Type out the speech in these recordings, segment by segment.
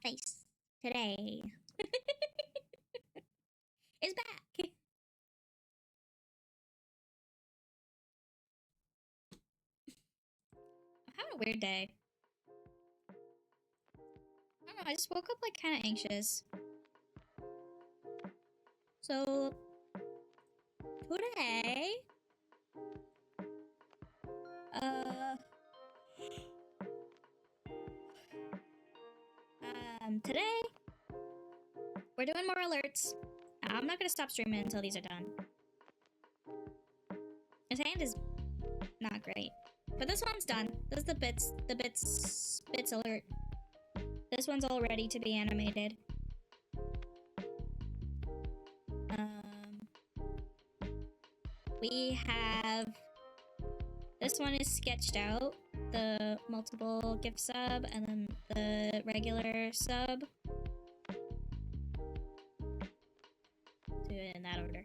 Nice. Today is back. I'm having a weird day. I don't know, I just woke up like kind of anxious. So today, today we're doing more alerts. I'm not gonna stop streaming until these are done. His hand is not great, but this one's done. This is the bits alert. This one's all ready to be animated. We have, this one is sketched out, the multiple gift sub, and then the regular sub. Do it in that order.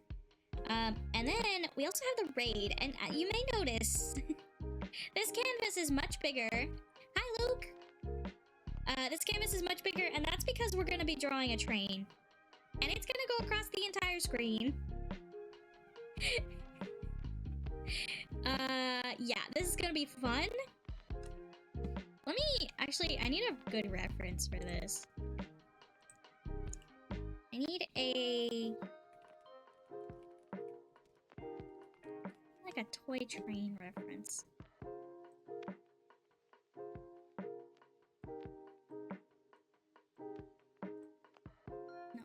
And then we also have the raid, and you may notice this canvas is much bigger. Hi, Luke! This canvas is much bigger, and that's because we're gonna be drawing a train. And it's gonna go across the entire screen. Yeah, this is gonna be fun. Let me, actually, I need a good reference for this. I need like a toy train reference. No.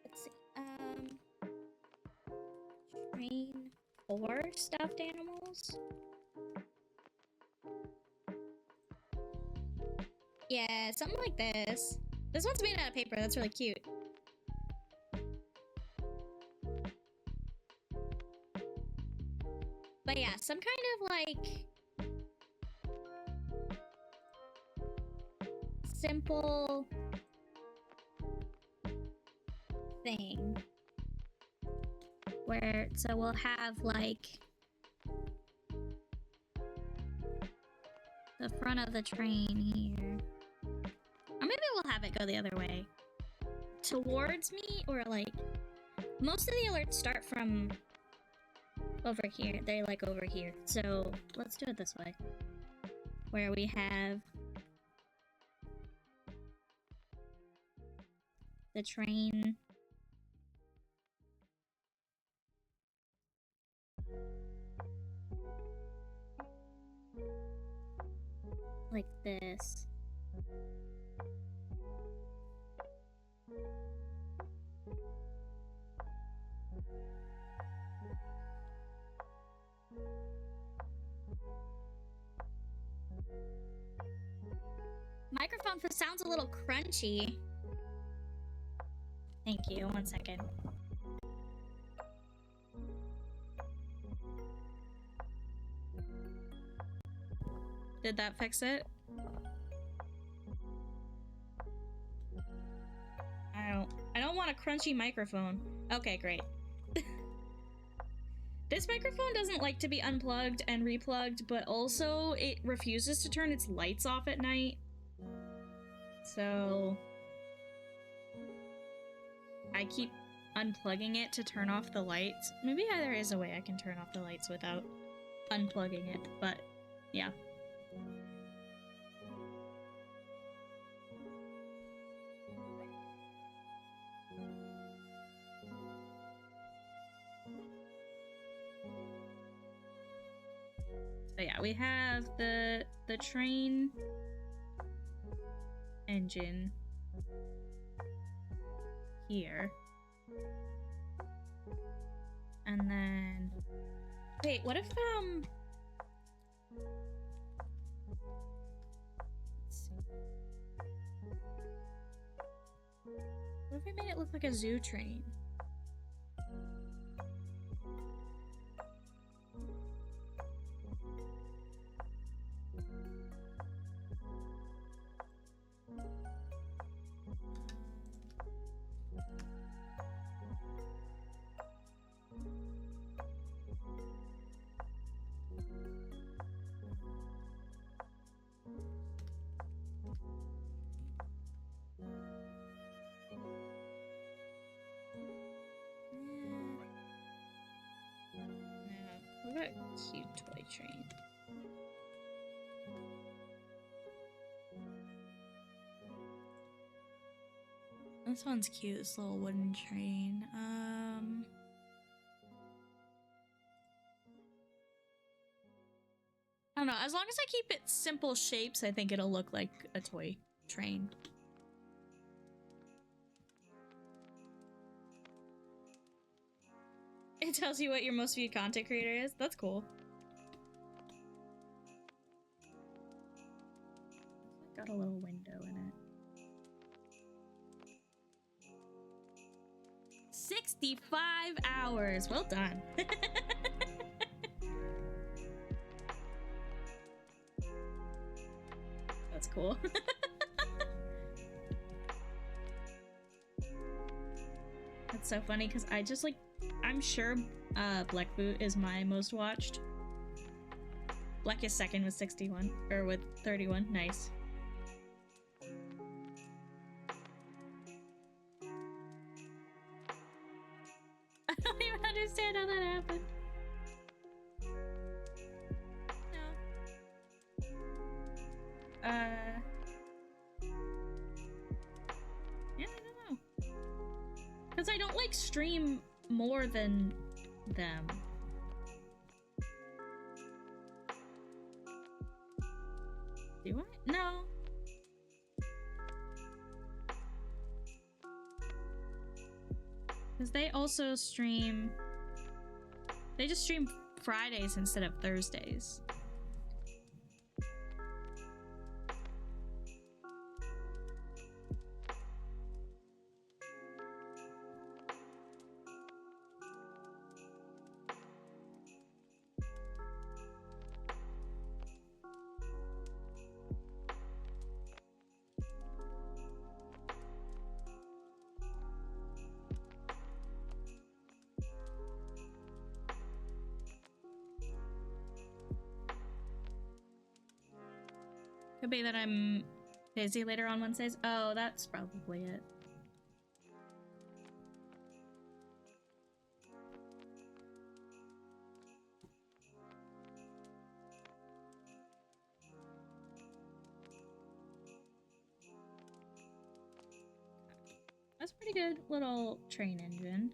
Let's see, train for stuffed animals? Yeah, something like this. This one's made out of paper, that's really cute. But yeah, some kind of like simple thing where, so we'll have like the front of the train here, or maybe we'll have it go the other way towards me, or like most of the alerts start from over here. They like over here, so let's do it this way, where we have the train like this. Microphone sounds a little crunchy. Thank you, 1 second. Did that fix it? I don't want a crunchy microphone. Okay, great. This microphone doesn't like to be unplugged and replugged, but also it refuses to turn its lights off at night. So I keep unplugging it to turn off the lights. Maybe there is a way I can turn off the lights without unplugging it, but yeah. So yeah, we have the train engine here. And then wait, what if let's see. What if I made it look like a zoo train? Cute toy train. This one's cute, this little wooden train. I don't know, as long as I keep it simple shapes, I think it'll look like a toy train. It tells you what your most viewed content creator is? That's cool. Got a little window in it. 65 hours! Well done. That's cool. That's so funny because I just like, I'm sure Blackboot is my most watched. Black is second with 61, or with 31. Nice. I don't even understand how that happened. No. Yeah, I don't know. Because I don't like stream more than them. Do I? No. Because they also stream... They just stream Fridays instead of Thursdays. Could be that I'm busy later on Wednesdays. Oh, that's probably it. That's a pretty good little train engine.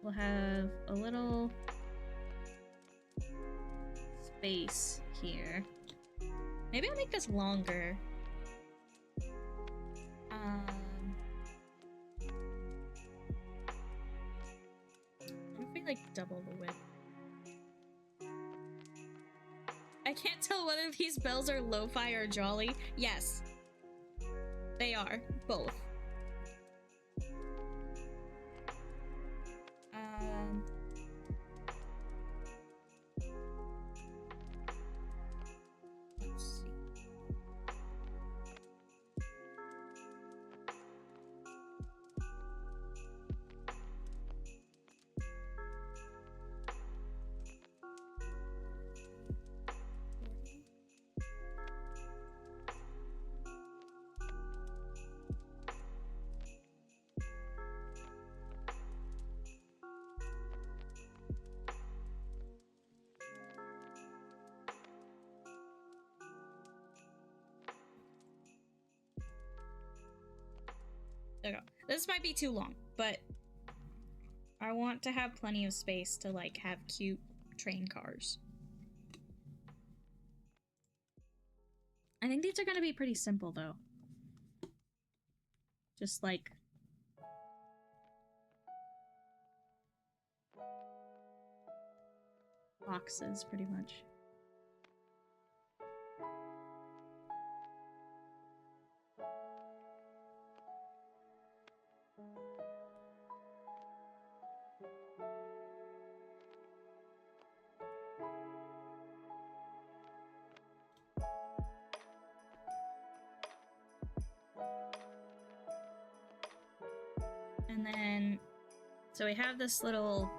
We'll have a little space here. Maybe I'll make this longer. What if we like double the width? I can't tell whether these bells are lo-fi or jolly. Yes, they are both. Let's see. Okay. This might be too long, but I want to have plenty of space to like have cute train cars. I think these are gonna be pretty simple though. Just like boxes pretty much. And then, so we have this little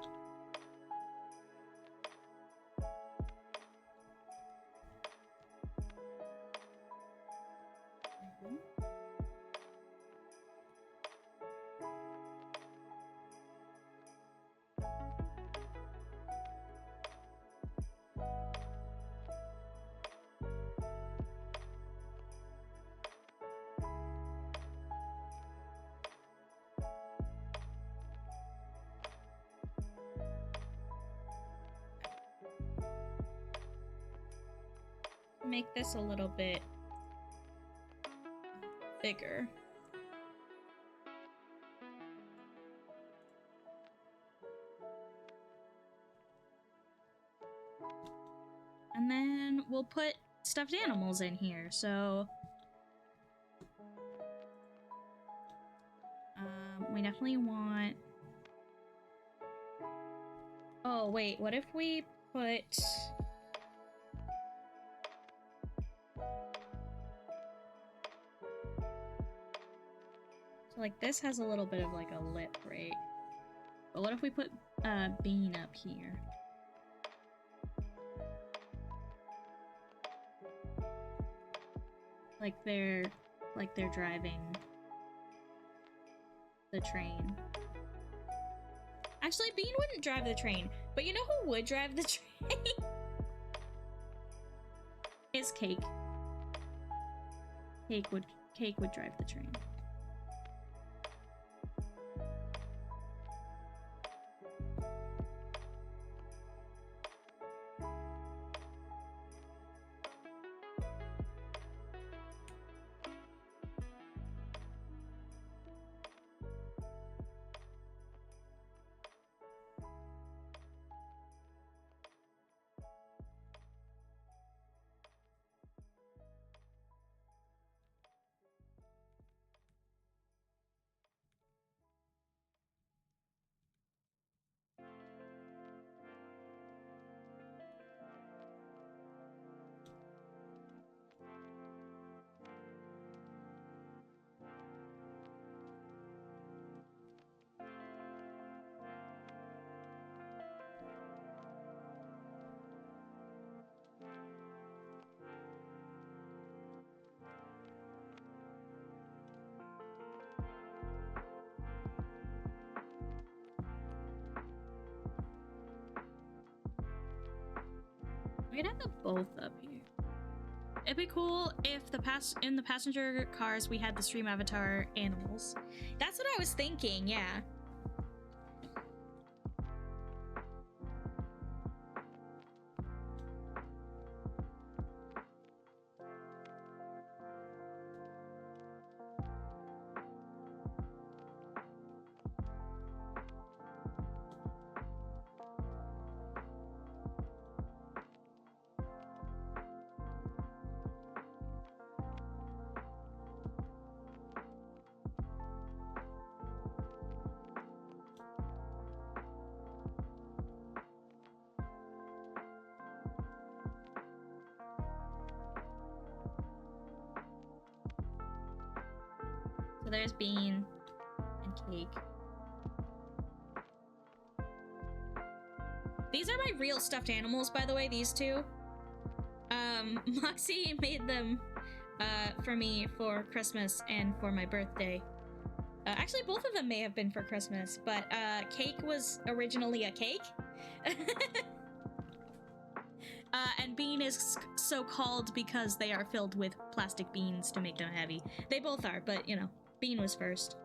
make this a little bit bigger. And then we'll put stuffed animals in here, so... we definitely want... Oh, wait, what if we put... So, like, this has a little bit of, like, a lip, right? But what if we put, Bean up here? Like they're driving the train. Actually, Bean wouldn't drive the train, but you know who would drive the train? Is Cake. Cake would drive the train. We could have them both up here. It'd be cool if in the passenger cars we had the stream avatar animals. That's what I was thinking, yeah. So there's Bean and Cake. These are my real stuffed animals, by the way, these two. Moxie made them for me for Christmas and for my birthday. Actually, both of them may have been for Christmas, but Cake was originally a cake. And Bean is so called because they are filled with plastic beans to make them heavy. They both are, but you know, Bean was first.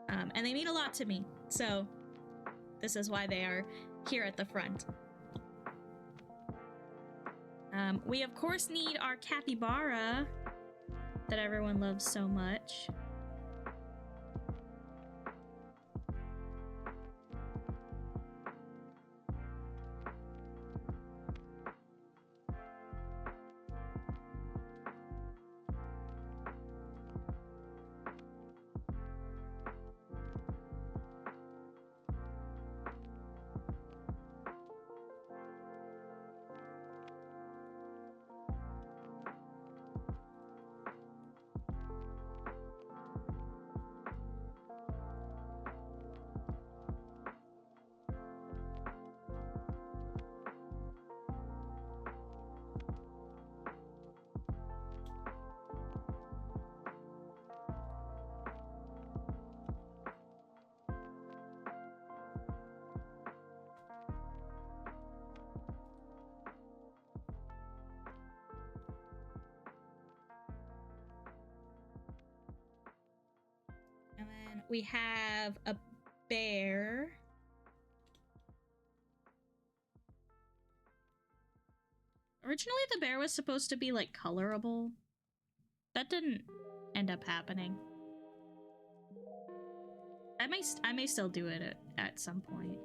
And they mean a lot to me, so this is why they are here at the front. We of course need our capybara that everyone loves so much. And then we have a bear. Originally, the bear was supposed to be, like, colorable. That didn't end up happening. I may still do it at some point.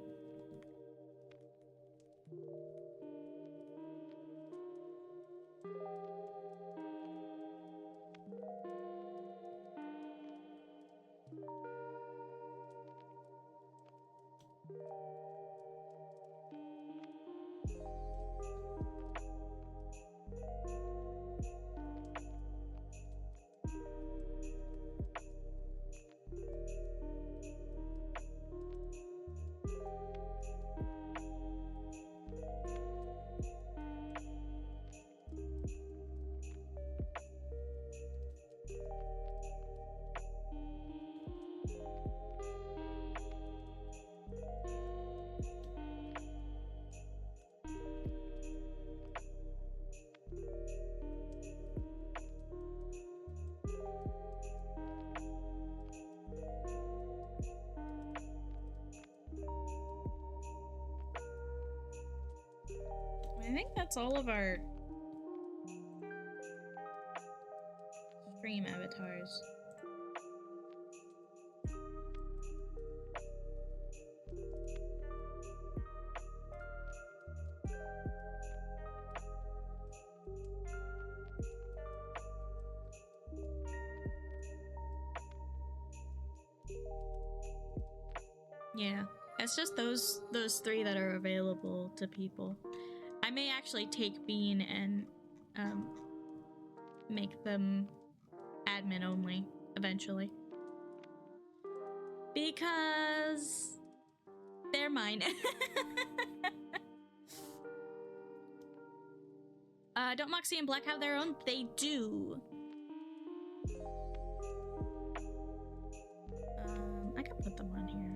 I think that's all of our stream avatars. Yeah, it's just those three that are available to people. I may actually take Bean and make them admin only eventually. Because they're mine. Don't Moxie and Black have their own? They do. I can put them on here.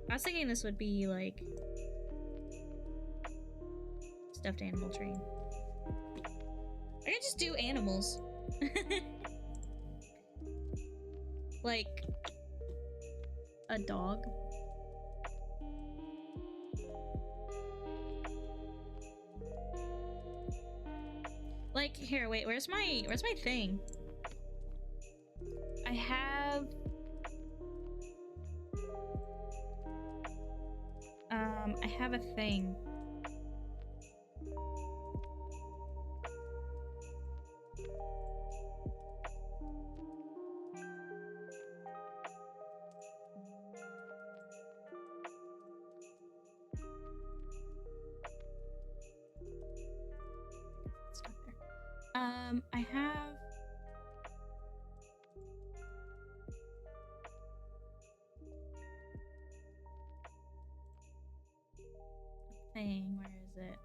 I was thinking this would be like stuffed animal train. I could just do animals. Like a dog. Like, here, wait, where's my thing? I have a thing. It's not there. I have a thing. Where is it?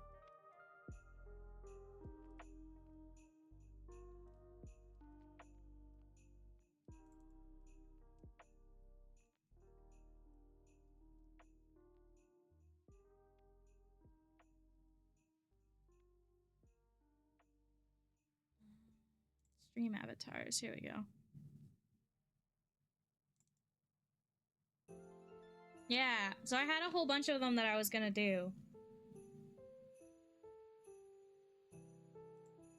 Stream avatars. Here we go. Yeah, so I had a whole bunch of them that I was gonna do.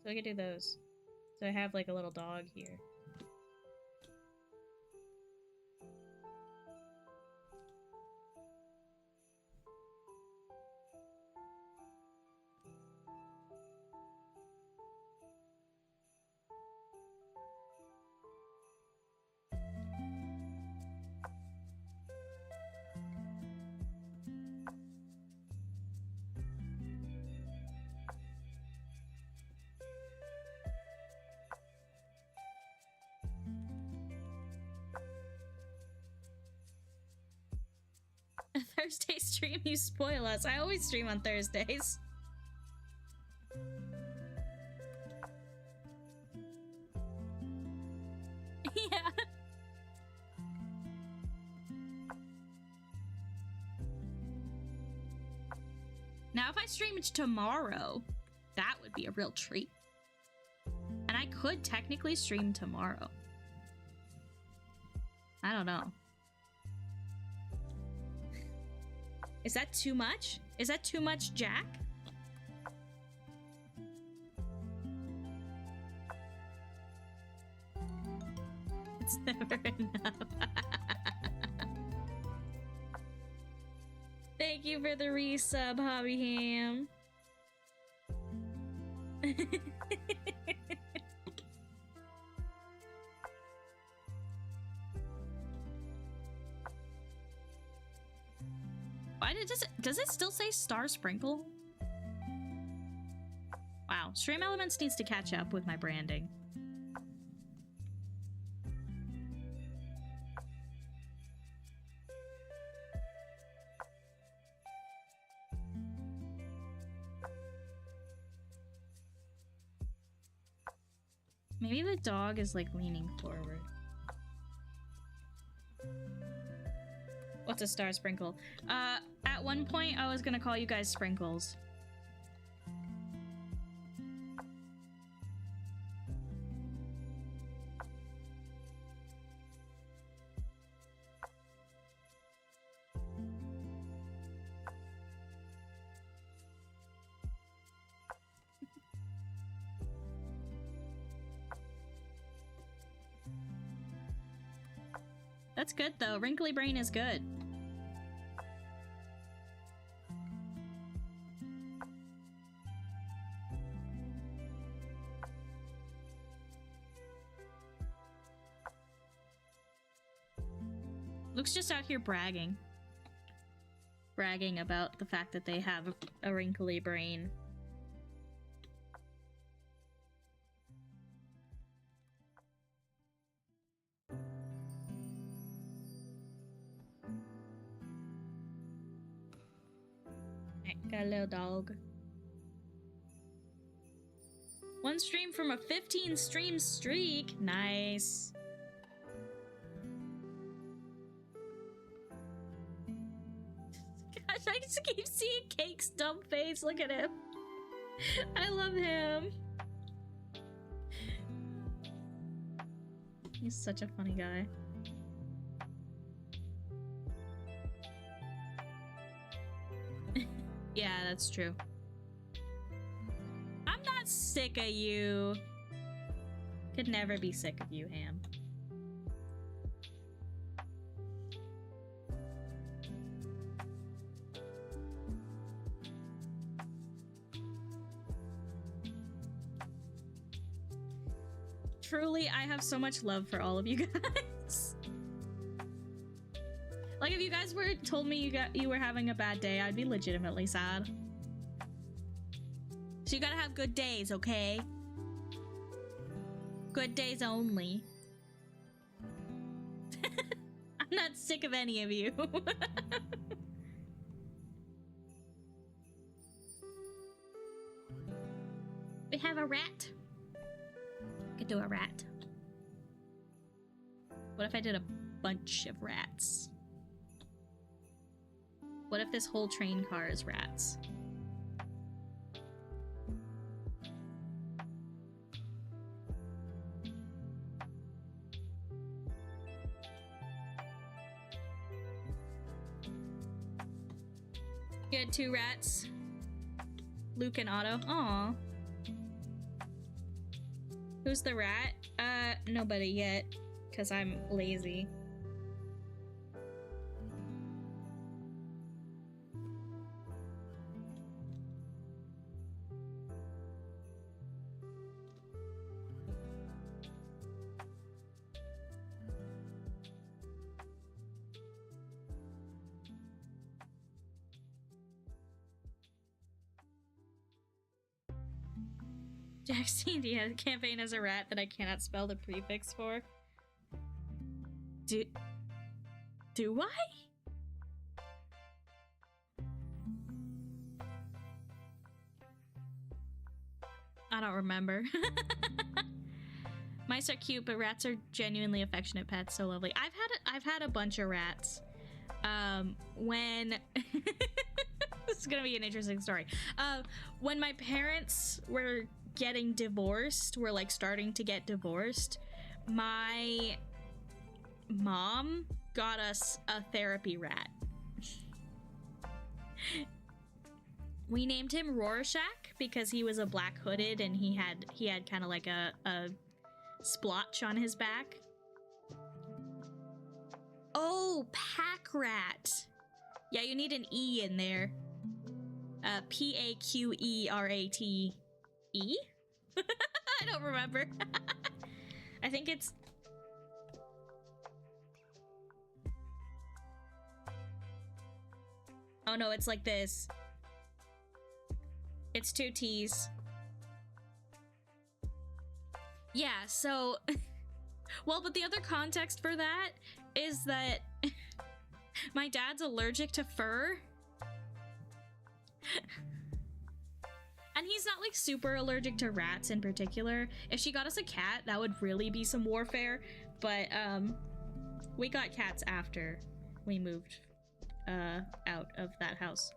So I could do those. So I have like a little dog here. A Thursday stream, you spoil us. I always stream on Thursdays. Yeah. Now, if I streamed tomorrow, that would be a real treat. And I could technically stream tomorrow. I don't know. Is that too much? Is that too much, Jack? It's never enough. Thank you for the resub, Hobby Ham. Why does it still say Star Sprinkle? Wow, Stream Elements needs to catch up with my branding. Maybe the dog is like leaning forward. What's a Star Sprinkle? At one point I was gonna call you guys Sprinkles. That's good though. Wrinkly Brain is good. Luke's just out here bragging. Bragging about the fact that they have a wrinkly brain. Got a little dog. One stream from a 15 stream streak. Nice. Gosh, I just keep seeing Cake's dumb face. Look at him. I love him. He's such a funny guy. Yeah, that's true. I'm not sick of you. Could never be sick of you, Ham. Truly, I have so much love for all of you guys. Like, if you guys told me you were having a bad day, I'd be legitimately sad. So you gotta have good days, okay? Good days only. I'm not sick of any of you. We have a rat. Could do a rat. What if I did a bunch of rats? What if this whole train car is rats? You had 2 rats. Luke and Otto. Aw. Who's the rat? Nobody yet, because I'm lazy. Jack's D&D campaign as a rat that I cannot spell the prefix for. Do I? I don't remember. Mice are cute, but rats are genuinely affectionate pets. So lovely. I've had a bunch of rats. When this is gonna be an interesting story. When my parents were getting divorced, were like starting to get divorced, my mom got us a therapy rat. We named him Rorschach because he was a black hooded and he had kind of like a splotch on his back. Oh, pack rat. Yeah, you need an E in there. P-A-Q-E-R-A-T-E? I don't remember. I think it's... Oh no, it's like this. It's 2 T's. Yeah, so... Well, but the other context for that is that my dad's allergic to fur. And he's not like super allergic to rats in particular. If she got us a cat, that would really be some warfare. But we got cats after we moved out of that house.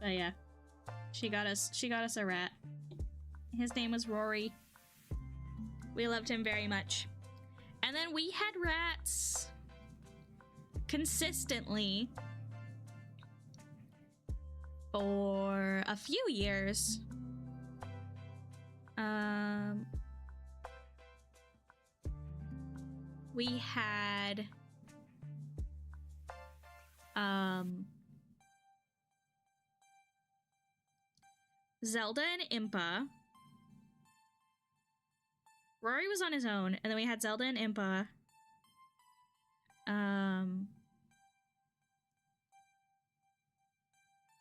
But yeah, she got us a rat. His name was Rory. We loved him very much. And then we had rats consistently for a few years. We had Zelda and Impa. Rory was on his own, and then we had Zelda and Impa.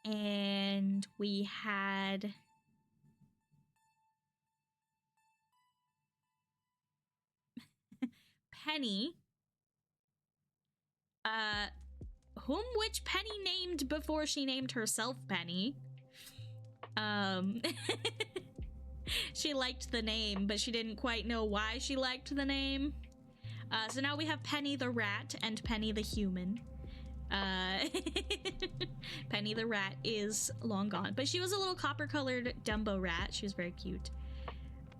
And we had Penny. Which Penny named before she named herself Penny. She liked the name, but she didn't quite know why she liked the name. So now we have Penny the rat and Penny the human. Penny the rat is long gone, but she was a little copper-colored Dumbo rat. She was very cute.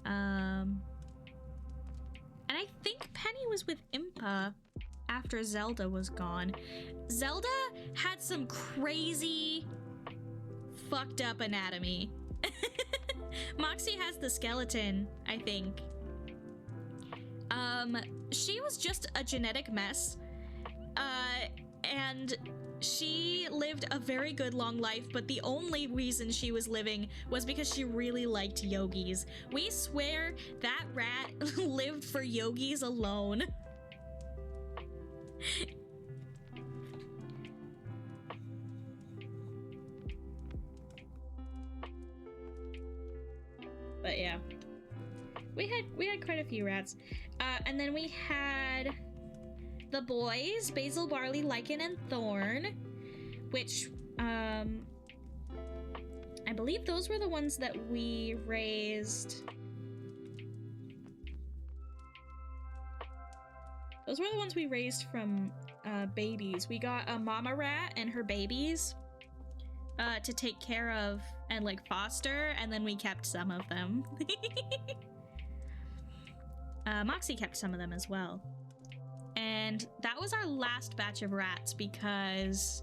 And I think Penny was with Impa after Zelda was gone. Zelda had some crazy fucked up anatomy. Moxie has the skeleton, I think. She was just a genetic mess. And she lived a very good long life, but the only reason she was living was because she really liked yogis. We swear that rat lived for yogis alone. But yeah, we had quite a few rats, and then we had the boys, Basil, Barley, Lichen, and Thorn, which I believe those were the ones that we raised. Those were the ones we raised from babies. We got a mama rat and her babies to take care of and like foster, and then we kept some of them. Moxie kept some of them as well. And that was our last batch of rats because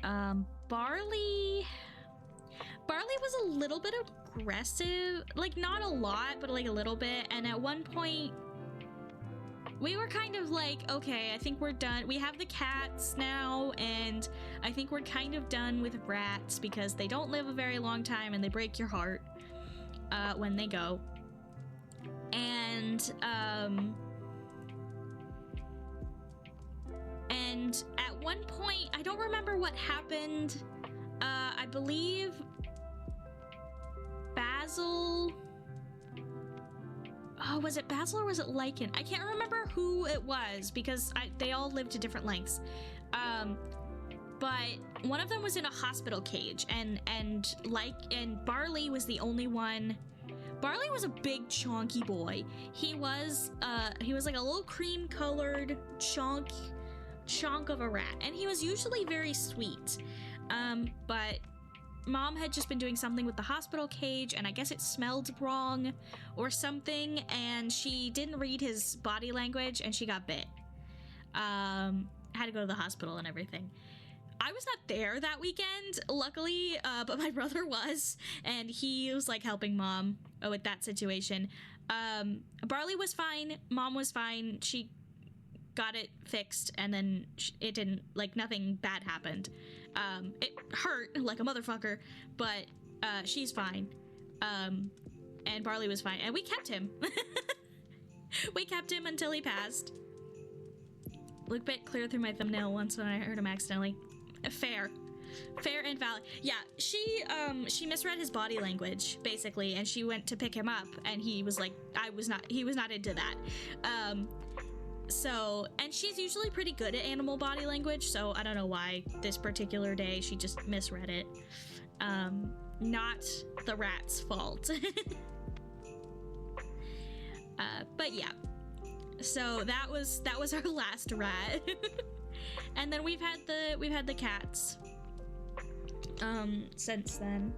Barley was a little bit aggressive, like not a lot, but like a little bit. And at one point we were kind of like, okay, I think we're done. We have the cats now, and I think we're kind of done with rats because they don't live a very long time and they break your heart when they go. And at one point, I don't remember what happened. I believe Basil... Oh, was it Basil or was it Lichen? I can't remember who it was because they all lived to different lengths. But one of them was in a hospital cage, and Barley was the only one. Barley was a big chonky boy. He was like a little cream-colored chunk chunk of a rat, and he was usually very sweet. But Mom had just been doing something with the hospital cage, and I guess it smelled wrong or something, and she didn't read his body language, and she got bit. Had to go to the hospital and everything. I was not there that weekend, luckily, but my brother was, and he was like helping Mom with that situation. Barley was fine, Mom was fine, she got it fixed, and then it didn't, like, nothing bad happened. It hurt like a motherfucker, but she's fine. And Barley was fine, and we kept him. We kept him until he passed. Luke bit clear through my thumbnail once when I hurt him accidentally. Fair and valid. Yeah, she misread his body language basically, and she went to pick him up, and he was like, he was not into that. So, and she's usually pretty good at animal body language, so I don't know why this particular day she just misread it. Not the rat's fault. But yeah, so that was our last rat. And then we've had the cats since then.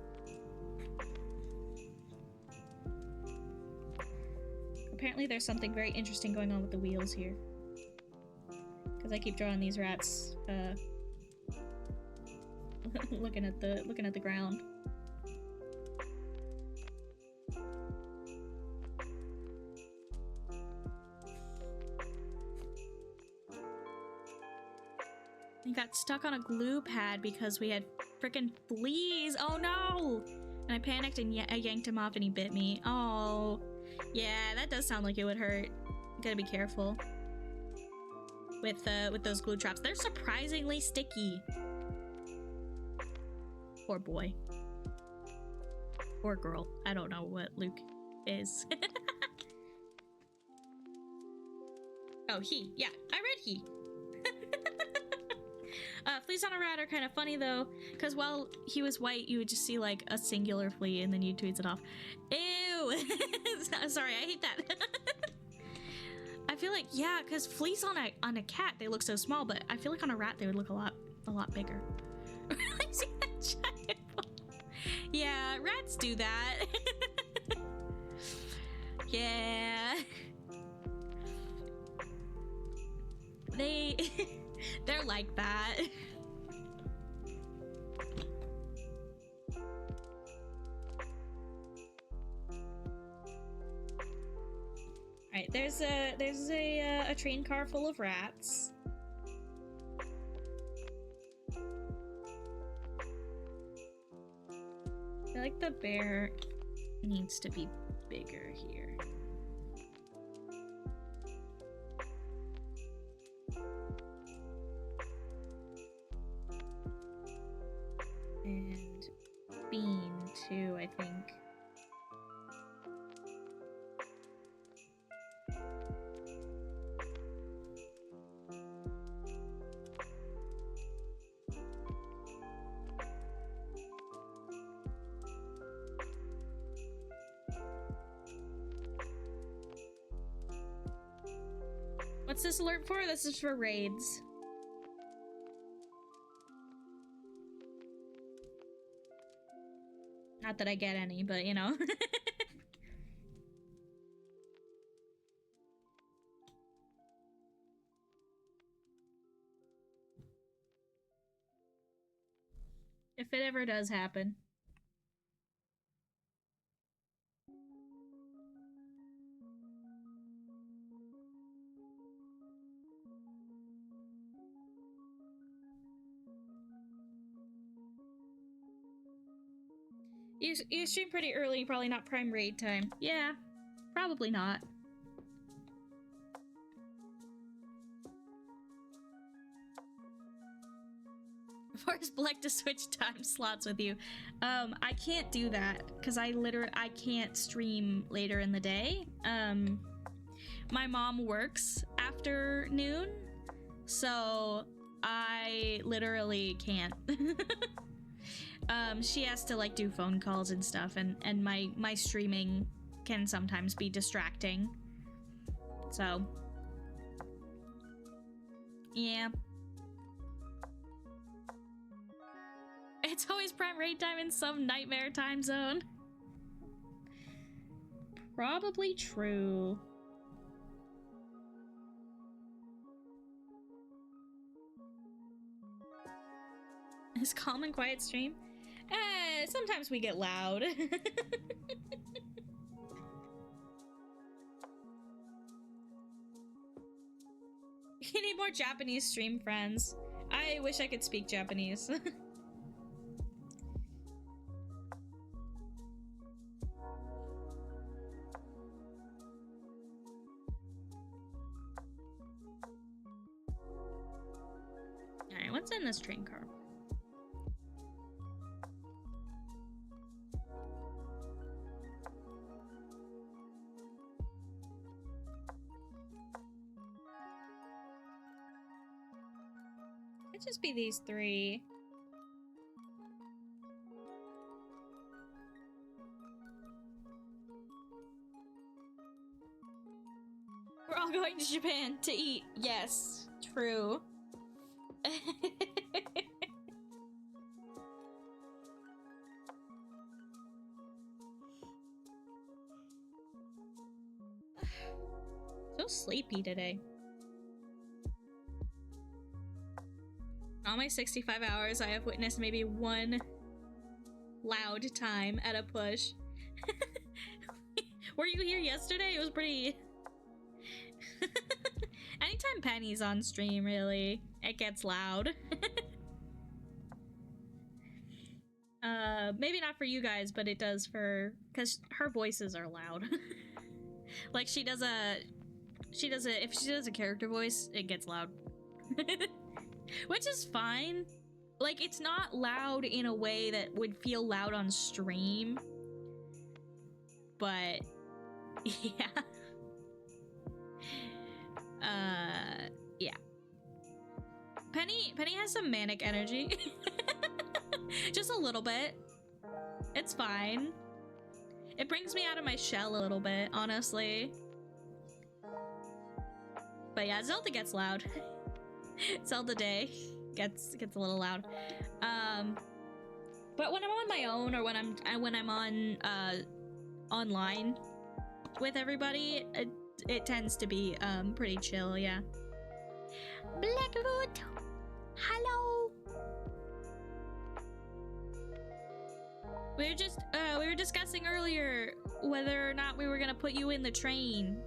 Apparently there's something very interesting going on with the wheels here, because I keep drawing these rats looking at the ground. He got stuck on a glue pad because we had frickin' fleas. Oh no! And I panicked and I yanked him off and he bit me. Oh, yeah, that does sound like it would hurt. You gotta be careful with those glue traps. They're surprisingly sticky. Poor boy. Or girl. I don't know what Luke is. Oh, he. Yeah, I read he. Fleas on a rat are kind of funny though, because while he was white, you would just see like a singular flea and then you tweeze it off. Ew! Sorry, I hate that. I feel like, yeah, because fleas on a cat, they look so small, but I feel like on a rat they would look a lot bigger. See that giant ball? Yeah, rats do that. Yeah. They're like that. Alright, there's a train car full of rats. I feel like the bear needs to be bigger here. And Bean too, I think. What's this alert for? This is for raids. Not that I get any, but you know. If it ever does happen. You stream pretty early, probably not prime raid time. Yeah, probably not. Force Black to switch time slots with you. I can't do that because I can't stream later in the day. My mom works afternoon, so I literally can't. She has to like do phone calls and stuff, and my streaming can sometimes be distracting. So yeah. It's always prime raid time in some nightmare time zone. Probably true. Is calm and quiet stream? Sometimes we get loud. You need more Japanese stream friends. I wish I could speak Japanese. Alright, what's in this train car? Could just be these three. We're all going to Japan to eat. Yes, true. So sleepy today. On my 65 hours, I have witnessed maybe one loud time at a push. Were you here yesterday? It was pretty... Anytime Penny's on stream, really, it gets loud. Maybe not for you guys, but it does for... because her voices are loud. Like, if she does a character voice, it gets loud. Which is fine. Like, it's not loud in a way that would feel loud on stream. But, yeah. Yeah. Penny has some manic energy. Just a little bit. It's fine. It brings me out of my shell a little bit, honestly. But yeah, Zelda gets loud. Zelda Day gets a little loud. But when I'm on my own or when I'm on online with everybody, it tends to be pretty chill, yeah. Blackwood, hello. We were discussing earlier whether or not we were gonna put you in the train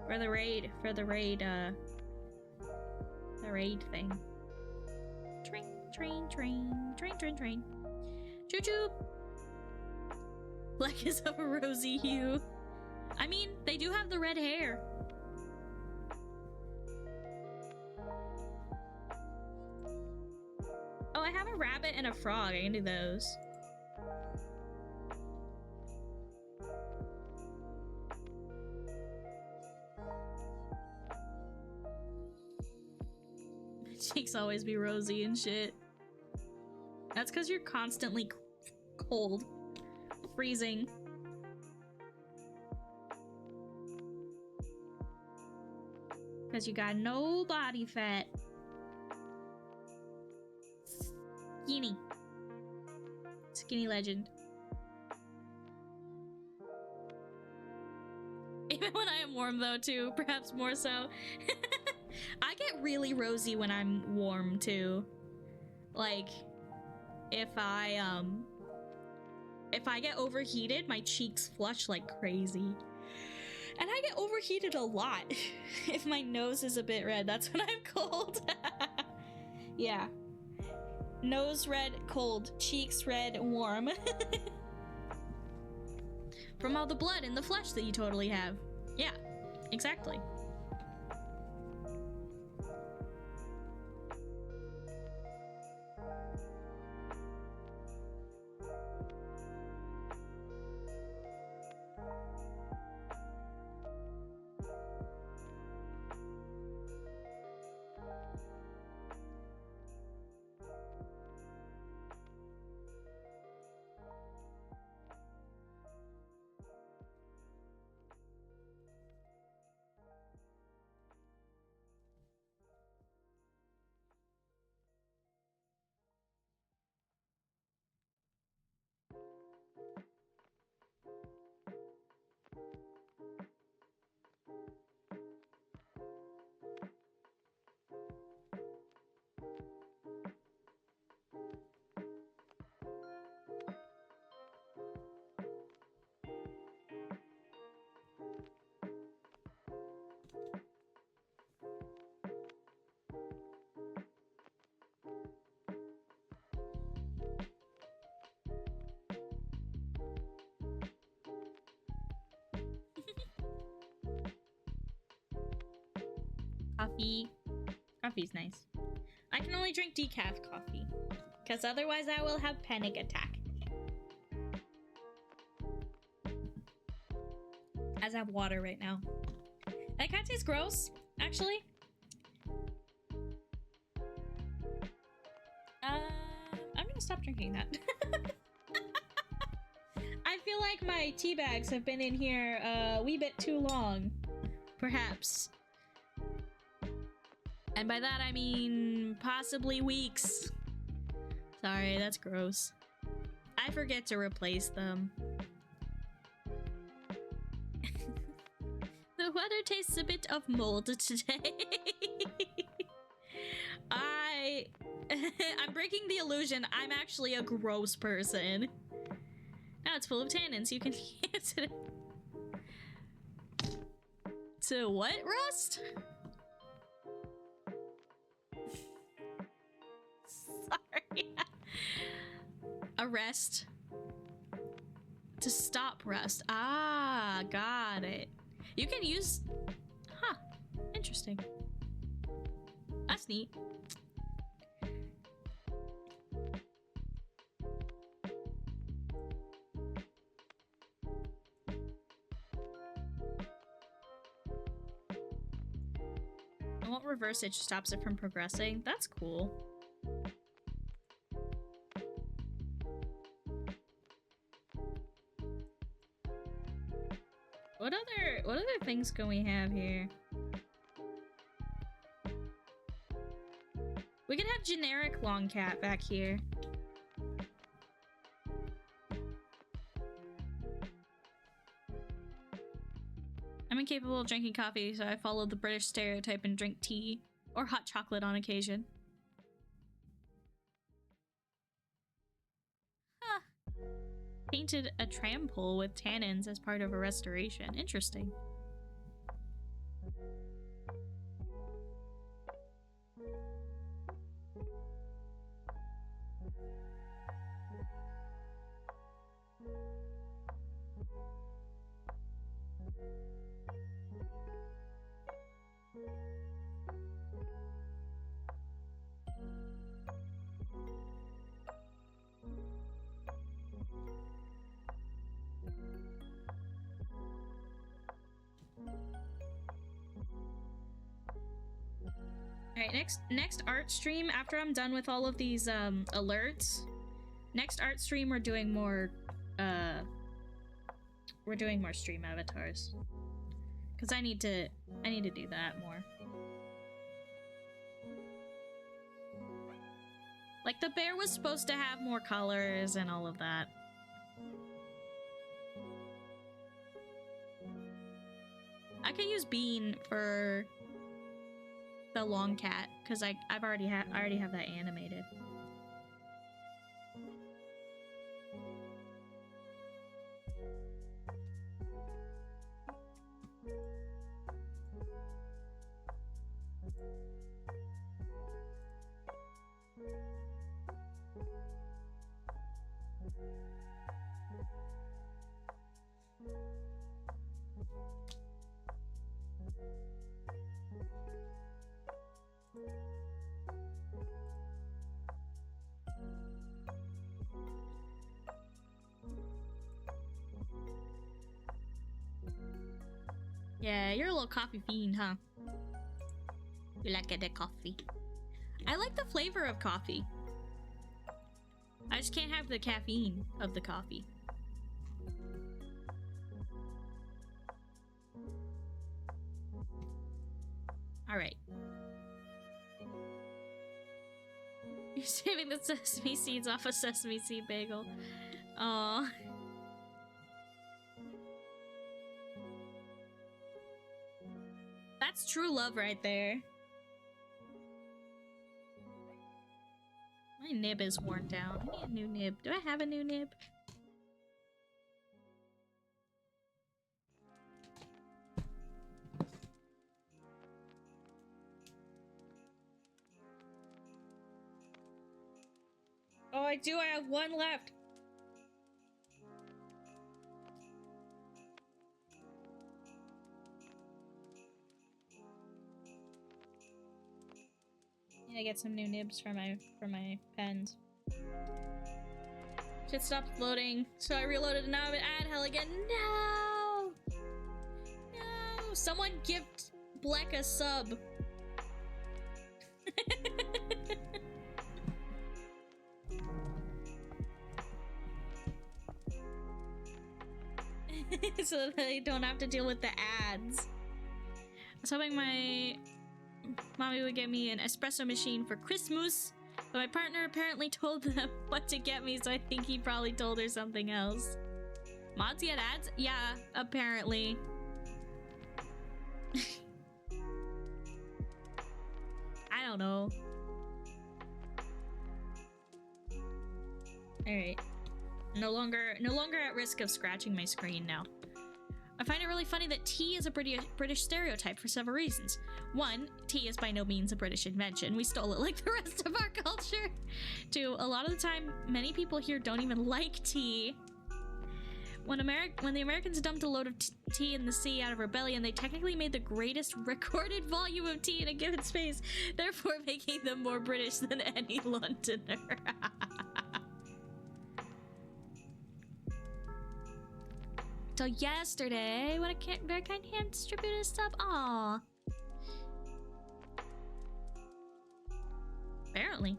for the raid thing. Train. Choo choo. Black is of a rosy hue. I mean, they do have the red hair. Oh, I have a rabbit and a frog. I can do those. Cheeks always be rosy and shit. That's because you're constantly cold. Freezing. Because you got no body fat. Skinny legend. Even when I am warm though too, perhaps more so. I get really rosy when I'm warm too. Like, if I get overheated, my cheeks flush like crazy. And I get overheated a lot. If my nose is a bit red, that's when I'm cold. Yeah. Nose red, cold. Cheeks red, warm. From all the blood and the flesh that you totally have. Yeah, exactly. Tea. Coffee's nice. I can only drink decaf coffee, because otherwise I will have panic attack. As I have water right now. That kind of tastes gross, actually. I'm gonna stop drinking that. I feel like my tea bags have been in here a wee bit too long. Perhaps. And by that I mean possibly weeks. Sorry, that's gross. I forget to replace them. The water tastes a bit of mold today. I'm breaking the illusion I'm actually a gross person. Now it's full of tannins. You can use it. To what, Rust? Sorry. Arrest. To stop rust. Ah, got it. You can use... Huh. Interesting. That's neat. It won't reverse it, just stops it from progressing. That's cool. What other things can we have here? We could have generic long cat back here. I'm incapable of drinking coffee, so I follow the British stereotype and drink tea or hot chocolate on occasion. Huh. Painted a tram pole with tannins as part of a restoration. Interesting. Alright, next art stream, after I'm done with all of these alerts, next art stream we're doing more stream avatars. Cause I need to do that more. Like the bear was supposed to have more colors and all of that. I could use Bean for the long cat because I already have that animated. Yeah, you're a little coffee fiend, huh? You like the coffee. I like the flavor of coffee. I just can't have the caffeine of the coffee. Alright. You're saving the sesame seeds off a sesame seed bagel. Aww. That's true love right there. My nib is worn down. I need a new nib. Do I have a new nib? Oh, I do. I have one left. I get some new nibs for my pens. Shit stopped loading, so I reloaded and now I'm at ad hell again. No! No! Someone gift Black a sub. So that I don't have to deal with the ads. I was hoping my mommy would get me an espresso machine for Christmas, but my partner apparently told them what to get me, so I think he probably told her something else. Mods get ads? Yeah, apparently. I don't know. Alright. No longer at risk of scratching my screen now. I find it really funny that tea is a British stereotype for several reasons. One, tea is by no means a British invention. We stole it like the rest of our culture. Two, a lot of the time, many people here don't even like tea. When the Americans dumped a load of tea in the sea out of rebellion, they technically made the greatest recorded volume of tea in a given space, therefore making them more British than any Londoner. Till yesterday, what a very kind hand distributed sub. Aww. Apparently.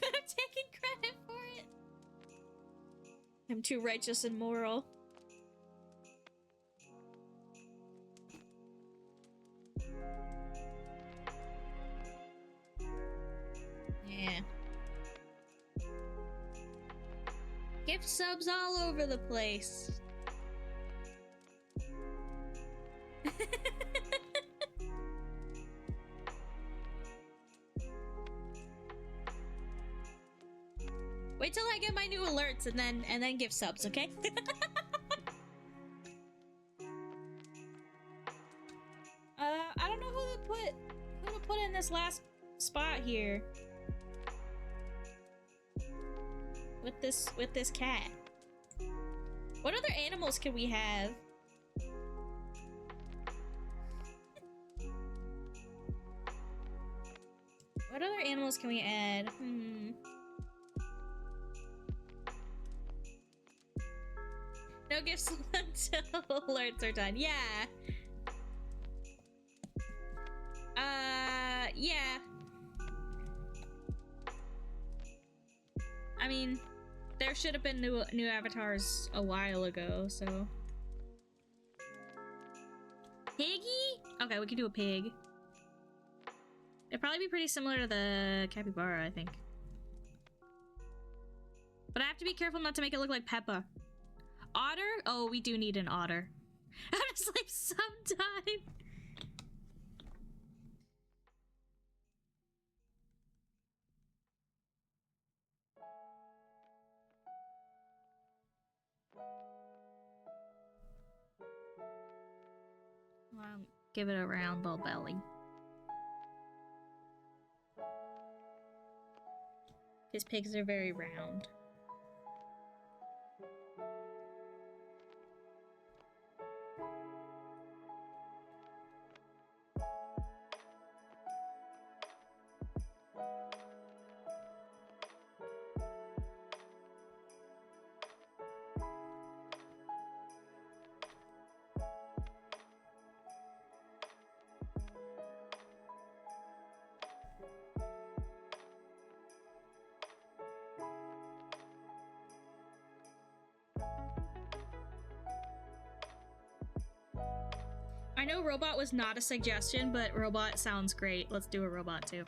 Could have taken credit for it. I'm too righteous and moral. Yeah. Gift subs all over the place. Wait till I get my new alerts and then give subs, okay? I don't know who to put in this last spot here. With this cat. What other animals can we have? What other animals can we add? No gifts until alerts are done. Yeah. Yeah. I mean, there should have been new avatars a while ago, so. Piggy? Okay, we can do a pig. It'd probably be pretty similar to the capybara, I think. But I have to be careful not to make it look like Peppa. Otter? Oh, we do need an otter. I'm just like, sometime. Well, give it a round little belly. His pigs are very round. I know robot was not a suggestion, but robot sounds great. Let's do a robot too.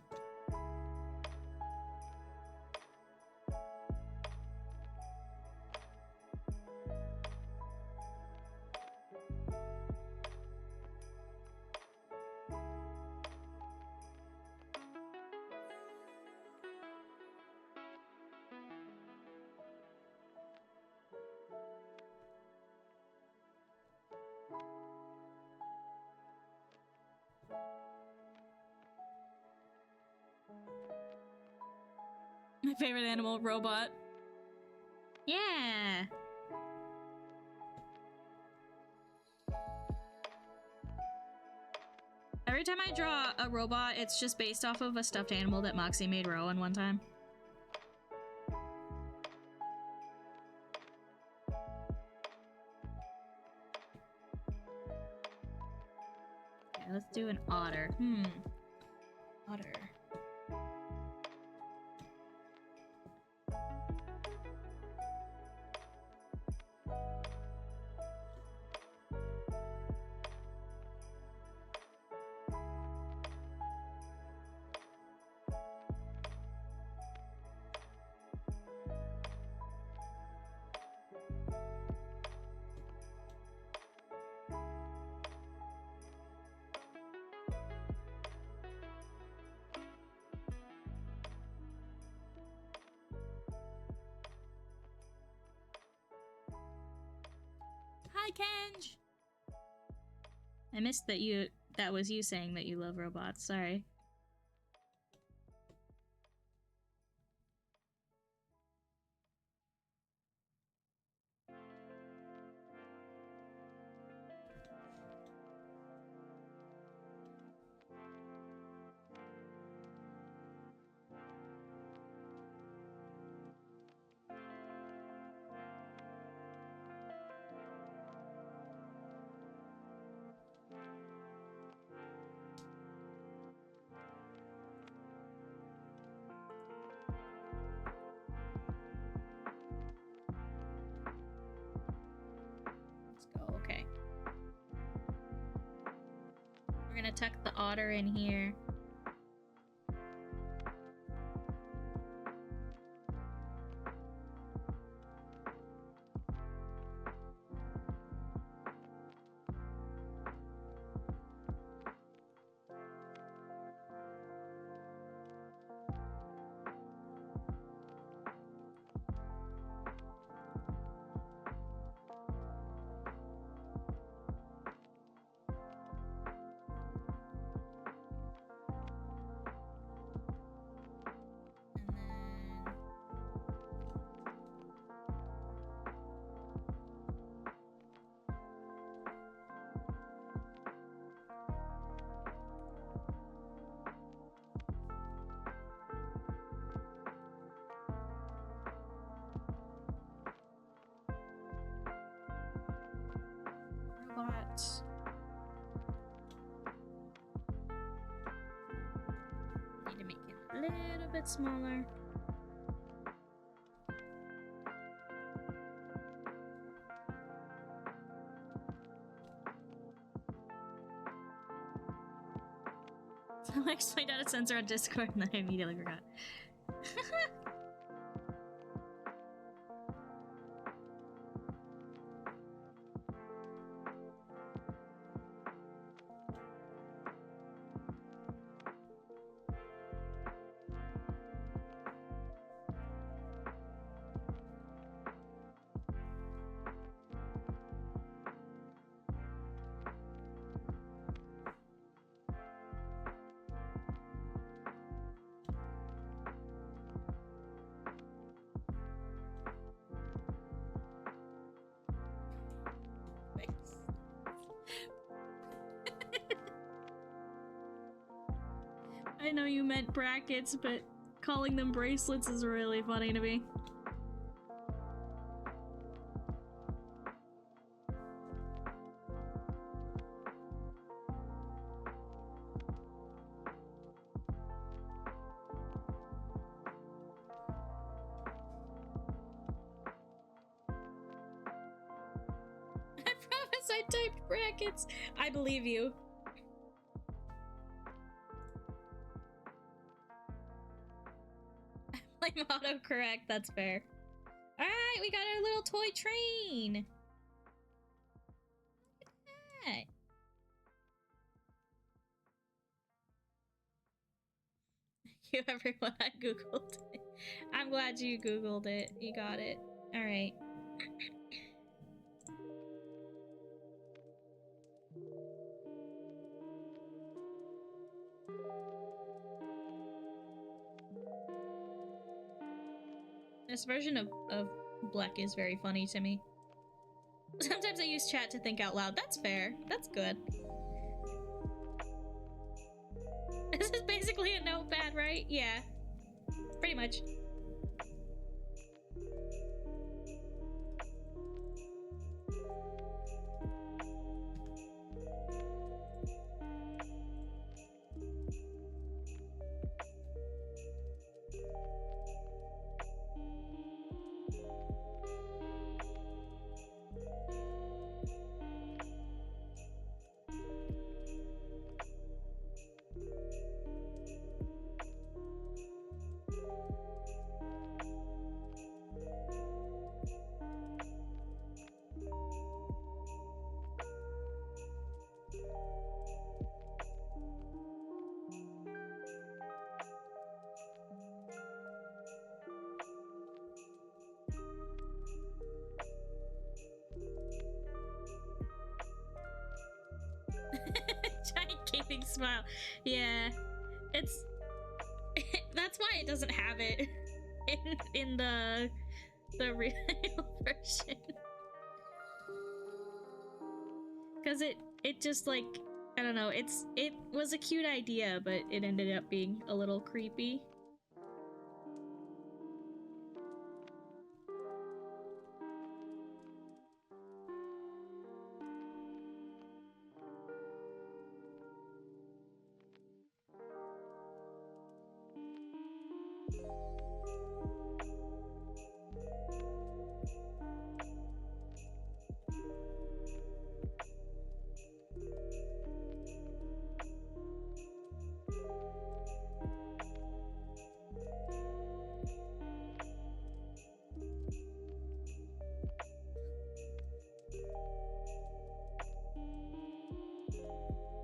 My favorite animal, robot. Yeah. Every time I draw a robot, it's just based off of a stuffed animal that Moxie made Rowan one time. Okay, let's do an otter. Otter. Hi, Kenj! I missed that was you saying that you love robots, sorry. Okay. We're gonna tuck the otter in here. Robot. Need to make it a little bit smaller. I explained how to censor on Discord and then I immediately forgot. I know you meant brackets, but calling them bracelets is really funny to me. I promise I typed brackets. I believe you. Like autocorrect, that's fair. Alright, we got our little toy train! Look at that! You everyone, I googled it. I'm glad you googled it. You got it. Alright. This version of Bleck is very funny to me. Sometimes I use chat to think out loud. That's fair. That's good. This is basically a notepad, right? Yeah. Pretty much. Giant gaping smile. Yeah, it's that's why it doesn't have it in the real version, because it just, like, I don't know, it was a cute idea, but it ended up being a little creepy.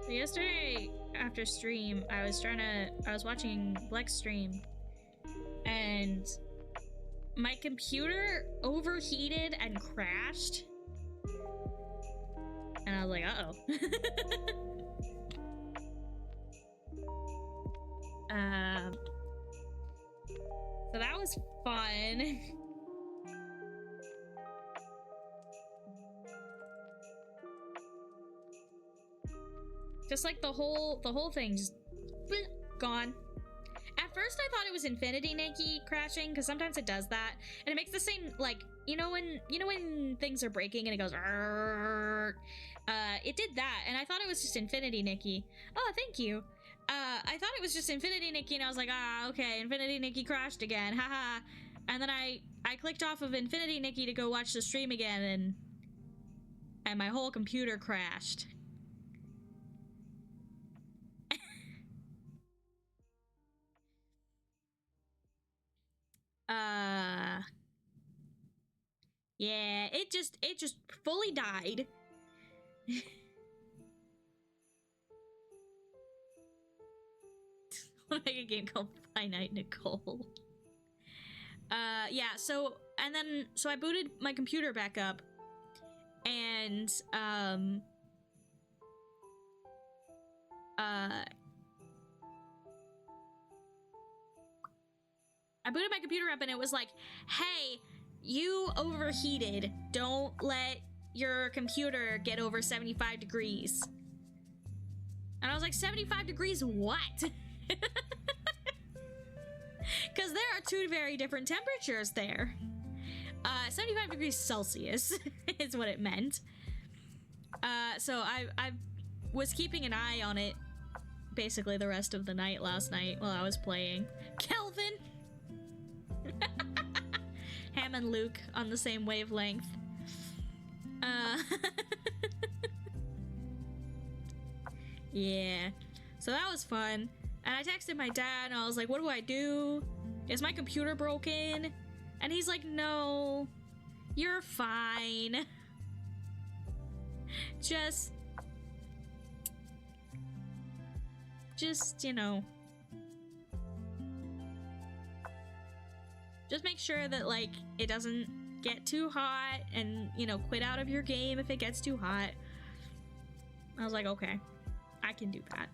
Yesterday after stream, I was watching Bleck's stream, and my computer overheated and crashed, and I was like, uh-oh. So that was fun. Just like the whole thing just gone. At first I thought it was Infinity Nikki crashing, because sometimes it does that, and it makes the same, like, you know when things are breaking and it goes it did that, and I thought it was just Infinity Nikki. Oh, thank you. I thought it was just Infinity Nikki, and I was like, ah, okay, Infinity Nikki crashed again, haha. And then I clicked off of Infinity Nikki to go watch the stream again, and my whole computer crashed. Yeah, it just fully died. I'll make a game called Finite Nicole. Yeah, so I booted my computer back up, and I booted my computer up, and it was like, hey, you overheated. Don't let your computer get over 75 degrees. And I was like, 75 degrees what? Because there are two very different temperatures there. 75 degrees Celsius is what it meant. So I was keeping an eye on it basically the rest of the night last night while I was playing. Kelvin! Ham and Luke on the same wavelength. Yeah. So that was fun. And I texted my dad and I was like, what do I do? Is my computer broken? And he's like, no, you're fine. Just, you know, just make sure that, like, it doesn't get too hot, and, you know, quit out of your game if it gets too hot. I was like, okay, I can do that.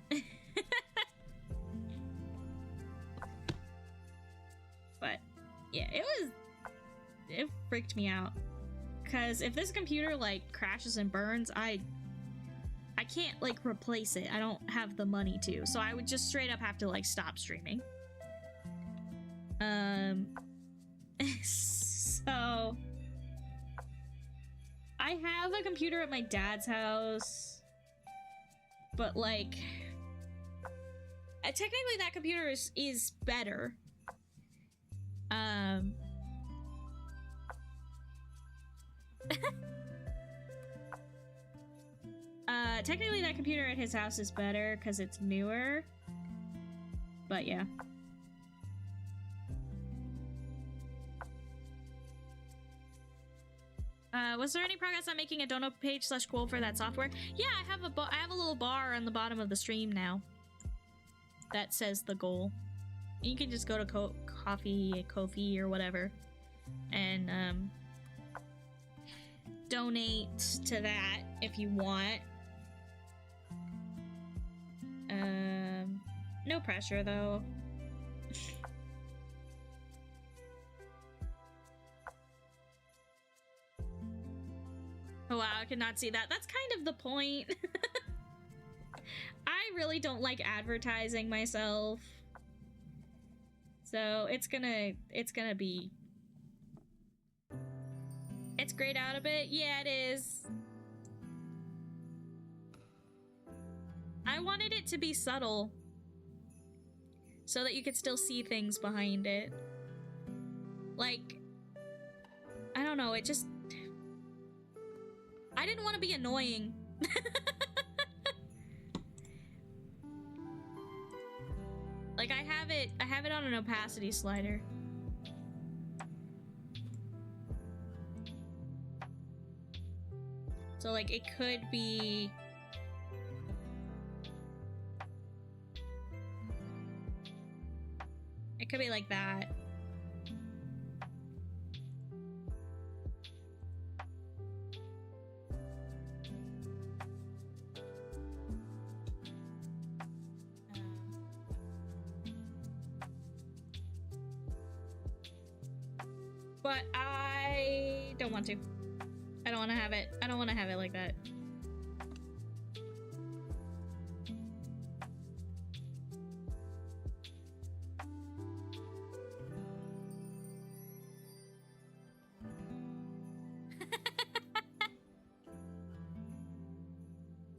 But yeah, it it freaked me out. Because if this computer, like, crashes and burns, I can't, like, replace it. I don't have the money to. So I would just straight up have to, like, stop streaming. So... I have a computer at my dad's house. But, like... technically that computer is better. Technically that computer at his house is better because it's newer. But yeah. Was there any progress on making a donut page / goal for that software? Yeah, I have a little bar on the bottom of the stream now that says the goal. You can just go to Ko-fi or whatever and donate to that if you want. No pressure though. Oh wow, I could not see that. That's kind of the point. I really don't like advertising myself. So it's gonna be... It's grayed out a bit? Yeah, it is. I wanted it to be subtle. So that you could still see things behind it. Like... I don't know, it just... I didn't want to be annoying. Like I have it on an opacity slider. So like it could be like that. But I don't want to. I don't want to have it. I don't want to have it like that.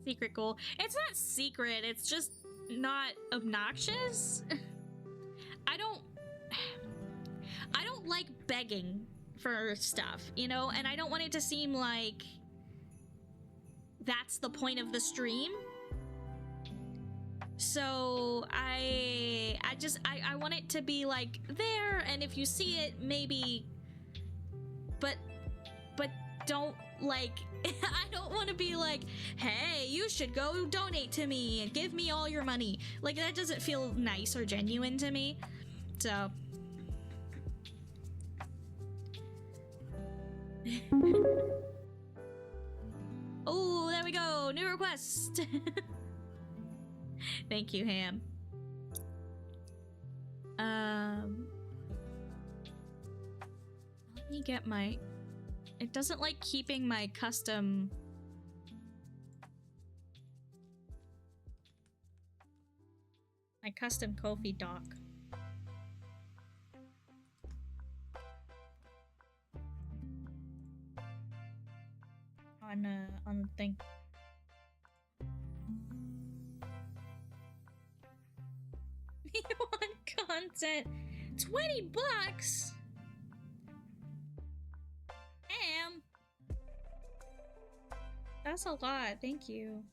Secret goal. It's not secret. It's just not obnoxious. I don't like begging for stuff, you know, and I don't want it to seem like that's the point of the stream. So I want it to be like there, and if you see it, maybe, but don't like I don't want to be like, hey, you should go donate to me and give me all your money. Like that doesn't feel nice or genuine to me. So oh, there we go. New request. Thank you, Ham. Let me get my... It doesn't like keeping my custom... My custom Ko-fi dock. On the thing. You want content? 20 bucks? Damn. That's a lot, thank you.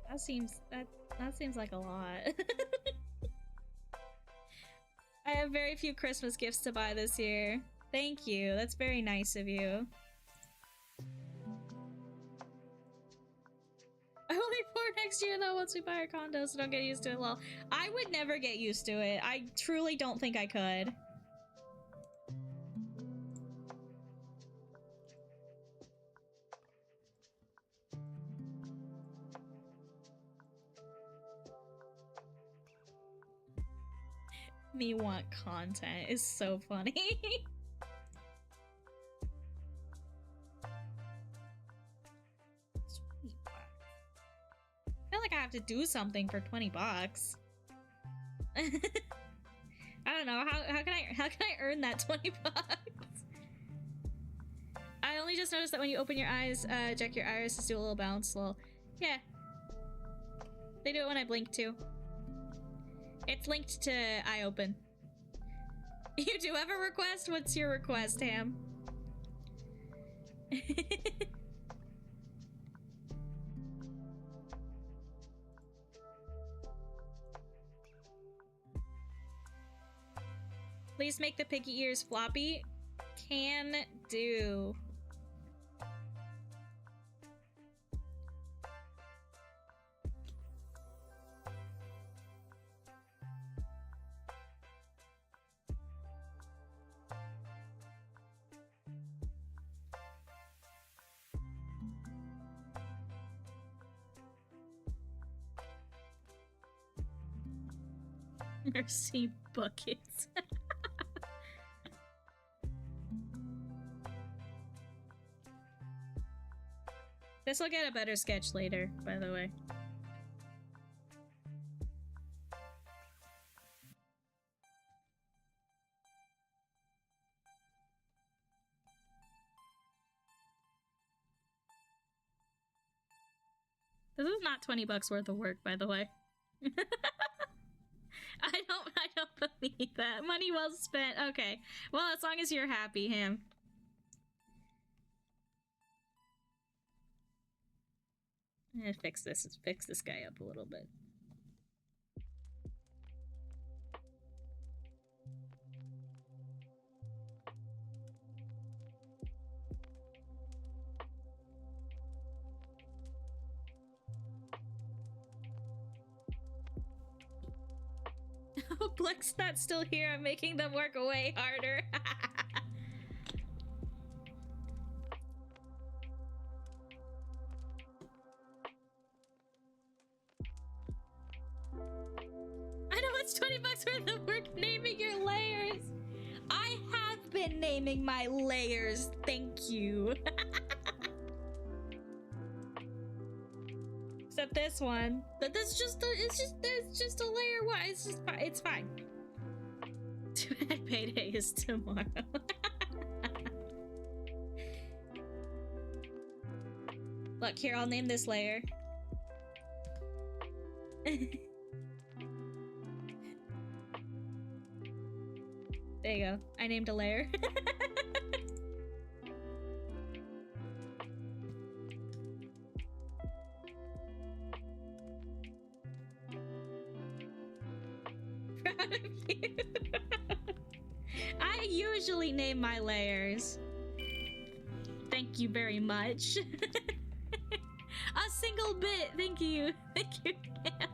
That seems like a lot. I have very few Christmas gifts to buy this year. Thank you. That's very nice of you. Only for next year though, once we buy our condo, so don't get used to it. Well, I would never get used to it. I truly don't think I could. Me want content is so funny. I feel like I have to do something for 20 bucks. I don't know, how can I earn that 20 bucks? I only just noticed that when you open your eyes, check your iris to do a little bounce. Lol. Yeah. They do it when I blink too. It's linked to eye open. You do have a request? What's your request, Ham? Please make the piggy ears floppy. Can do. Mercy buckets. This will get a better sketch later, by the way. This is not 20 bucks worth of work, by the way. I don't believe that. Money well spent. Okay. Well, as long as you're happy, Ham. I'm gonna fix this guy up a little bit. Blick's not still here. I'm making them work way harder. I know it's 20 bucks worth of work naming your layers. I have been naming my layers. Thank you. Except this one. But that's just a layer one. It's fine. Too bad payday is tomorrow. Look, here, I'll name this layer. There you go. I named a layer. Proud of you. I usually name my layers. Thank you very much. A single bit. Thank you. Thank you, Cam.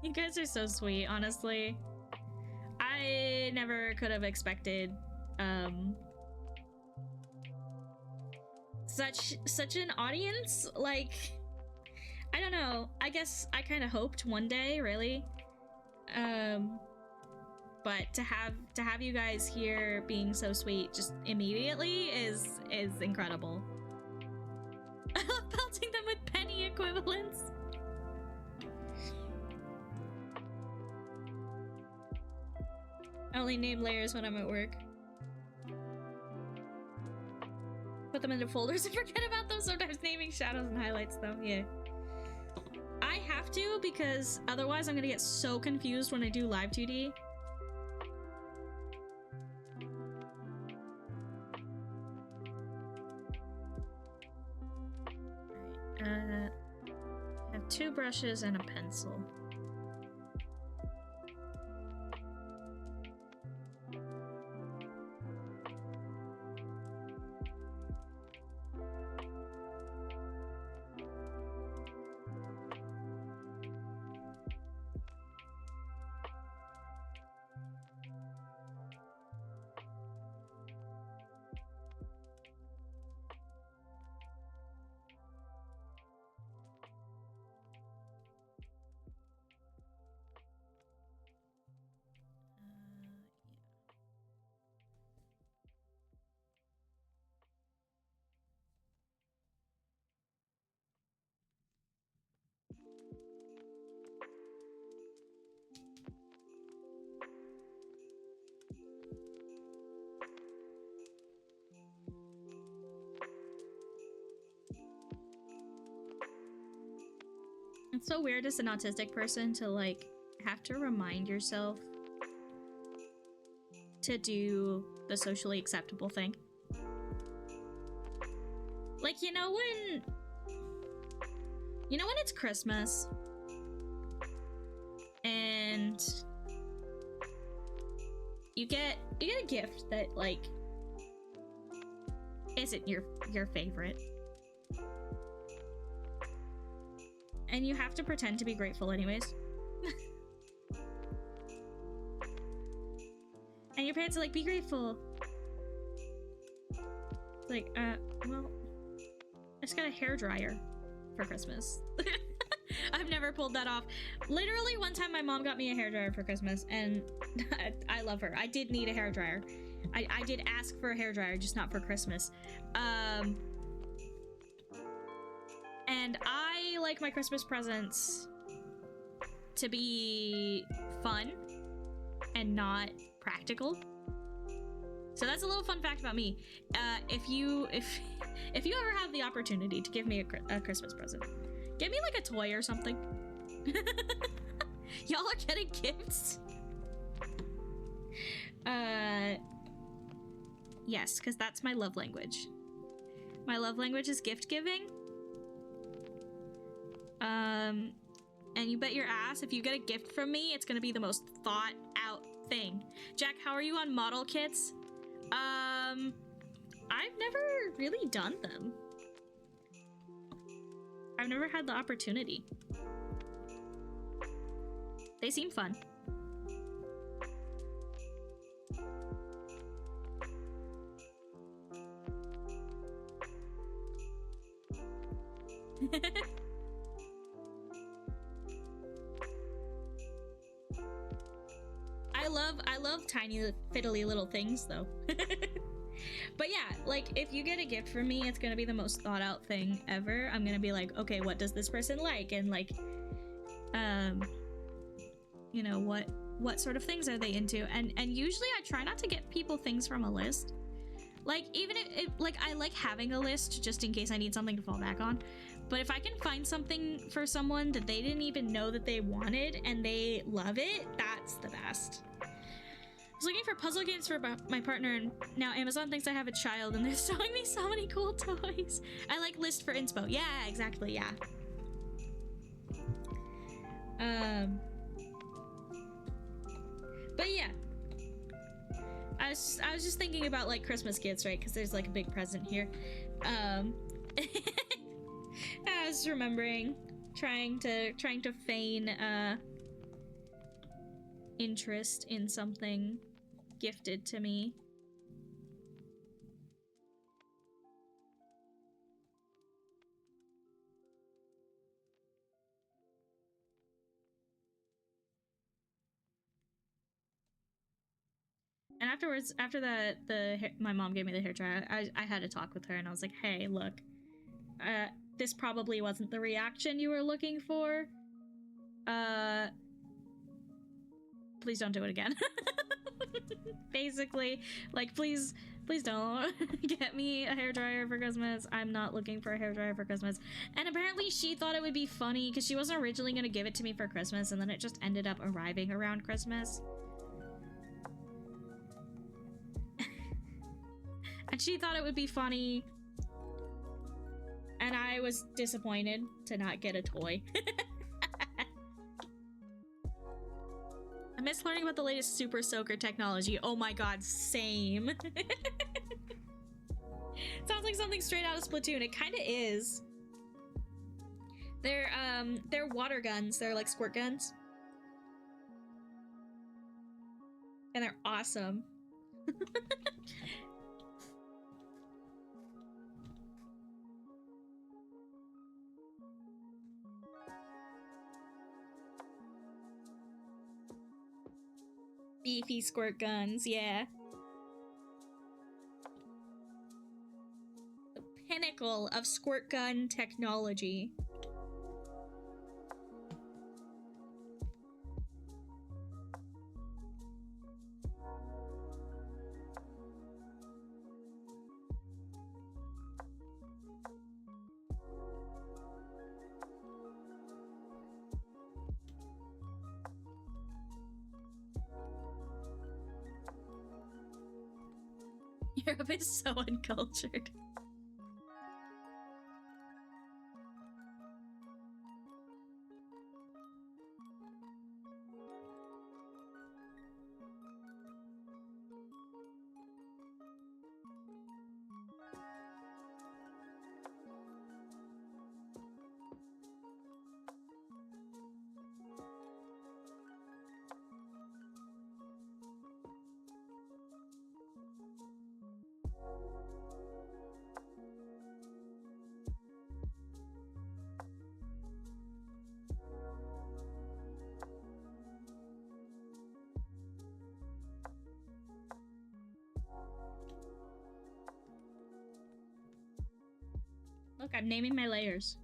You guys are so sweet, honestly. I never could have expected such an audience. Like, I don't know. I guess I kind of hoped one day, really. But to have you guys here being so sweet just immediately is incredible. I love pelting them with penny equivalents. I only name layers when I'm at work. Put them into folders and forget about them. Sometimes naming shadows and highlights though. Yeah. I have to because otherwise I'm gonna get so confused when I do live 2D. I have 2 brushes and a pencil. It's so weird as an autistic person to like have to remind yourself to do the socially acceptable thing. Like, you know when it's Christmas and you get a gift that like isn't your favorite, and you have to pretend to be grateful anyways. And your parents are like, be grateful. It's like, well, I just got a hairdryer for Christmas. I've never pulled that off. Literally one time my mom got me a hairdryer for Christmas, and I love her. I did need a hairdryer. I did ask for a hairdryer, just not for Christmas. And I like my Christmas presents to be fun and not practical. So that's a little fun fact about me. If you ever have the opportunity to give me a Christmas present, give me like a toy or something. Y'all are getting gifts. Yes, because that's my love language. My love language is gift giving. And you bet your ass if you get a gift from me, it's gonna be the most thought out thing. Jack, how are you on model kits? I've never really done them. I've never had the opportunity. They seem fun. I love tiny fiddly little things though. But yeah, like if you get a gift from me, it's gonna be the most thought out thing ever. I'm gonna be like, okay, what does this person like? And like, you know, what sort of things are they into? And usually I try not to get people things from a list. Like even if like I like having a list just in case I need something to fall back on. But if I can find something for someone that they didn't even know that they wanted and they love it, that's the best. I was looking for puzzle games for my partner, and now Amazon thinks I have a child and they're showing me so many cool toys. I like list for inspo. Yeah, exactly, yeah. But yeah. I was just thinking about like Christmas gifts, right? Because there's like a big present here. I was remembering trying to feign interest in something gifted to me. And afterwards, after my mom gave me the hairdryer, I had a talk with her and I was like, hey, look, this probably wasn't the reaction you were looking for. Please don't do it again. Basically, like, please don't get me a hairdryer for Christmas. I'm not looking for a hairdryer for Christmas. And apparently she thought it would be funny because she wasn't originally going to give it to me for Christmas, and then it just ended up arriving around Christmas. And she thought it would be funny. And I was disappointed to not get a toy. I miss learning about the latest Super Soaker technology. Oh my god, same. Sounds like something straight out of Splatoon. It kind of is. They're water guns. They're like squirt guns. And they're awesome. Beefy squirt guns, yeah. The pinnacle of squirt gun technology. Europe is so uncultured. Look, I'm naming my layers.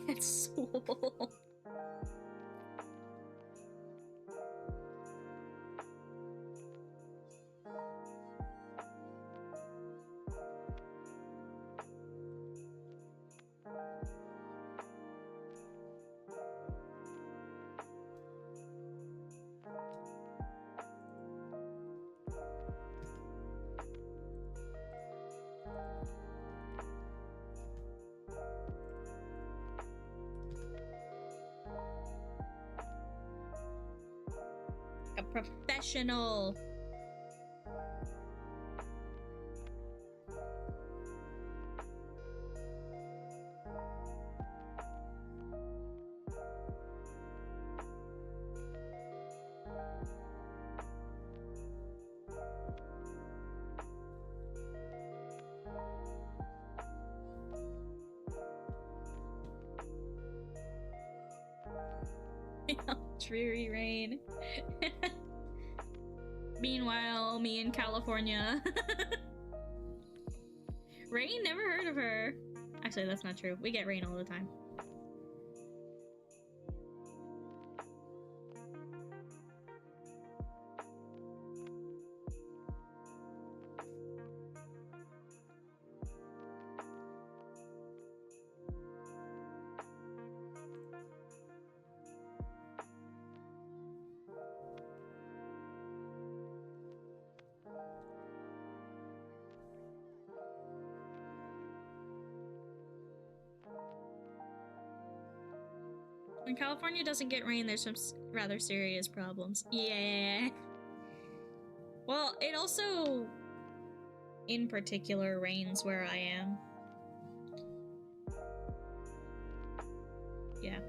Get swole. A professional. Dreary rain. Meanwhile, me in California. Rain? Never heard of her. Actually, that's not true. We get rain all the time. When California doesn't get rain, there's some rather serious problems. Yeah. Well, it also, in particular, rains where I am. Yeah.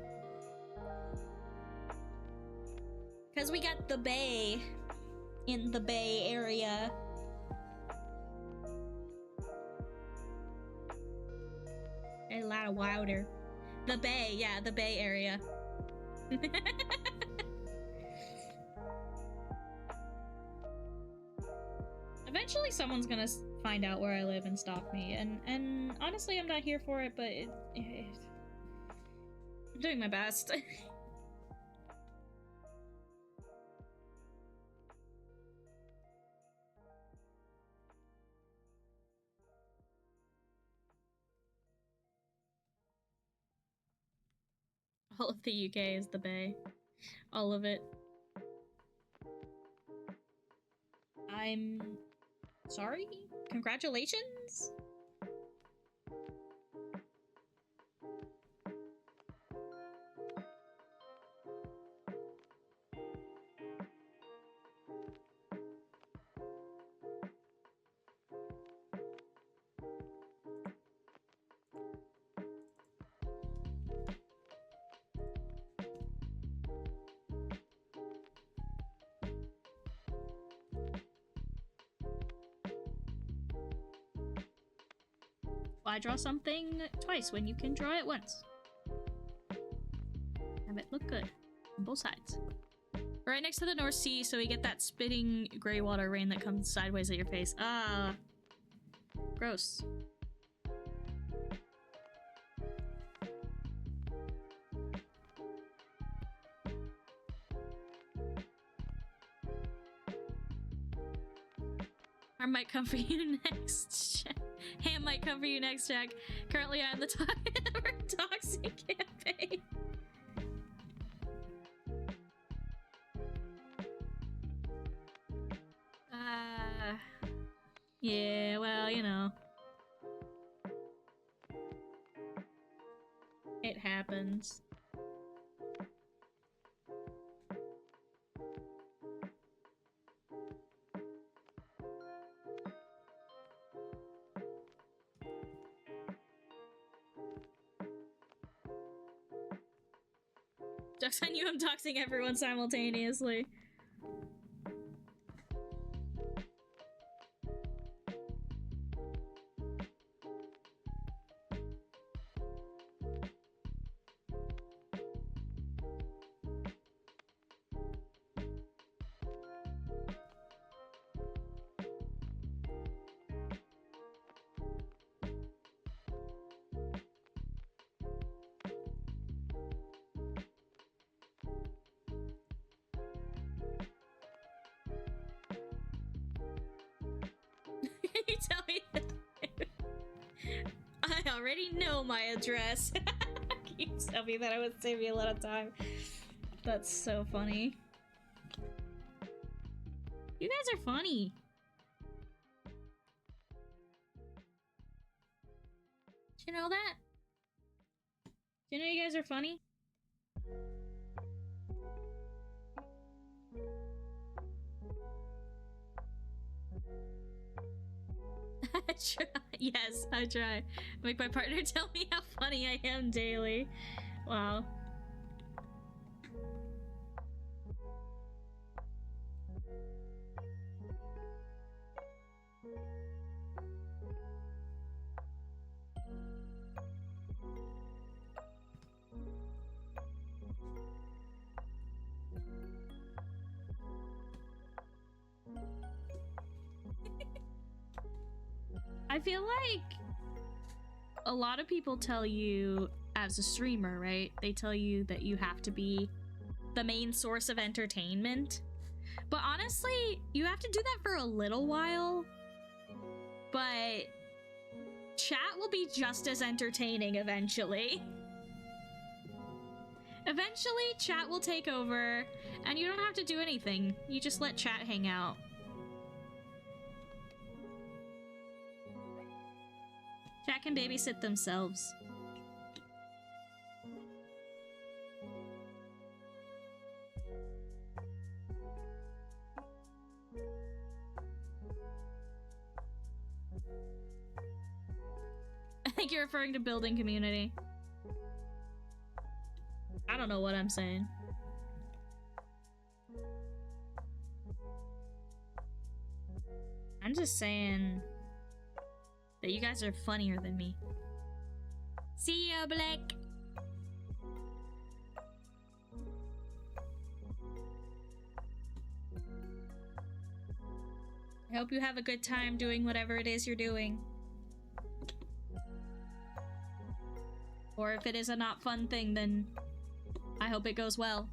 Because we got the bay in the Bay Area. A lot of water. The Bay, yeah, the Bay Area. Eventually someone's gonna find out where I live and stalk me, and honestly I'm not here for it, but I'm doing my best. All of the UK is the Bay. All of it. I'm sorry? Congratulations? Why draw something twice when you can draw it once? Have it look good on both sides. Right next to the North Sea, so we get that spitting gray water rain that comes sideways at your face. Ah. Gross. Arm might come for you next. Ham might come for you next, Jack. Currently, I'm the target of our toxic campaign. Yeah, well, you know. It happens. Jokes on you, I'm doxing everyone simultaneously. You tell me that. I already know my address. You tell me that it would save me a lot of time. That's so funny. You guys are funny. Did you know that? Do you know you guys are funny? I try. Yes, I try. Make my partner tell me how funny I am daily. Wow. I feel like a lot of people tell you as a streamer, right? They tell you that you have to be the main source of entertainment. But honestly, you have to do that for a little while. But chat will be just as entertaining eventually. Eventually, chat will take over, and you don't have to do anything. You just let chat hang out. Chat can babysit themselves. I think you're referring to building community. I don't know what I'm saying. I'm just saying that you guys are funnier than me. See ya, Black. I hope you have a good time doing whatever it is you're doing. Or if it is a not fun thing, then I hope it goes well.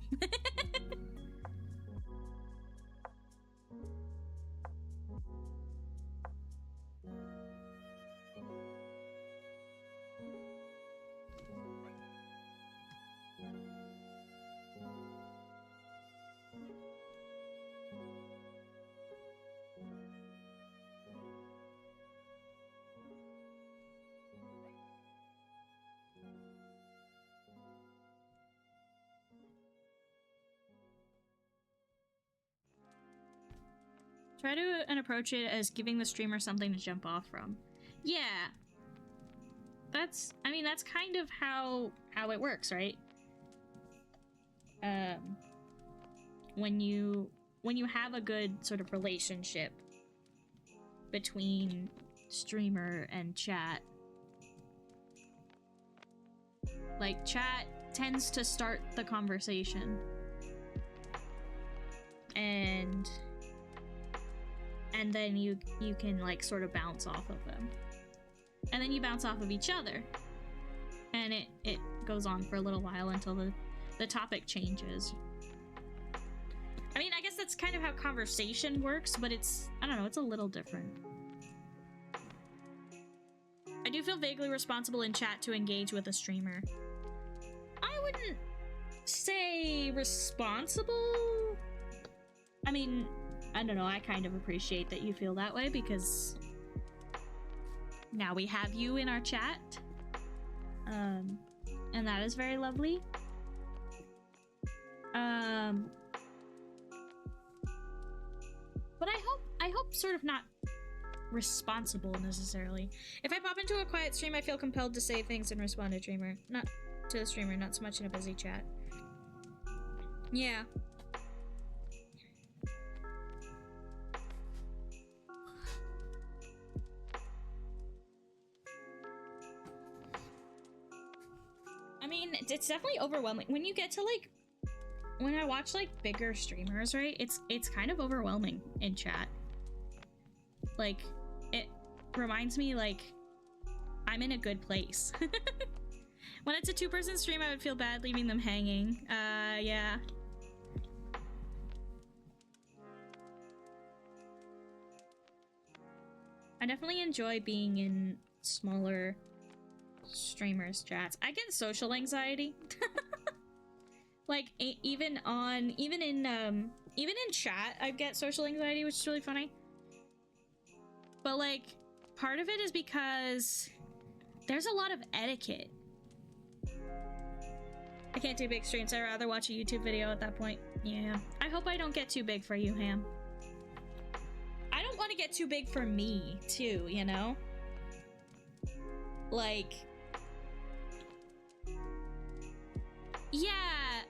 Try to approach it as giving the streamer something to jump off from. Yeah. That's kind of how it works, right? When you have a good sort of relationship between streamer and chat, like chat tends to start the conversation. and then you can like sort of bounce off of them, and then you bounce off of each other, and it goes on for a little while until the topic changes. I mean, I guess that's kind of how conversation works, but it's, I don't know, it's a little different. I do feel vaguely responsible in chat to engage with a streamer. I wouldn't say responsible. I mean, I don't know, I kind of appreciate that you feel that way because now we have you in our chat. And that is very lovely. But I hope sort of not responsible necessarily. If I pop into a quiet stream, I feel compelled to say things and respond to the streamer. Not to the streamer, not so much in a busy chat. Yeah. I mean, it's definitely overwhelming. When you get to like, when I watch like bigger streamers, right? It's kind of overwhelming in chat. Like, it reminds me like I'm in a good place. When it's a two-person stream, I would feel bad leaving them hanging. Yeah. I definitely enjoy being in smaller streamers' chats. I get social anxiety. Like, even in chat, I get social anxiety, which is really funny. But, like, part of it is because there's a lot of etiquette. I can't do big streams. I'd rather watch a YouTube video at that point. Yeah. I hope I don't get too big for you, Ham. I don't want to get too big for me, too, you know? Like... Yeah,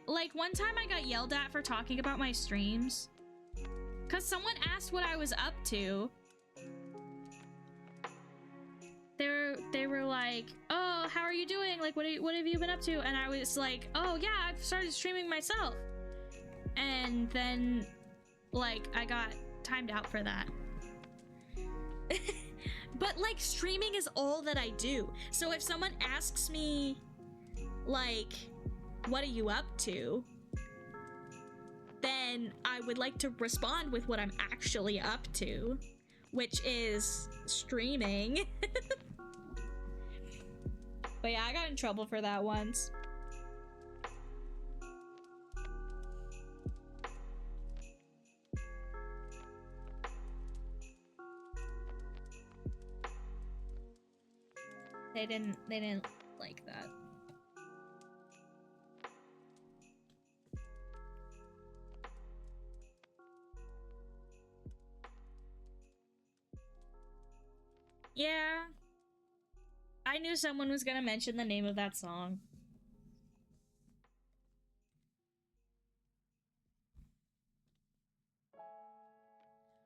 like one time I got yelled at for talking about my streams. Because someone asked what I was up to. They were like, oh, how are you doing? Like, what have you been up to? And I was like, oh yeah, I've started streaming myself. And then, like, I got timed out for that. But, like, streaming is all that I do. So if someone asks me, like, what are you up to? Then I would like to respond with what I'm actually up to, which is streaming. But yeah, I got in trouble for that once. They didn't like that. Yeah. I knew someone was gonna mention the name of that song.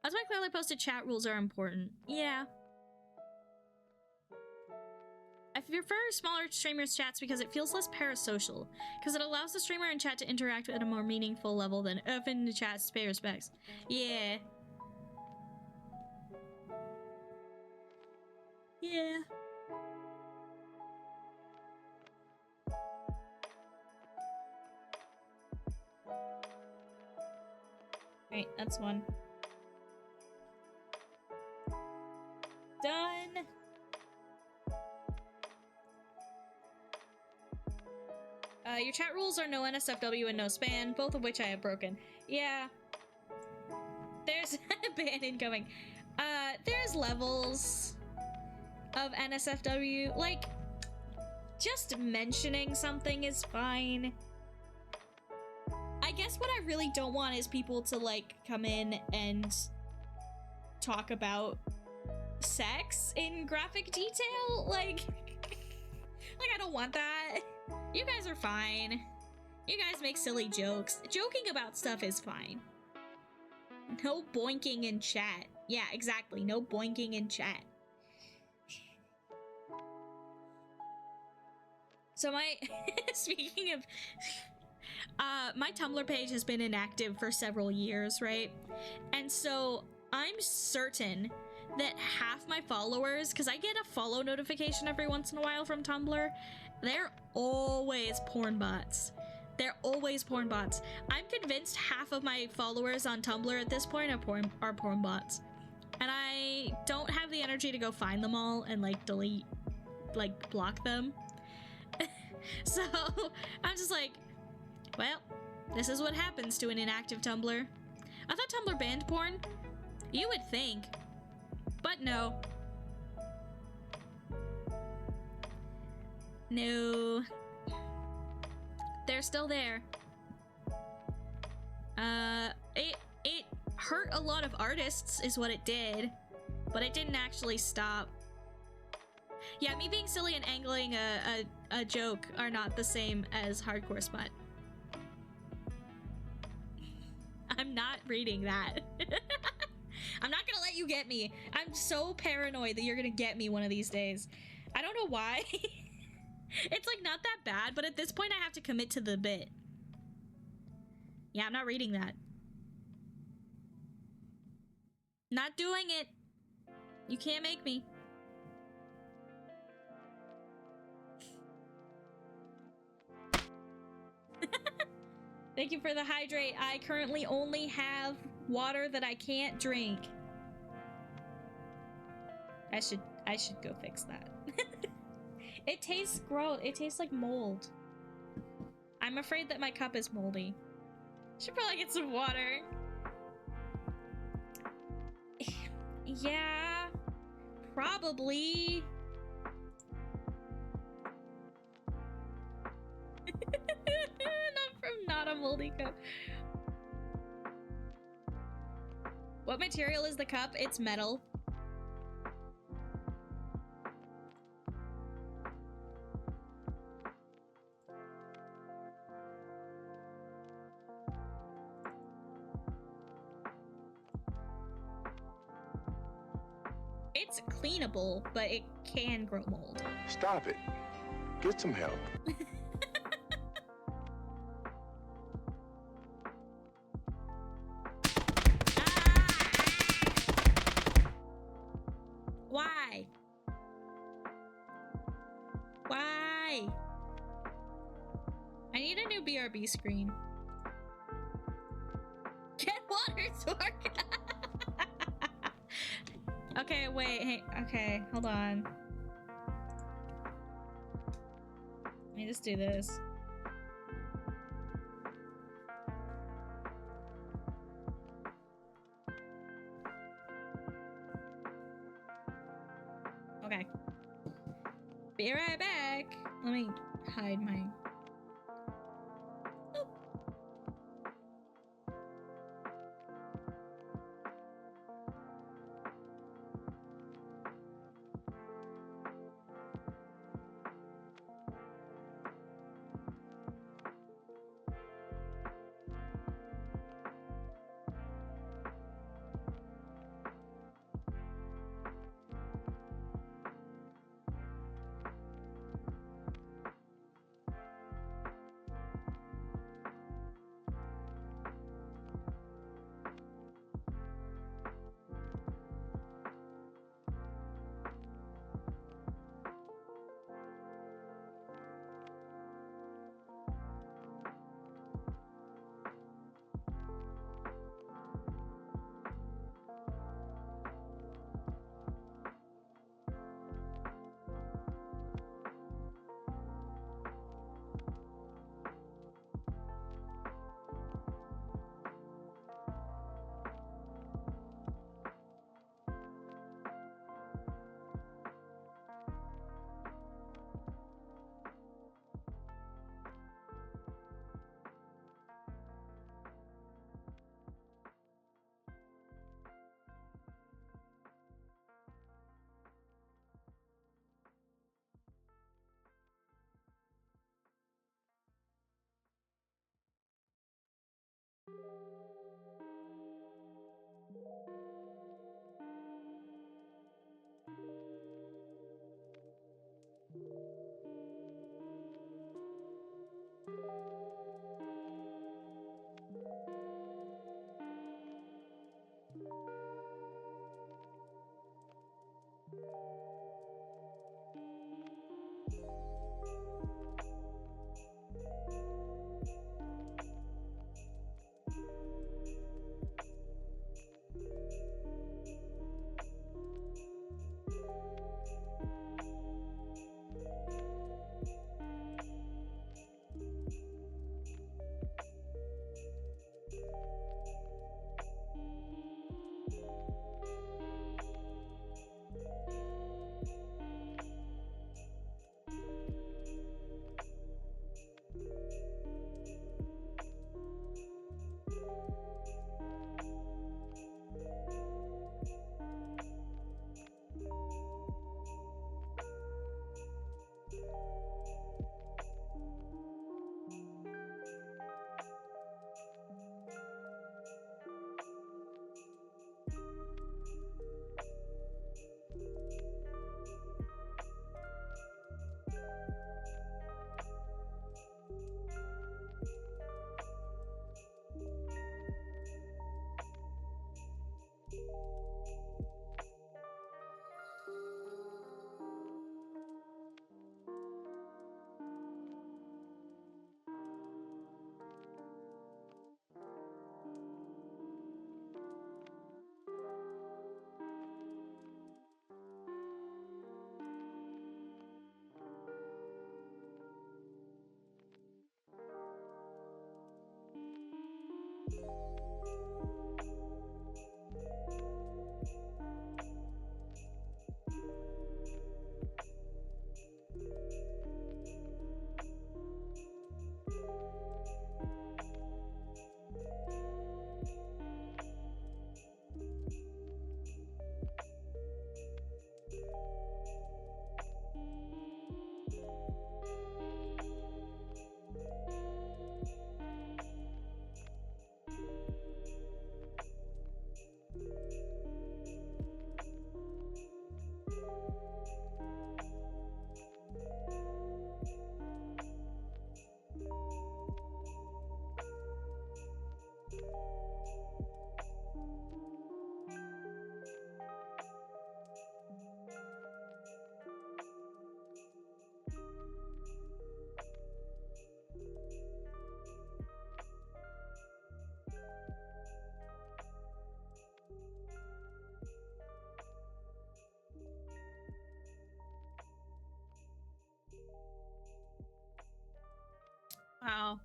That's why clearly posted chat rules are important. Yeah. I prefer smaller streamers' chats because it feels less parasocial. Because it allows the streamer and chat to interact at a more meaningful level than in the chats to pay respects. Yeah. Yeah. Right, that's one. Done. Your chat rules are no NSFW and no spam, both of which I have broken. Yeah. There's a ban incoming. There's levels of NSFW. Like, just mentioning something is fine. I guess what I really don't want is people to, like, come in and talk about sex in graphic detail. Like I don't want that. You guys are fine. You guys make silly jokes. Joking about stuff is fine. No boinking in chat. Yeah, exactly. No boinking in chat. So speaking of My Tumblr page has been inactive for several years, right? And so I'm certain that half my followers, because I get a follow notification every once in a while from Tumblr, they're always porn bots. They're always porn bots. I'm convinced half of my followers on Tumblr at this point are porn bots. And I don't have the energy to go find them all and like delete, like block them. So I'm just like, well, this is what happens to an inactive Tumblr. I thought Tumblr banned porn. You would think, but no. No. They're still there. It hurt a lot of artists is what it did, but it didn't actually stop. Yeah, me being silly and angling a joke are not the same as hardcore smut. I'm not reading that. I'm not gonna let you get me. I'm so paranoid that you're gonna get me one of these days. I don't know why. It's like not that bad, but at this point I have to commit to the bit. Yeah, I'm not reading that. Not doing it. You can't make me. Thank you for the hydrate. I currently only have water that I can't drink. I should go fix that. It tastes gross. It tastes like mold. I'm afraid that my cup is moldy. Should probably get some water. Yeah, probably. Not a moldy cup. What material is the cup? It's metal. It's cleanable, but it can grow mold. Stop it. Get some help. Why? Why? I need a new BRB screen. Get water, Zork! Okay, wait, hey, okay, hold on. Let me just do this. Okay. Be right back. Let me hide my... Oop. Wow.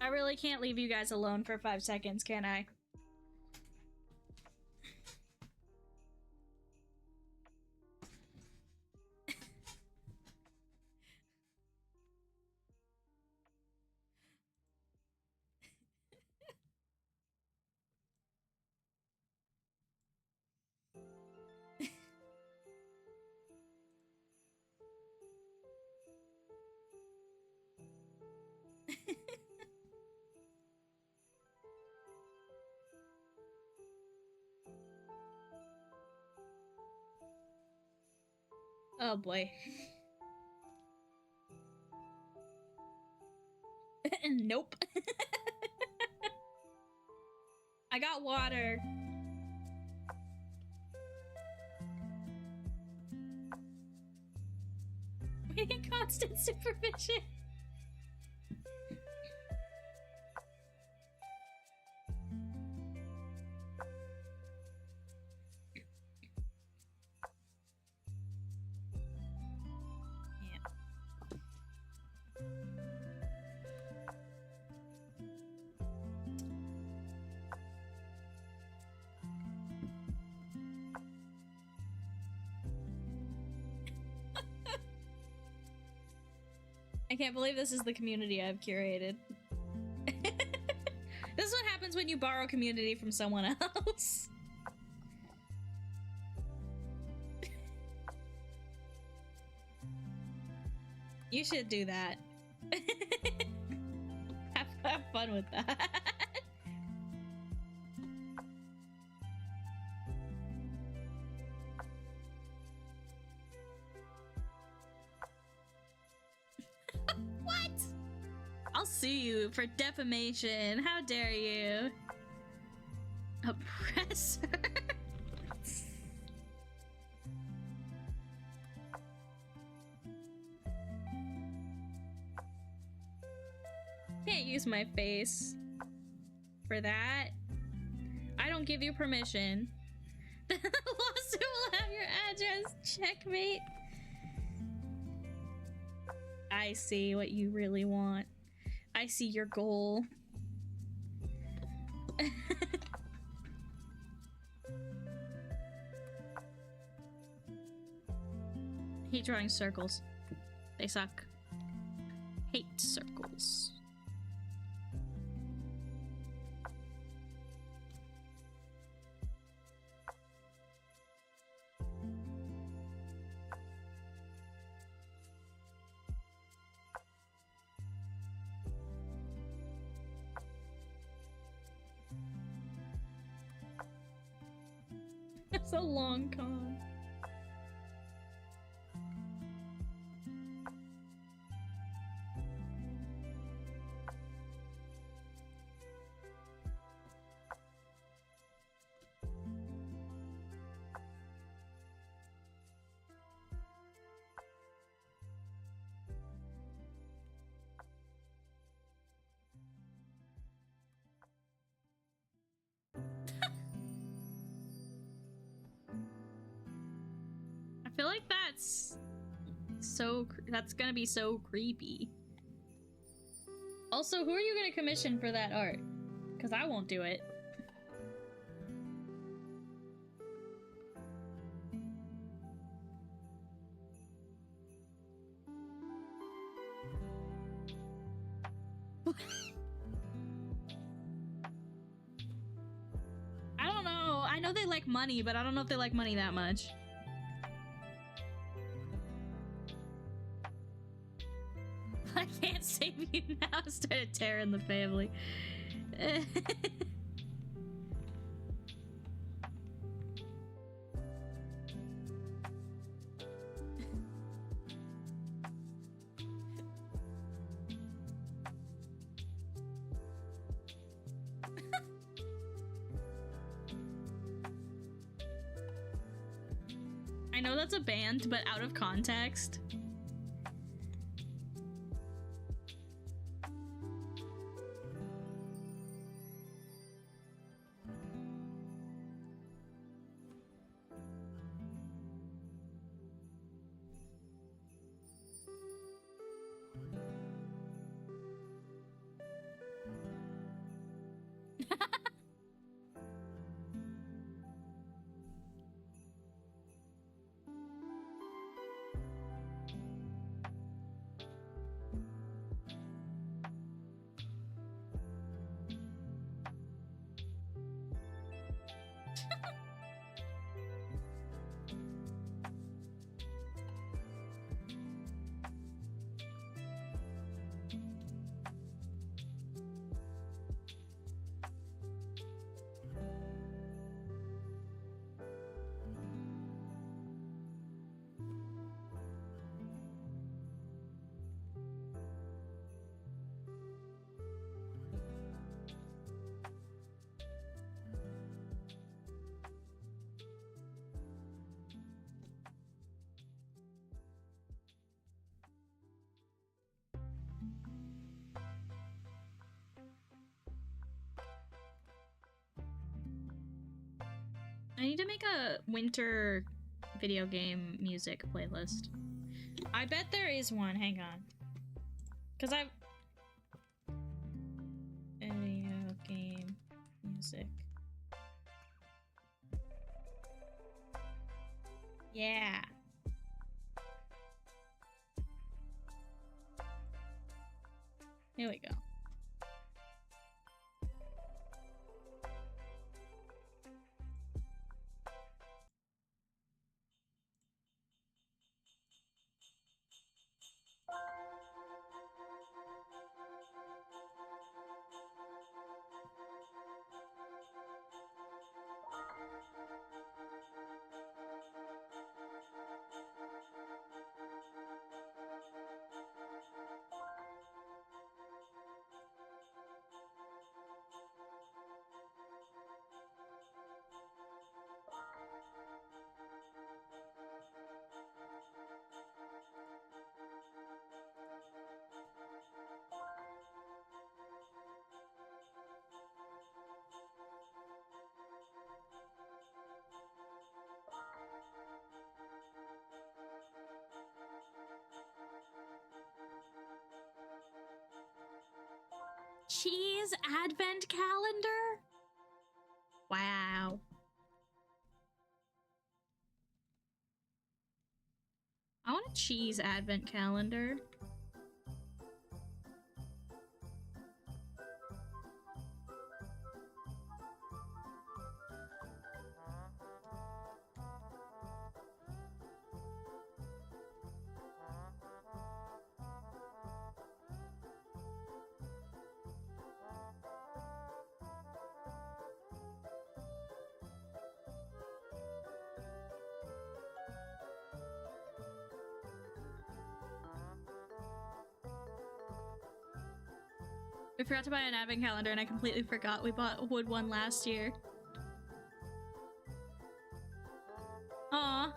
I really can't leave you guys alone for 5 seconds, can I? Oh boy. Nope. I got water. We need constant supervision. I can't believe this is the community I've curated. This is what happens when you borrow community from someone else. You should do that. have fun with that. What? I'll sue you for defamation. How dare you? Oppressor. can't use my face for that. I don't give you permission. The lawsuit will have your address. Checkmate. I see what you really want. I see your goal. Hate drawing circles. They suck. Hate circles. That's a long con. I feel like that's gonna be so creepy. Also, who are you gonna commission for that art? Because I won't do it. I don't know. I know they like money, but I don't know if they like money that much. I can't save you now. Started tearing the family. I know that's a band, but out of context. I need to make a winter video game music playlist. I bet there is one. Hang on. Because I've... Video game music. Yeah. Here we go. cheese advent calendar? Wow. I want a cheese advent calendar. I forgot to buy an advent calendar and I completely forgot we bought wood one last year. Aw.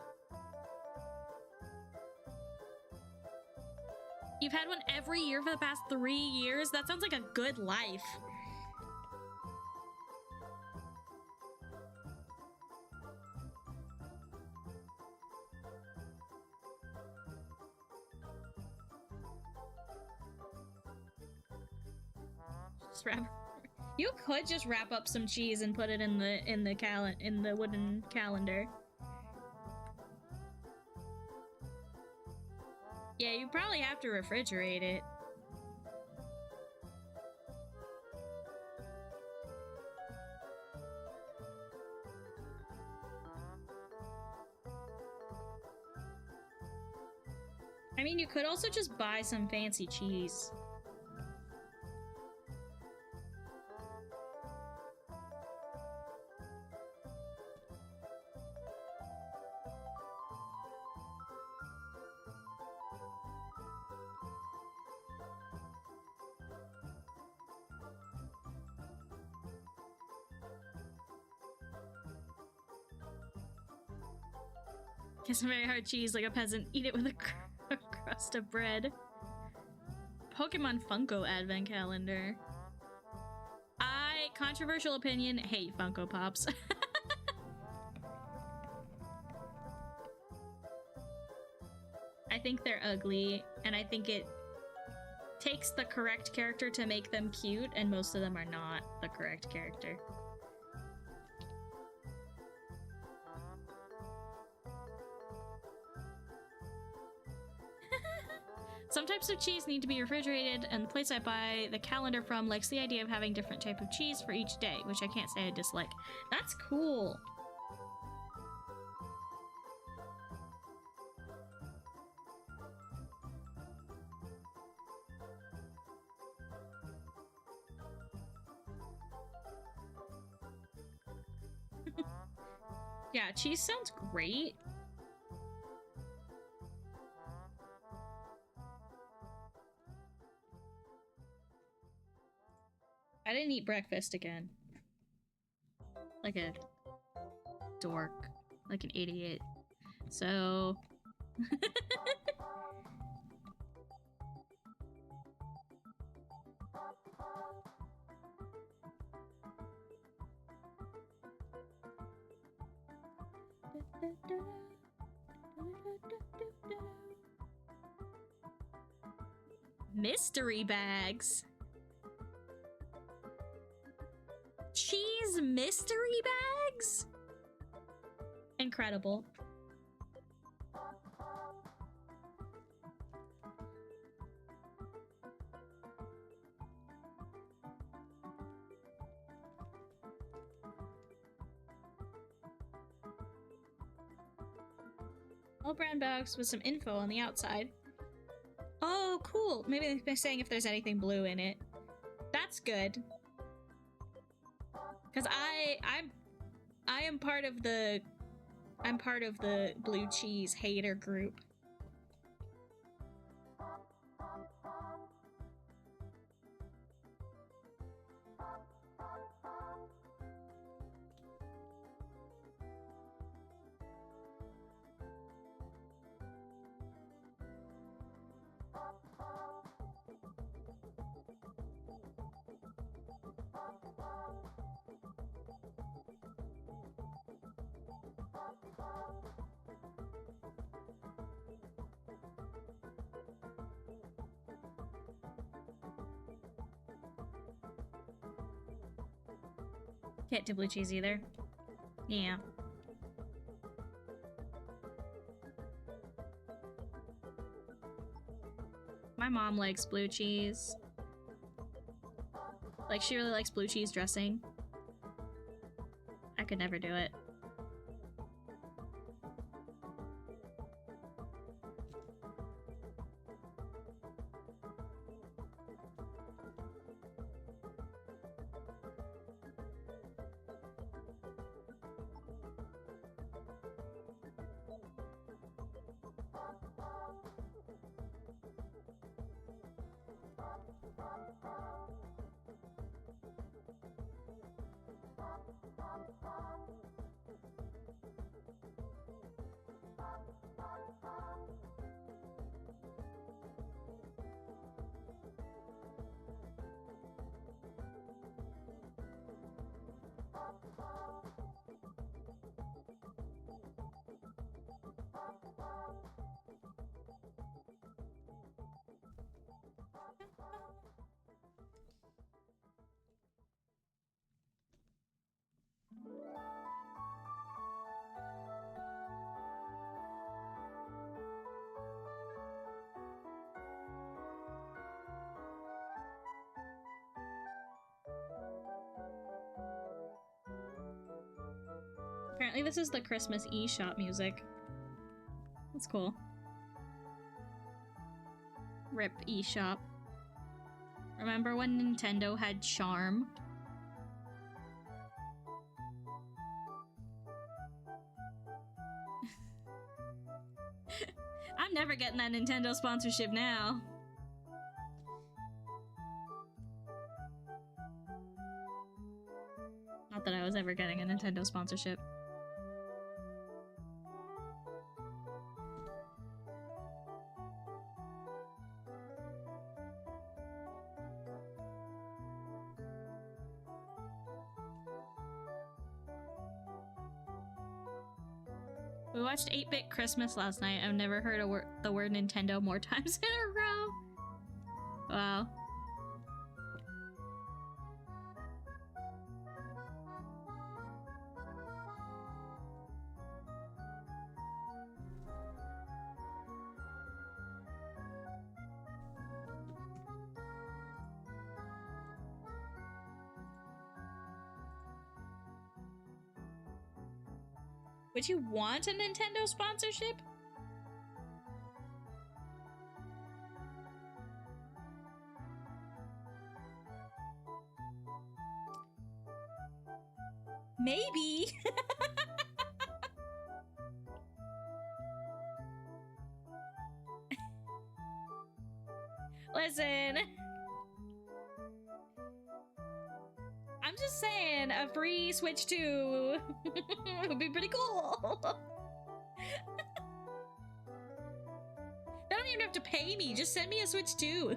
You've had one every year for the past 3 years? That sounds like a good life. Just wrap. You could just wrap up some cheese and put it in the wooden calendar. Yeah, you probably have to refrigerate it. I mean, you could also just buy some fancy cheese. Get some very hard cheese like a peasant. Eat it with a crust of bread. Pokemon Funko Advent Calendar. Controversial opinion, hate Funko Pops. I think they're ugly, and I think it takes the correct character to make them cute, and most of them are not the correct character. Some types of cheese need to be refrigerated, and the place I buy the calendar from likes the idea of having different type of cheese for each day, which I can't say I dislike. That's cool. Yeah, cheese sounds great. I didn't eat breakfast again. Like a dork. Like an idiot. So... Mystery bags? Cheese mystery bags? Incredible. All brown bags with some info on the outside. Oh, cool. Maybe they're saying if there's anything blue in it. That's good. Cause I am part of the blue cheese hater group. Can't do blue cheese either. Yeah. My mom likes blue cheese. Like, she really likes blue cheese dressing. I could never do it. Apparently this is the Christmas eShop music. That's cool. RIP eShop. Remember when Nintendo had Charm? I'm never getting that Nintendo sponsorship now. Not that I was ever getting a Nintendo sponsorship. We watched 8-Bit Christmas last night. I've never heard the word Nintendo more times in a row. Wow. Would you want a Nintendo sponsorship? Maybe. Listen. I'm just saying, a free Switch 2 would be pretty cool. They don't even have to pay me, just send me a Switch 2.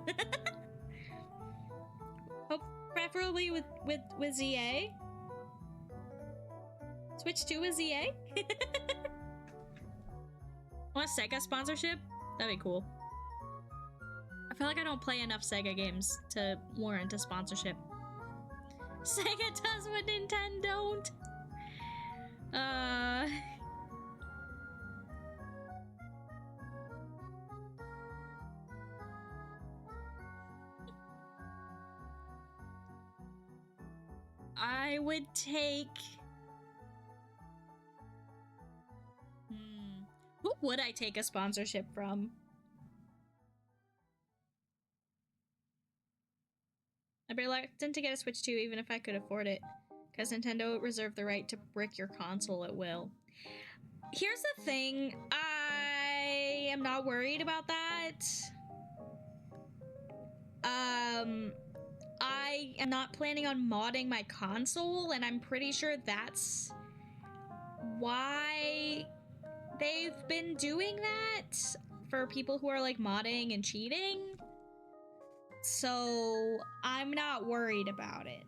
Hope preferably with ZA. Switch 2 with ZA? Want a Sega sponsorship? That'd be cool. I feel like I don't play enough Sega games to warrant a sponsorship. Sega does what Nintendo don't. I would take... Who would I take a sponsorship from? I'd be reluctant to get a Switch 2 even if I could afford it, because Nintendo reserved the right to brick your console at will. Here's the thing, I am not worried about that. I am not planning on modding my console, and I'm pretty sure that's why they've been doing that for people who are like modding and cheating. So I'm not worried about it.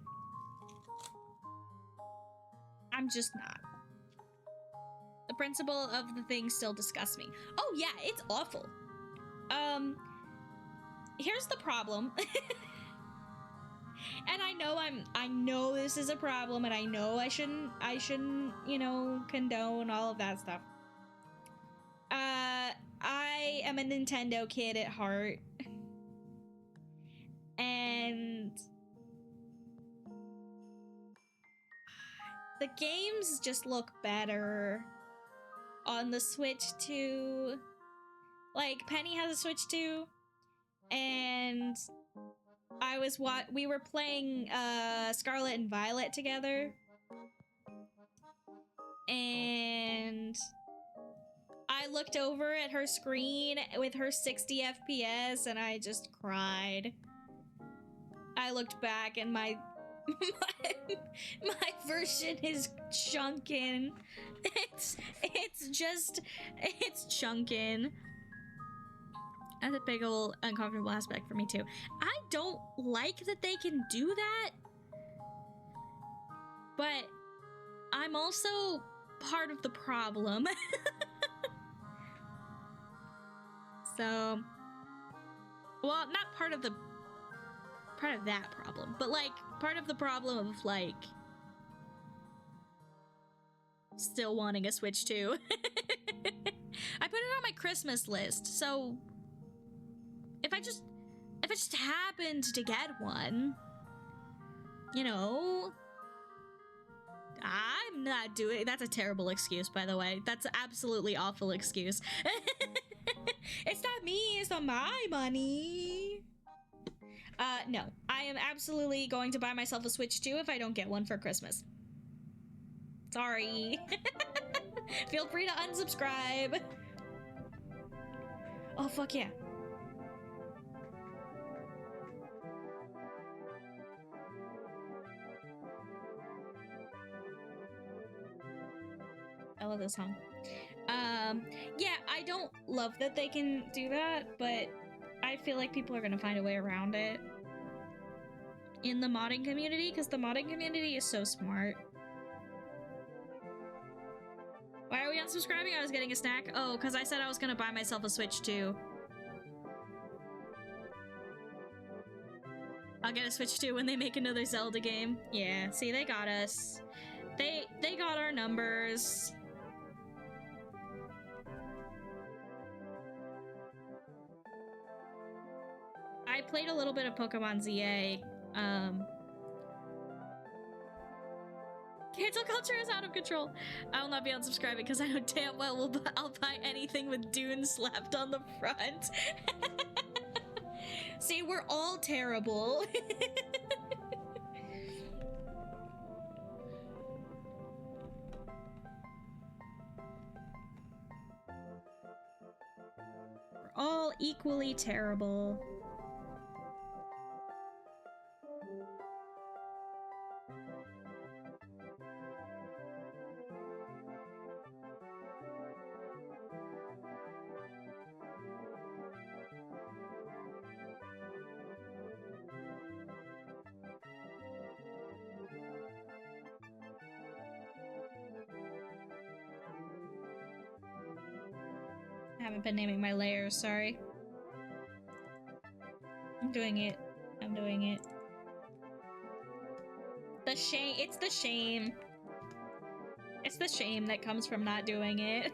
I'm just not. The principle of the thing still disgusts me. Oh yeah, it's awful. Here's the problem. And I know this is a problem, and I know I shouldn't, you know, condone all of that stuff. I am a Nintendo kid at heart. And the games just look better on the Switch 2. Like, Penny has a Switch 2, and we were playing Scarlet and Violet together, and I looked over at her screen with her 60 FPS and I just cried. I looked back and my version is chunkin'. It's chunkin'. That's a big ol' uncomfortable aspect for me too. I don't like that they can do that, but I'm also part of the problem. So, well, not part of that problem, but like part of the problem of like still wanting a Switch 2. I put it on my Christmas list, so if I just happened to get one, you know, I'm not doing. That's a terrible excuse, by the way. That's an absolutely awful excuse. It's not me, it's not my money. No, I am absolutely going to buy myself a Switch 2 if I don't get one for Christmas. Sorry. Feel free to unsubscribe. Oh, fuck yeah. I love this song. Yeah, I don't love that they can do that, but I feel like people are gonna find a way around it in the modding community, because the modding community is so smart. Why are we unsubscribing? I was getting a snack. Oh, because I said I was gonna buy myself a Switch 2. I'll get a Switch 2 when they make another Zelda game. Yeah, see, they got us. They got our numbers. I played a little bit of Pokemon ZA. Cancel culture is out of control. I will not be unsubscribing because I know damn well I'll buy anything with Dune slapped on the front. See, we're all terrible. We're all equally terrible. I haven't been naming my layers, sorry. I'm doing it. I'm doing it. The shame. It's the shame. It's the shame that comes from not doing it.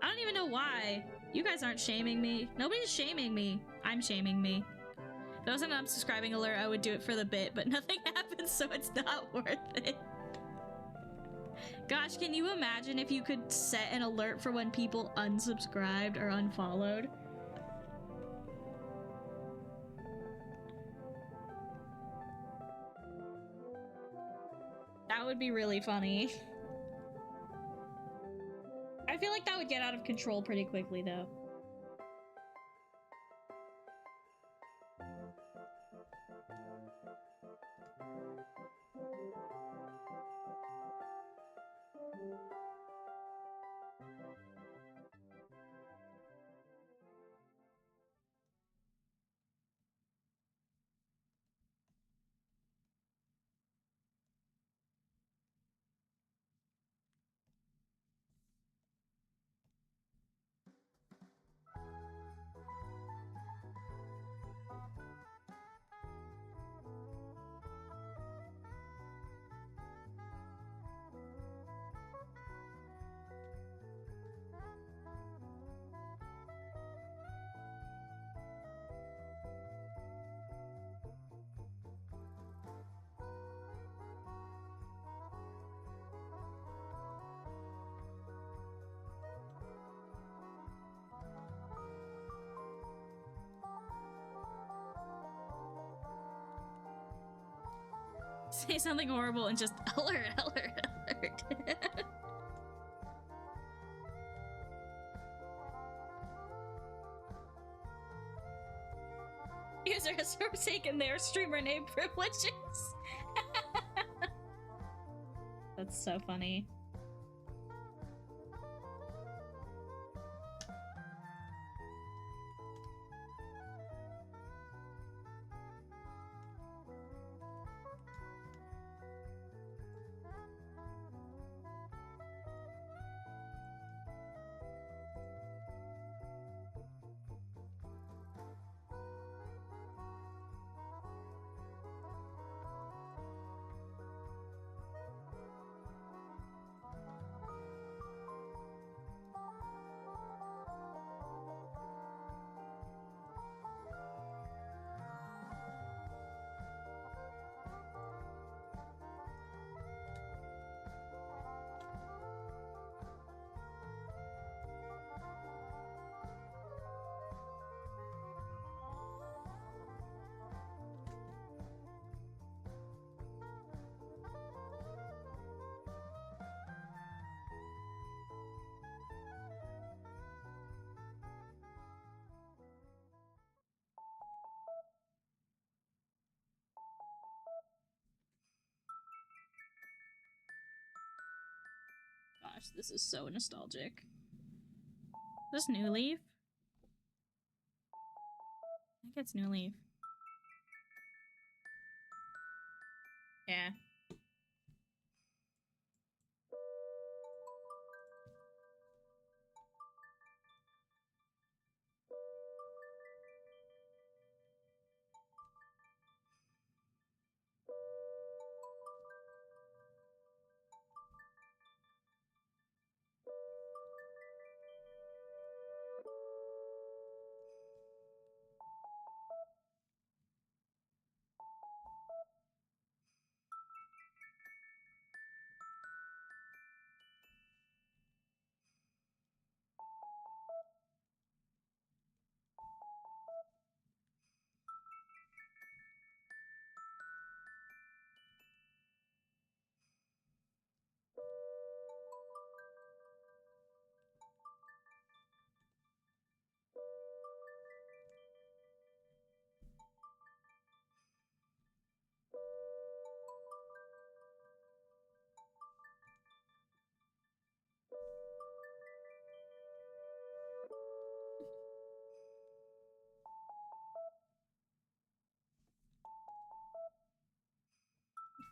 I don't even know why. You guys aren't shaming me. Nobody's shaming me. I'm shaming me. If there was an unsubscribing alert, I would do it for the bit, but nothing happens, so it's not worth it. Gosh, can you imagine if you could set an alert for when people unsubscribed or unfollowed? That would be really funny. I feel like that would get out of control pretty quickly, though. say something horrible and just alert, alert, alert. User has forsaken their streamer name privileges. That's so funny. Gosh, this is so nostalgic. Is this New Leaf? I think it's New Leaf. Yeah.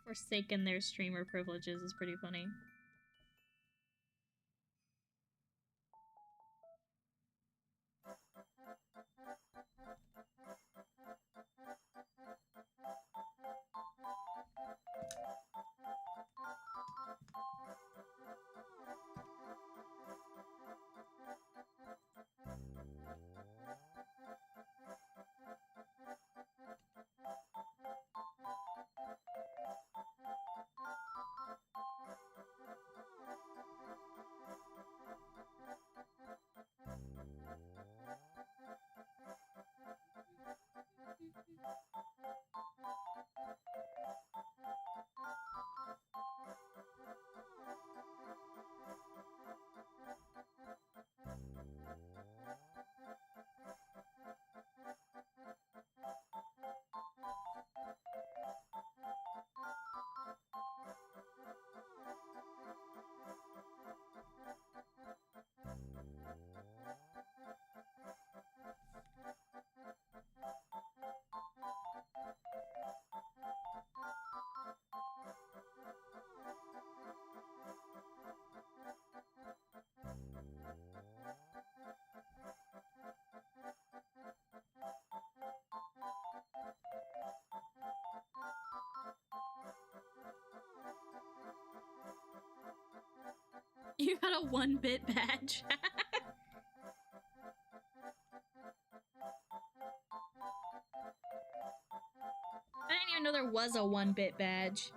Forsaken their streamer privileges is pretty funny. You got a 1-bit badge. I didn't even know there was a 1-bit badge.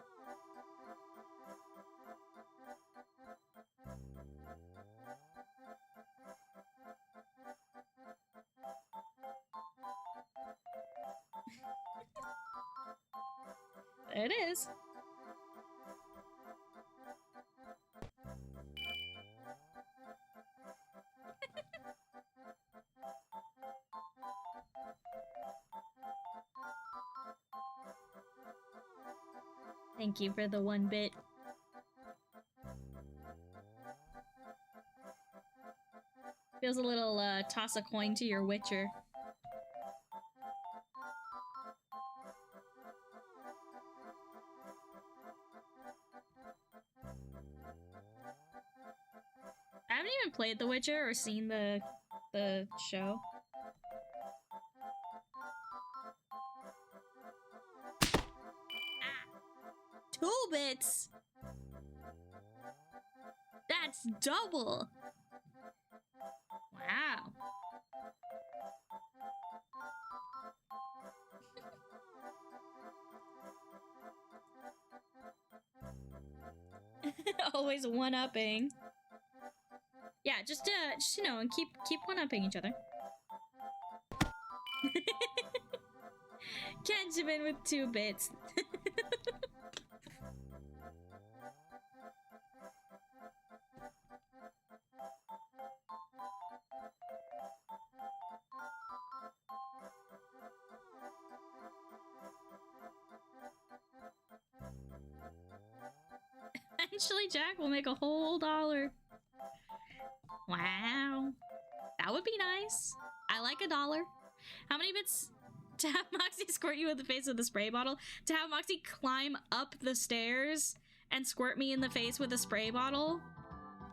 There it is. Thank you for the 1 bit. Feels a little, toss a coin to your Witcher. I haven't even played The Witcher or seen the show. Ah, 2 bits! That's double! Wow. Always one-upping. Yeah, just you know, and keep one-upping each other. Kenjamin with 2 bits. Eventually, Jack will make a whole $1. Wow. That would be nice. I like $1. How many bits to have Moxie squirt you in the face with a spray bottle? To have Moxie climb up the stairs and squirt me in the face with a spray bottle?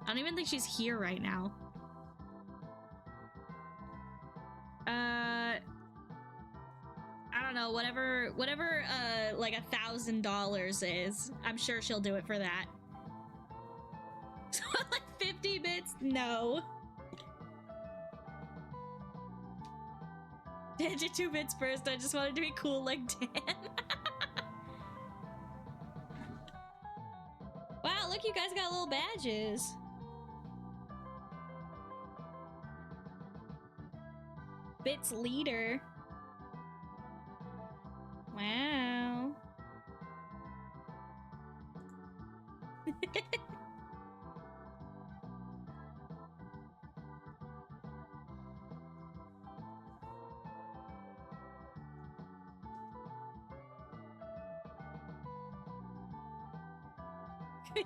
I don't even think she's here right now. I don't know, whatever, like $1,000 is. I'm sure she'll do it for that. So, like 50 bits? No. Did you 2 bits first? I just wanted to be cool like Dan. Wow, look, you guys got little badges. Bits leader. Wow.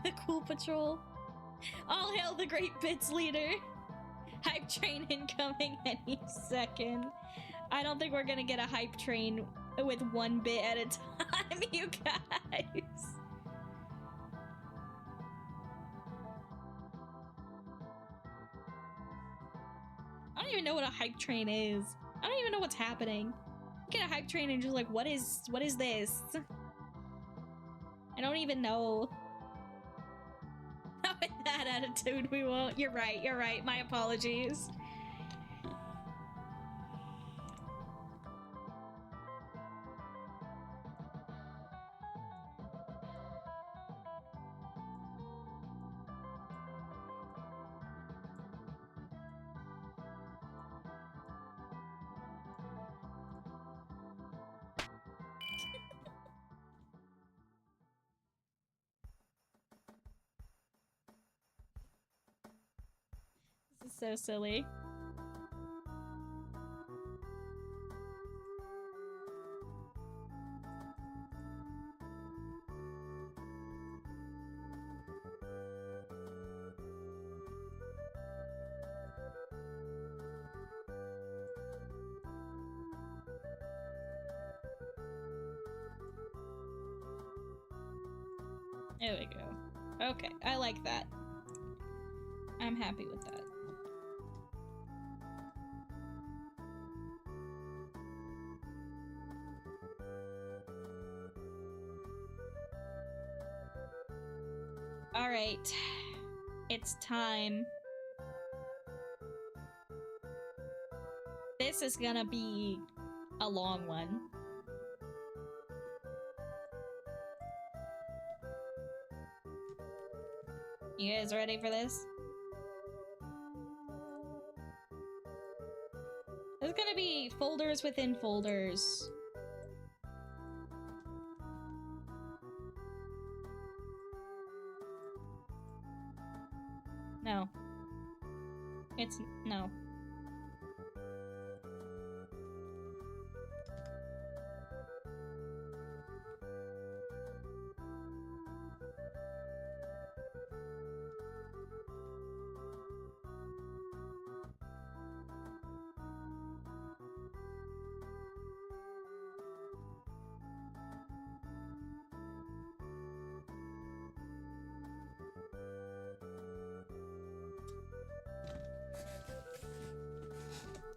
The cool patrol. All hail the great bits leader. Hype train incoming any second. I don't think we're gonna get a hype train with 1 bit at a time, you guys. I don't even know what a hype train is. I don't even know what's happening. Get a hype train and just like, what is this? I don't even know. Not with that attitude, we won't. You're right. My apologies. This is so silly. There we go. Okay, I like that. I'm happy with that. All right, it's time. This is gonna be a long one. You guys ready for this? There's gonna be folders within folders. No. It's no.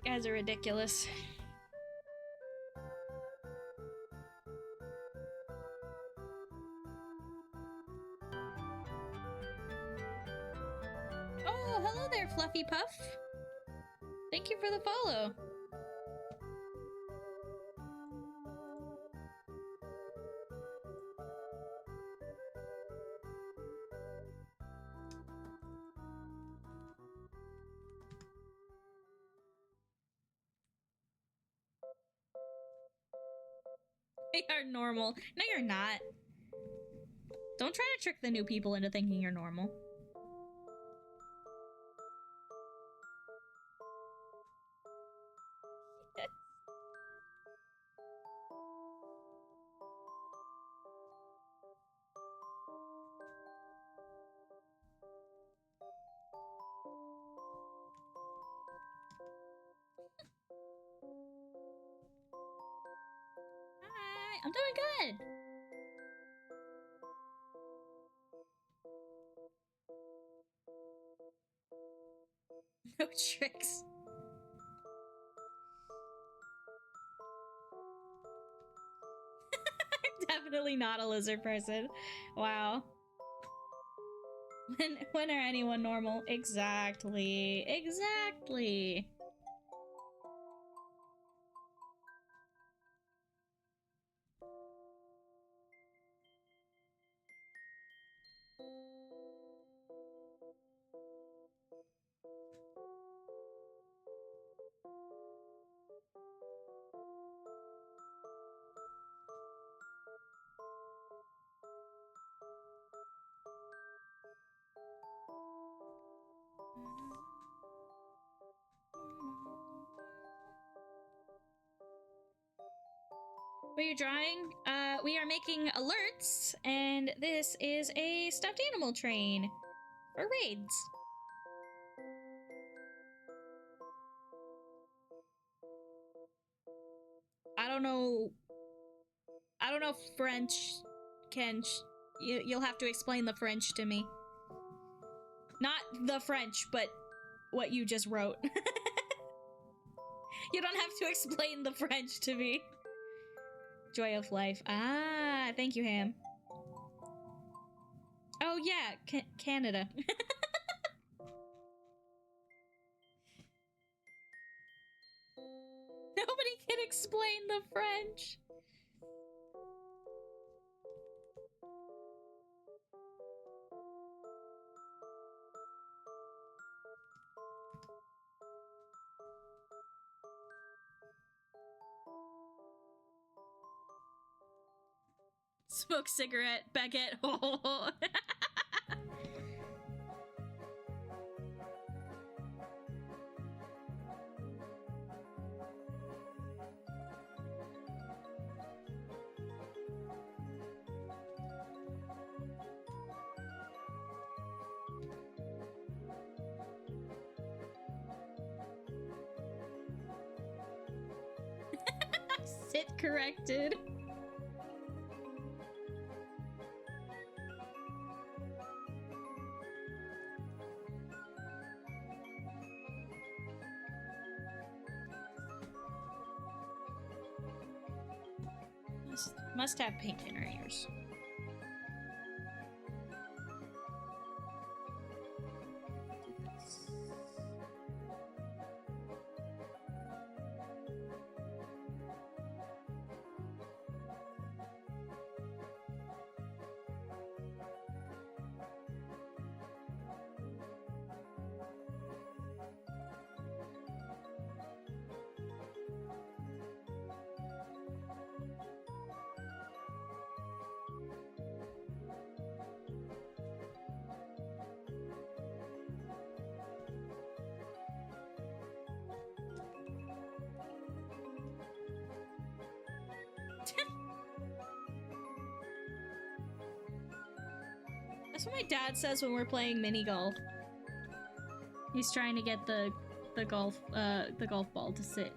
Guys are ridiculous. Oh, hello there, Fluffy Puff. Thank you for the follow. They are normal. No, you're not. Don't try to trick the new people into thinking you're normal. Hi, I'm doing good. No tricks. I'm definitely not a lizard person. Wow. When are anyone normal? Exactly. Exactly. What are you drawing? We are making alerts, and this is a stuffed animal train for raids. I don't know French, Kench. You'll have to explain the French to me. Not the French, but what you just wrote. You don't have to explain the French to me. Joy of life. Ah, thank you, Ham. Oh yeah, Canada. Nobody can explain the French. Smoke cigarette, baguette. Oh. Sit corrected. Must have paint in her ears. That's what my dad says when we're playing mini golf. He's trying to get the golf ball to sit.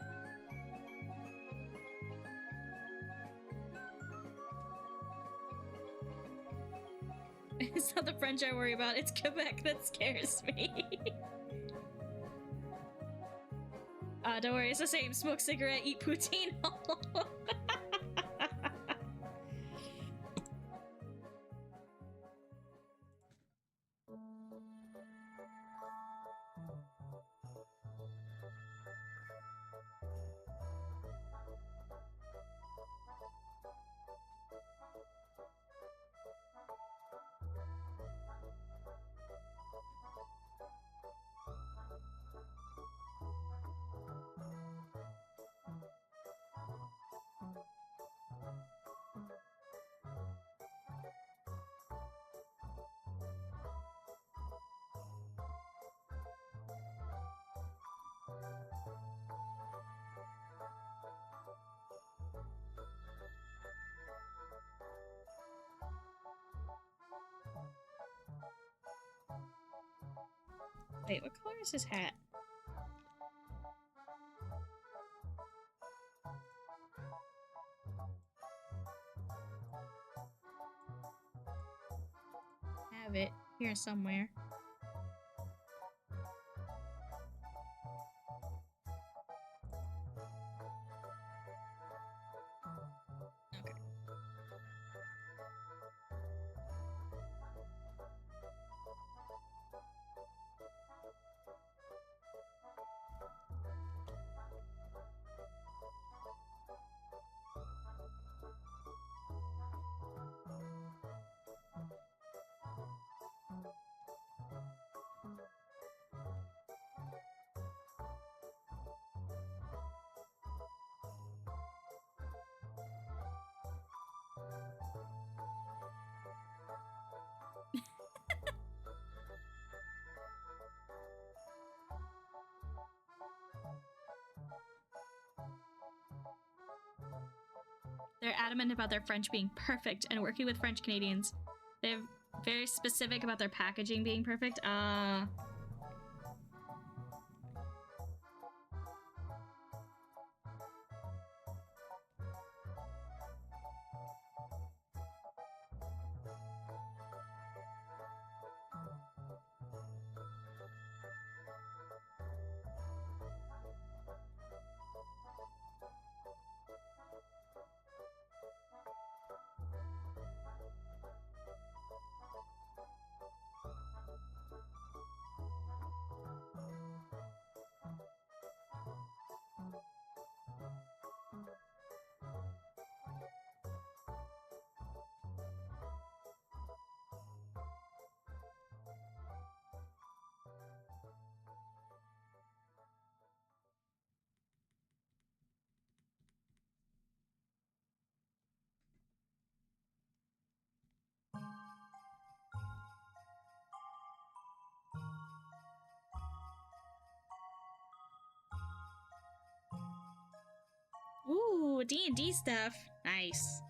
It's not the French I worry about, it's Quebec that scares me. Don't worry, it's the same. Smoke cigarette, eat poutine. Wait, what color is his hat? Have it here somewhere. Okay. They're adamant about their French being perfect and working with French Canadians. They're very specific about their packaging being perfect. Ooh, D&D stuff. Nice.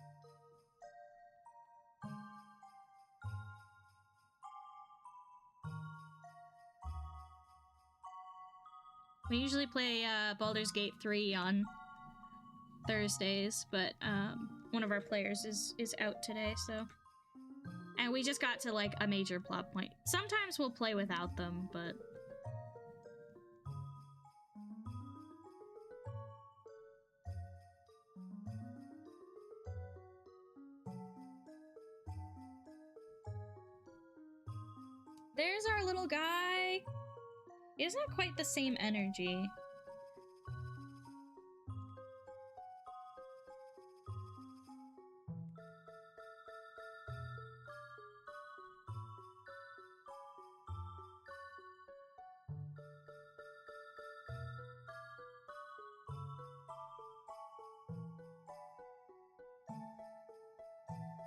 We usually play Baldur's Gate 3 on Thursdays, but one of our players is out today, so... And we just got to, like, a major plot point. Sometimes we'll play without them, but... There's our little guy! He doesn't have quite the same energy.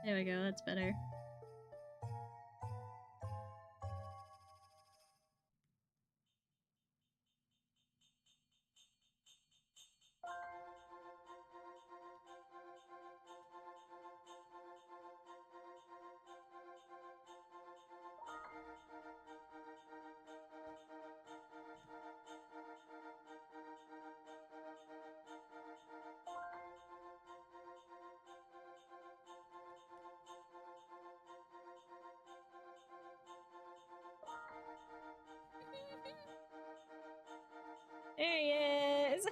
There we go, that's better. There he is!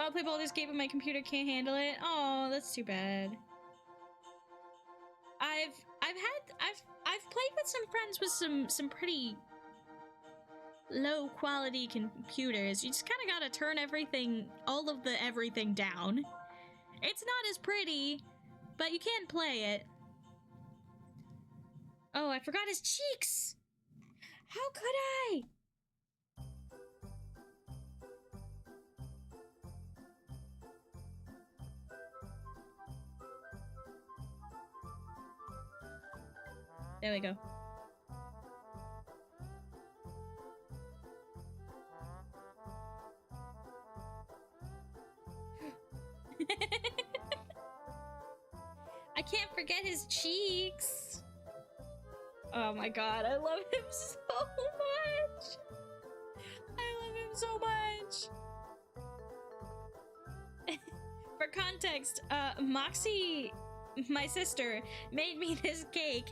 I'll play Baldur's Gate, but my computer can't handle it. Oh, that's too bad. I've played with some friends with some pretty low quality computers. You just kind of gotta turn everything, all of the everything down. It's not as pretty, but you can play it. Oh, I forgot his cheeks! How could I? There we go. I can't forget his cheeks. Oh my god, I love him so much. I love him so much. For context, Moxie, my sister, made me this cake.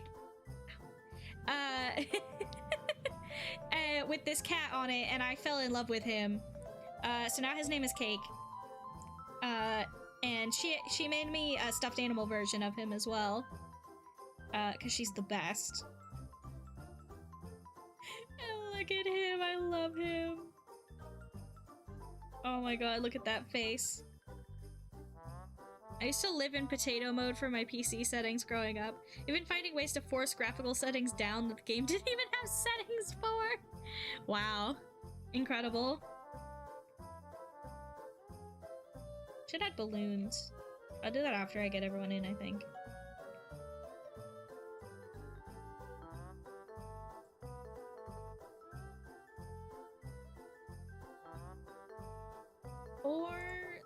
With this cat on it, and I fell in love with him. So now his name is Cake. And she made me a stuffed animal version of him as well. Cause she's the best. And look at him, I love him. Oh my god, look at that face. I used to live in potato mode for my PC settings growing up. Even finding ways to force graphical settings down that the game didn't even have settings for. Wow. Incredible. Should add balloons. I'll do that after I get everyone in, I think. For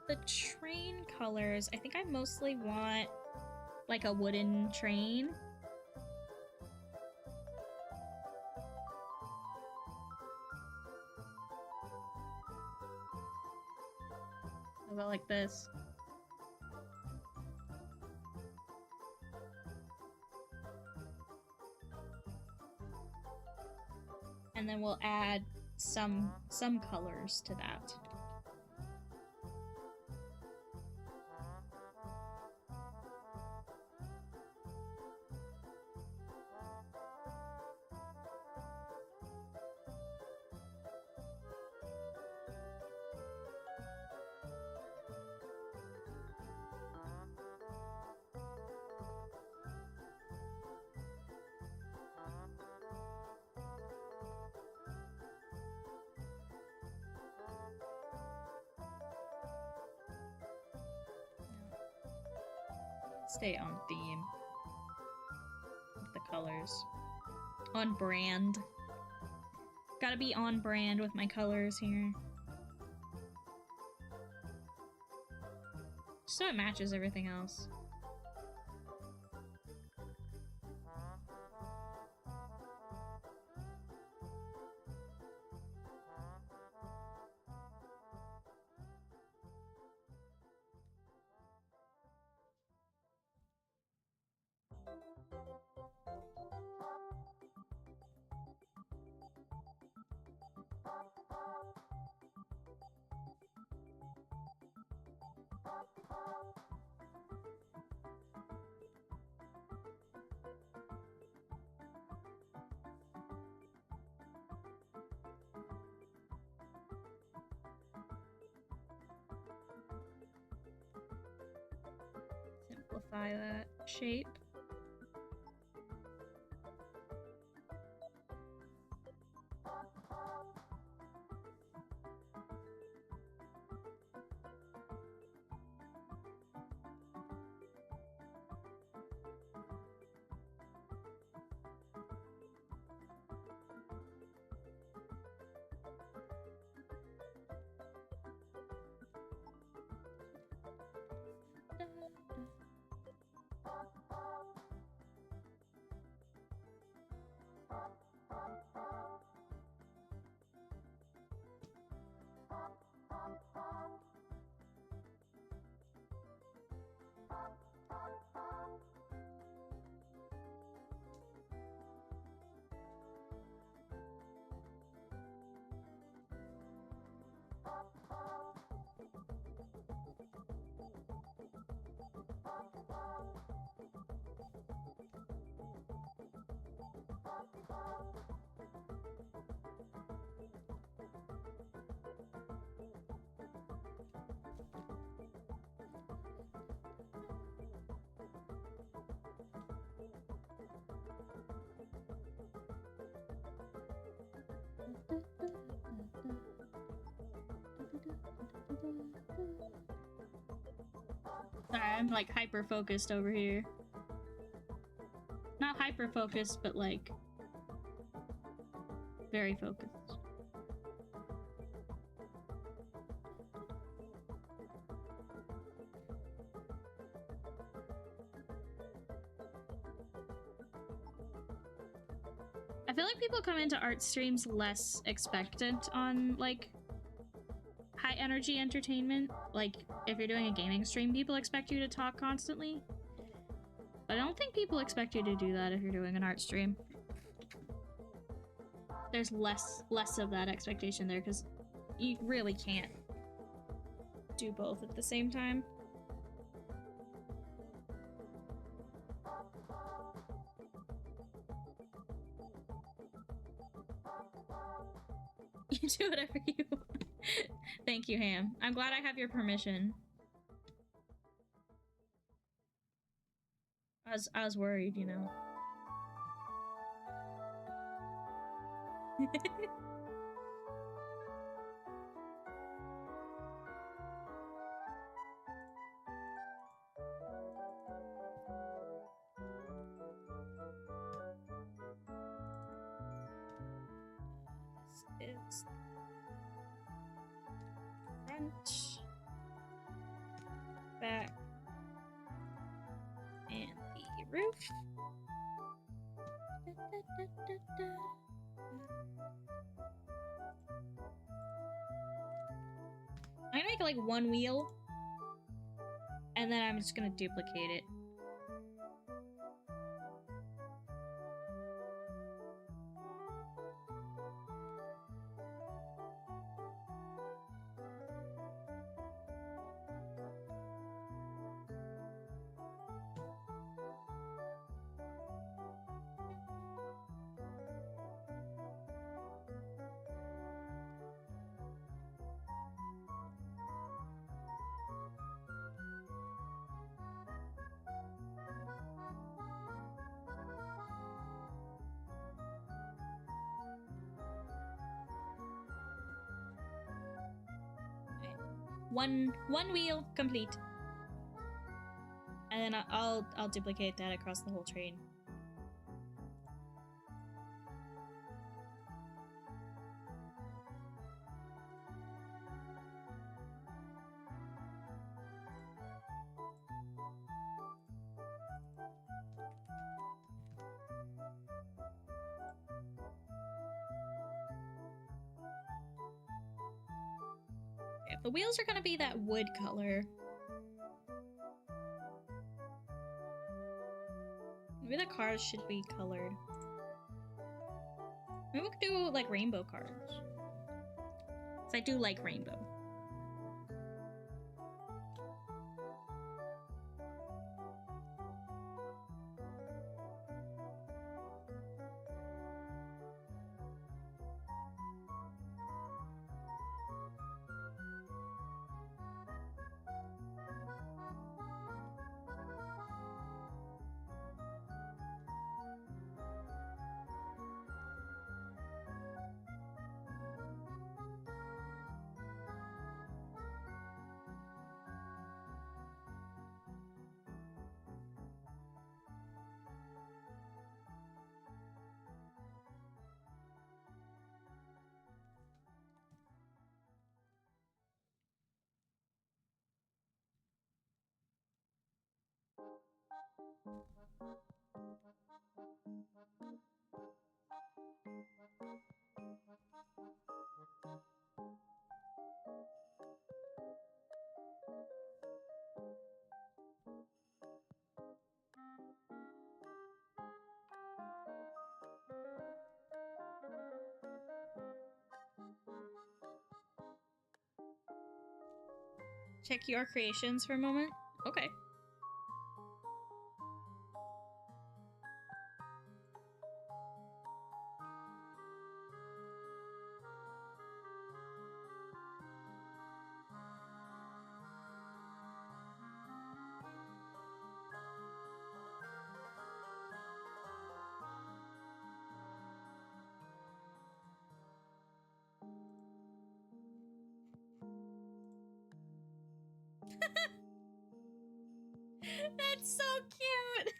the train colors, I think I mostly want like a wooden train. How about like this? And then we'll add some colors to that. Stay on theme with the colors. On brand. Gotta be on brand with my colors here. So it matches everything else. Simplify that shape. Sorry, I'm like hyper focused over here. Not hyper focused, but like very focused. I feel like people come into art streams less expectant on like high energy entertainment. Like if you're doing a gaming stream, people expect you to talk constantly. But I don't think people expect you to do that if you're doing an art stream. There's less of that expectation there because you really can't do both at the same time. You do whatever you want. Thank you, Ham. I'm glad I have your permission. I was worried, you know. This is front, back, and the roof. I'm gonna make like one wheel, and then I'm just gonna duplicate it. One wheel complete, and then I'll duplicate that across the whole train. If the wheels are gonna be that wood color, maybe the cars should be colored. Maybe we could do like rainbow cars. 'Cause I do like rainbow. Check your creations for a moment. Okay. It's so cute.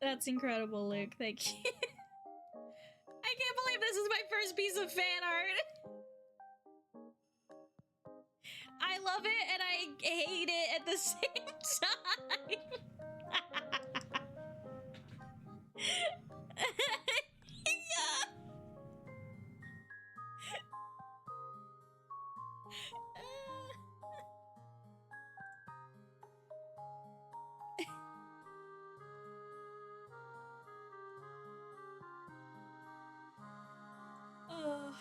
That's incredible, Luke. Thank you. I can't believe this is my first piece of fan art. I love it and I hate it at the same time. Yeah. Oh,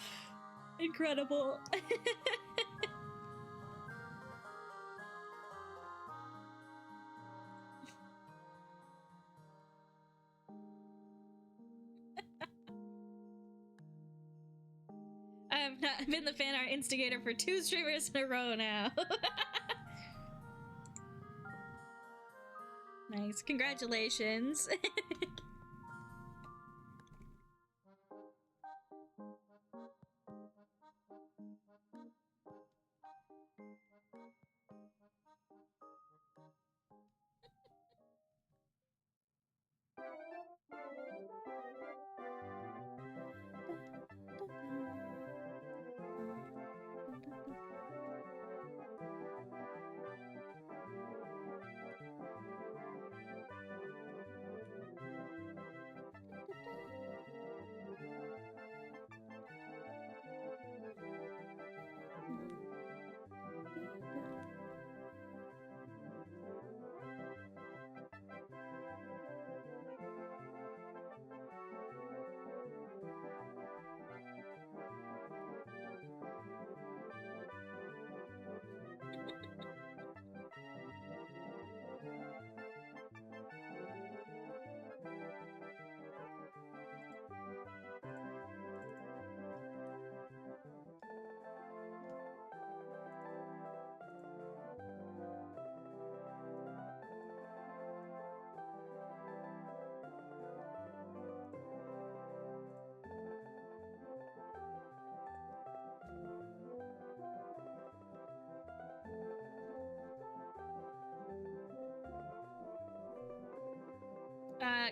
incredible. I've been the fan art instigator for 2 streamers in a row now. Nice, congratulations.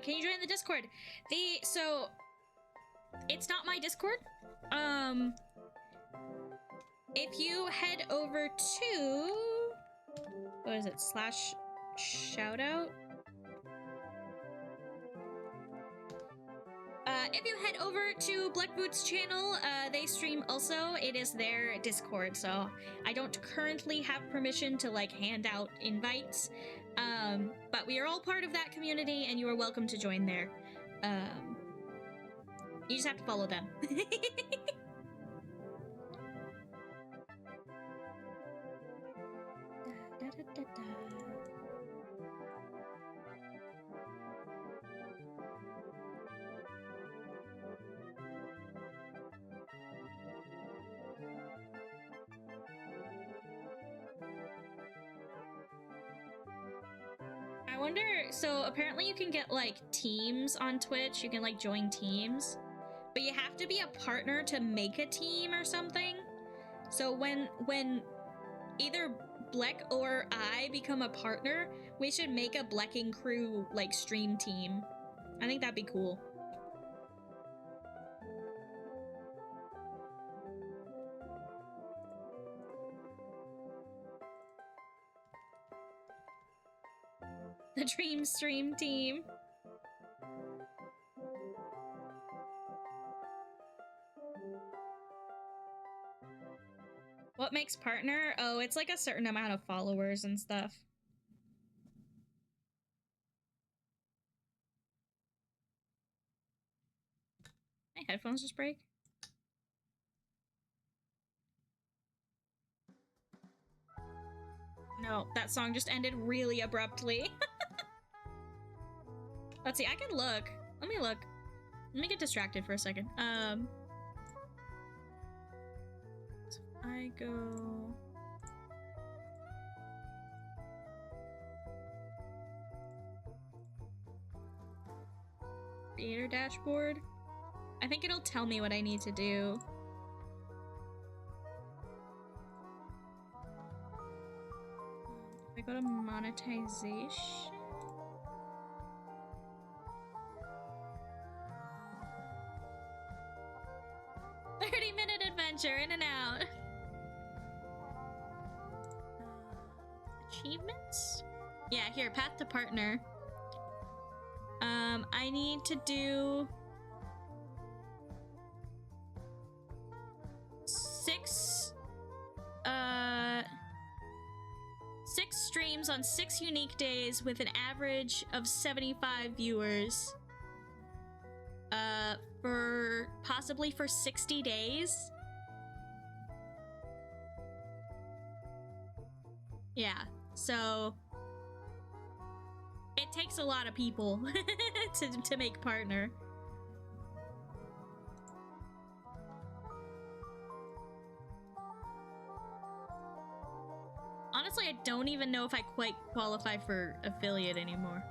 Can you join the Discord? So it's not my Discord. If you head over to, what is it, /shoutout? If you head over to Blackboot's channel, they stream also. It is their Discord, so I don't currently have permission to like hand out invites. But we are all part of that community and you are welcome to join there. You just have to follow them. I wonder, so apparently you can get like teams on Twitch. You can like join teams, but you have to be a partner to make a team or something. So when either Bleck or I become a partner, we should make a Blecking Crew like stream team. I think that'd be cool. The Dream Stream team. What makes partner? Oh, it's like a certain amount of followers and stuff. My headphones just break. No, that song just ended really abruptly. Let's see, I can look. Let me look. Let me get distracted for a second. So if I go... Creator dashboard. I think it'll tell me what I need to do. If I go to monetization. 30-minute adventure, in and out. Achievements? Yeah, here, path to partner. I need to do 6 streams on 6 unique days with an average of 75 viewers. Possibly for 60 days. Yeah, so it takes a lot of people to make partner. Honestly, I don't even know if I quite qualify for affiliate anymore.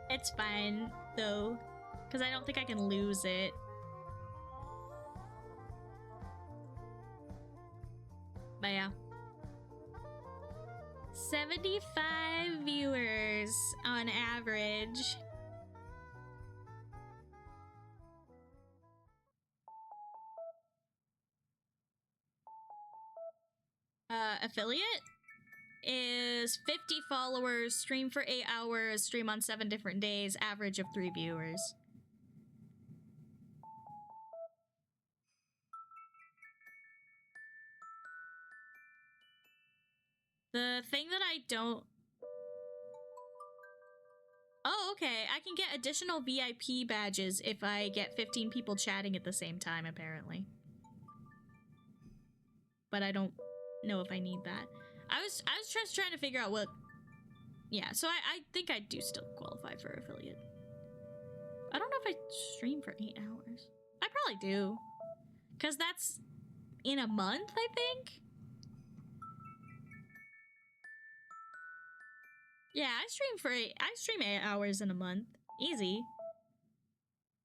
It's fine, though, because I don't think I can lose it. But yeah. 75 viewers on average. Affiliate is 50 followers, stream for 8 hours, stream on 7 different days, average of 3 viewers. The thing that I don't... Oh, okay. I can get additional VIP badges if I get 15 people chatting at the same time, apparently. But I don't know if I need that. I was just trying to figure out what... Yeah, so I think I do still qualify for affiliate. I don't know if I stream for 8 hours. I probably do. Because that's in a month, I think? Yeah, I stream 8 hours in a month. Easy.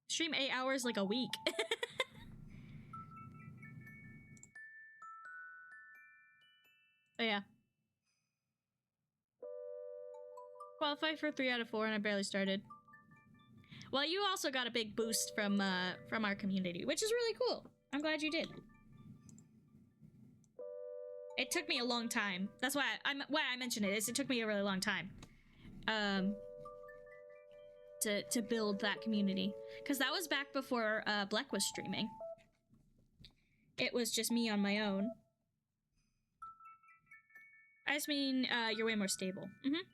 Stream 8 hours like a week. But yeah. Qualify for 3 out of 4 and I barely started. Well, you also got a big boost from our community, which is really cool. I'm glad you did. It took me a long time. That's why I mentioned it. It took me a really long time. To build that community. Because that was back before Bleck was streaming. It was just me on my own. I just mean, you're way more stable. Mm-hmm.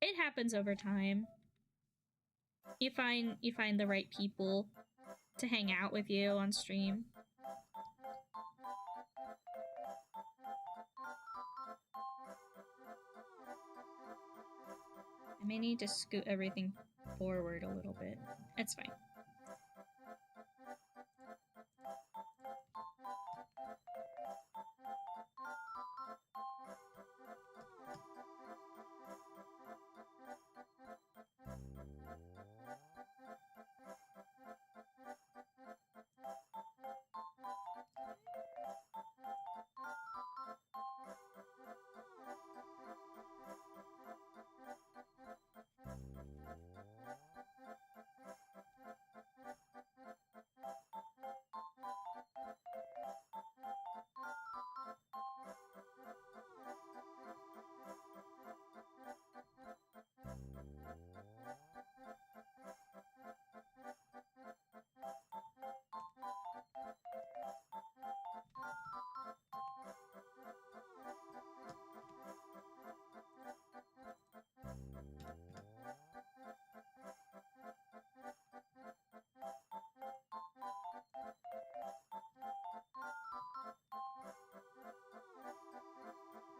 It happens over time. You find the right people to hang out with you on stream. I may need to scoot everything forward a little bit. It's fine.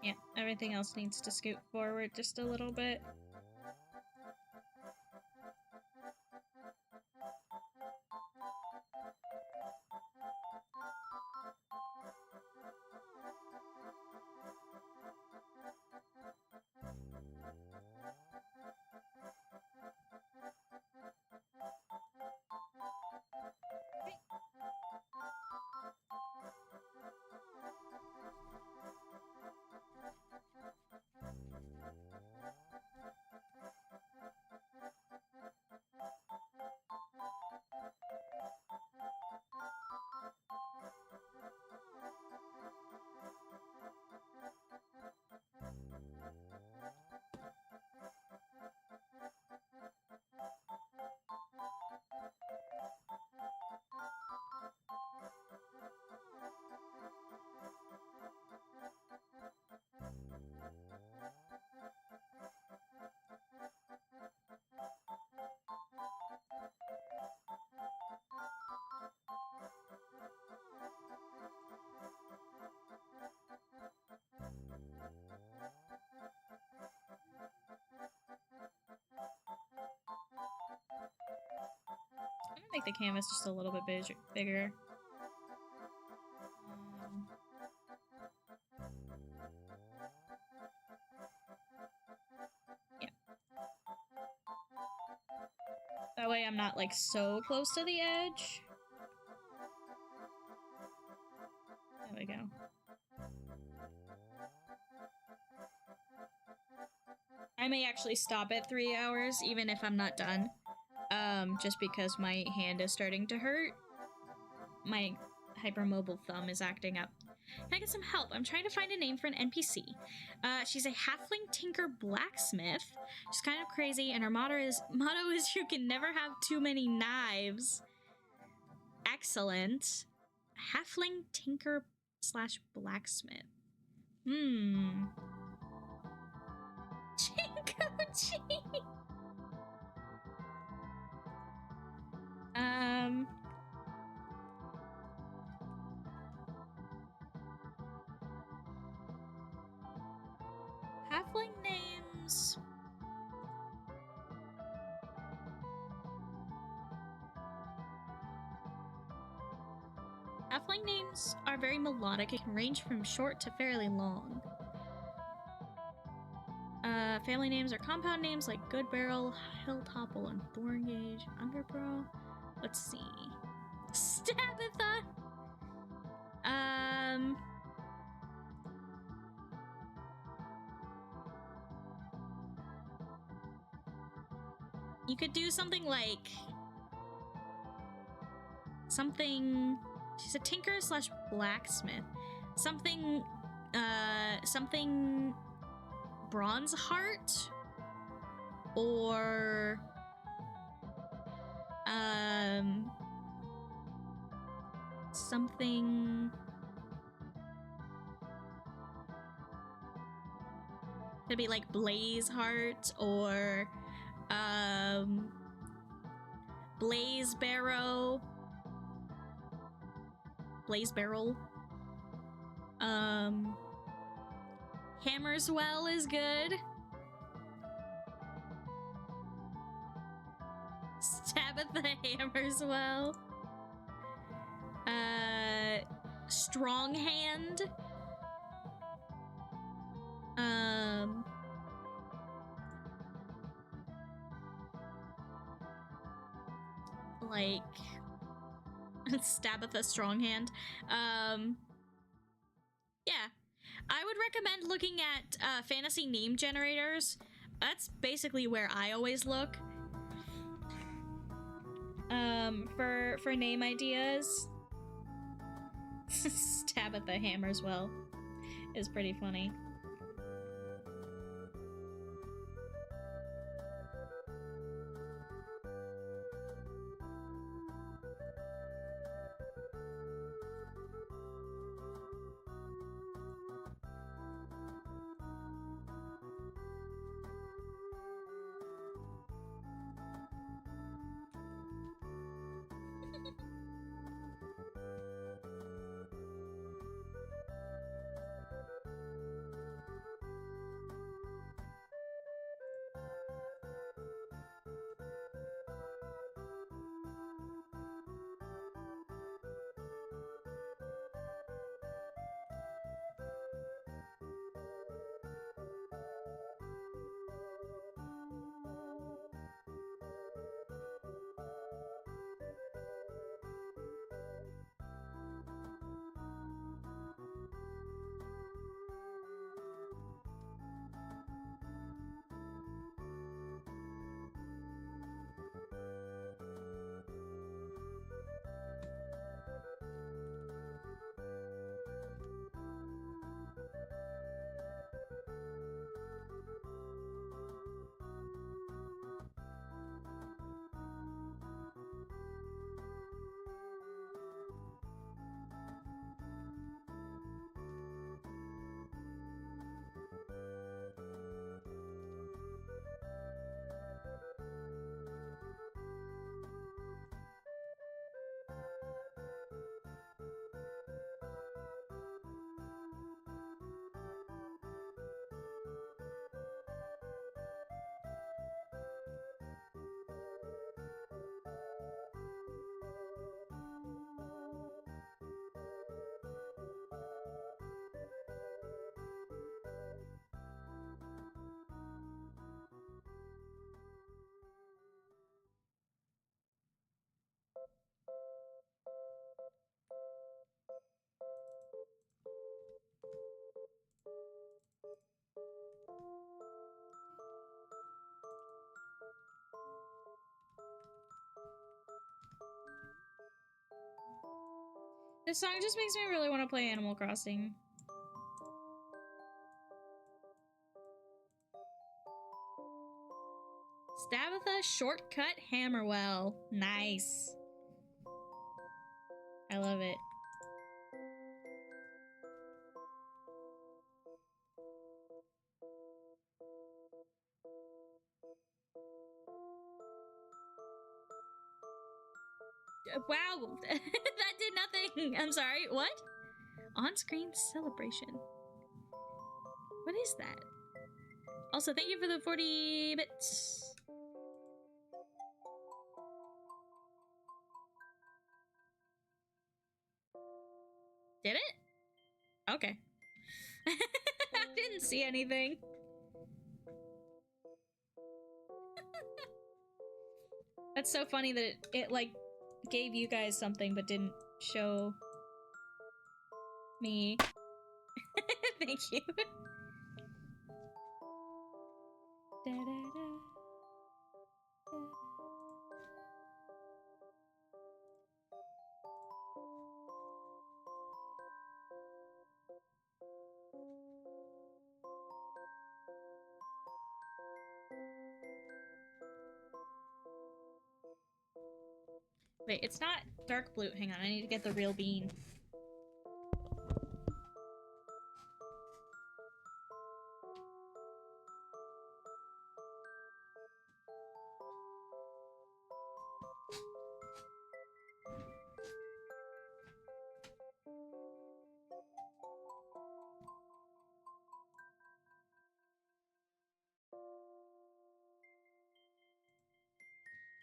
Yeah, everything else needs to scoot forward just a little bit. make the canvas just a little bit bigger. Yeah. That way I'm not like so close to the edge. There we go. I may actually stop at 3 hours even if I'm not done. Just because my hand is starting to hurt. My hypermobile thumb is acting up. Can I get some help? I'm trying to find a name for an NPC. She's a halfling tinker blacksmith. She's kind of crazy, and her motto is you can never have too many knives. Excellent. Halfling tinker slash blacksmith. Chinkochi. Halfling names. Halfling names are very melodic. It can range from short to fairly long. Family names are compound names like Goodbarrel, Hilltopple, and Thorngage, Underbrow. Let's see. Stabitha! You could do something like... She's a tinker slash blacksmith. Something Bronze Heart? Or... something... Could be like Blaze Heart or Blaze Barrow. Blaze Barrel. Hammerswell is good. Tabitha Hammerswell. Stronghand. Like Stabitha Stronghand. Yeah. I would recommend looking at fantasy name generators. That's basically where I always look. For name ideas. Tabitha Hammerswell is pretty funny. This song just makes me really want to play Animal Crossing. Stabitha Shortcut Hammerwell. Nice. I love it. Wow, that did nothing. I'm sorry, what? On-screen celebration. What is that? Also, thank you for the 40 bits. Did it? Okay. I didn't see anything. That's so funny that it like gave you guys something but didn't show me. Thank you. Da, da, da. Wait, it's not dark blue. Hang on, I need to get the real bean.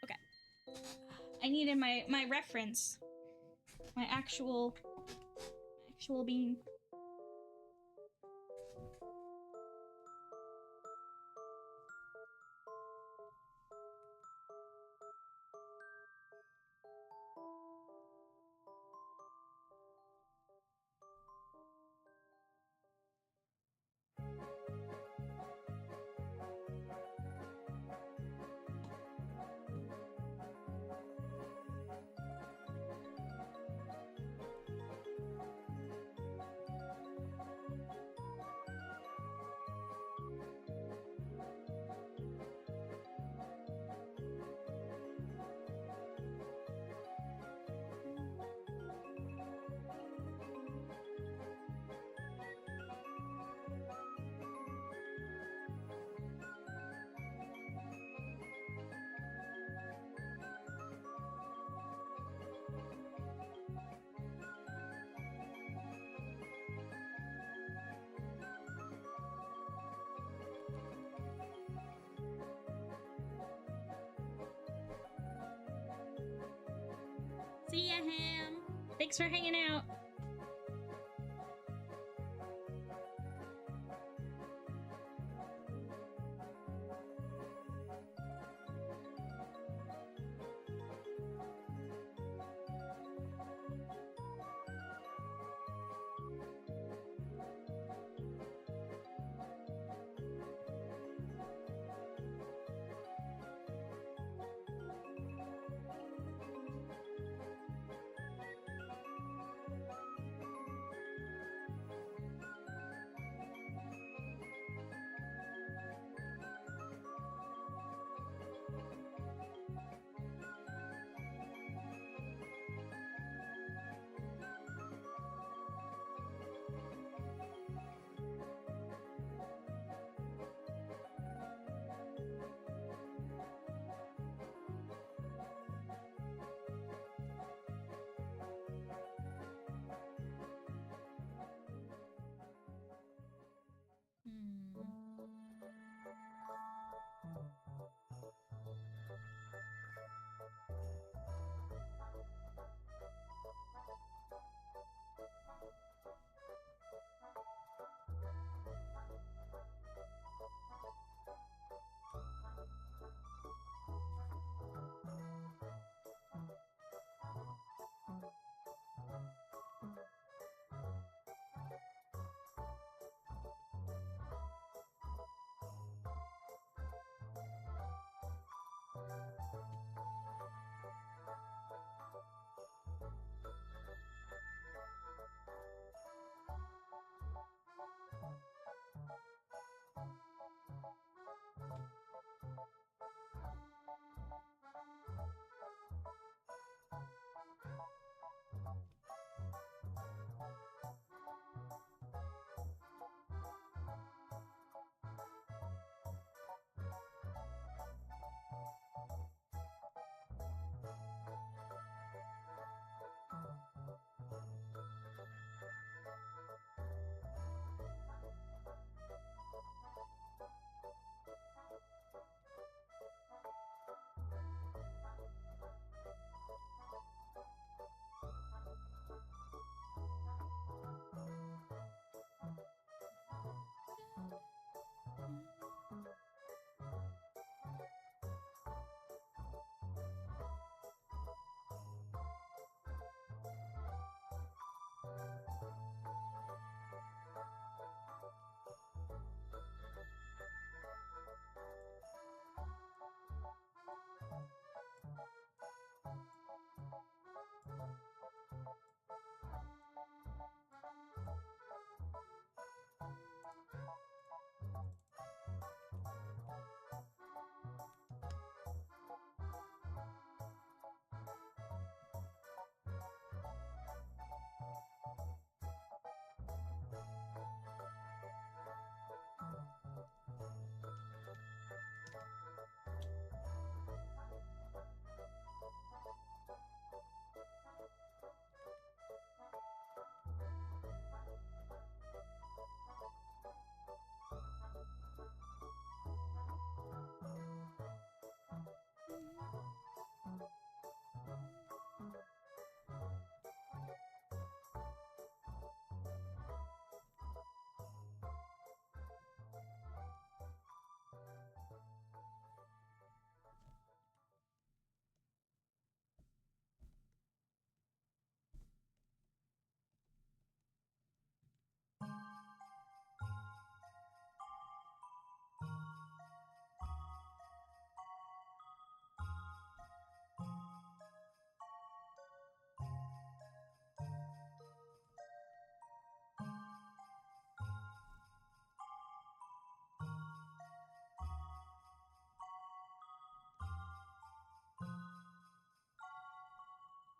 Okay. I needed my reference. My actual bean. See ya, Ham. Thanks for hanging out.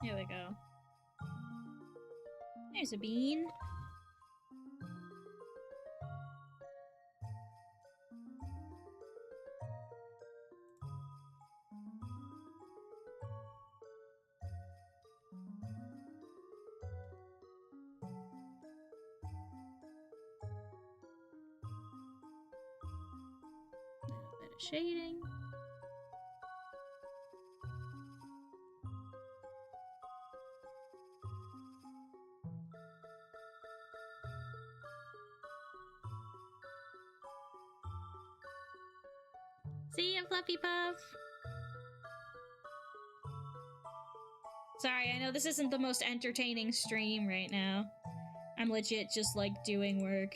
Here we go. There's a bean. A little bit of shading. See ya, Fluffy Puff! Sorry, I know this isn't the most entertaining stream right now. I'm legit just, like, doing work.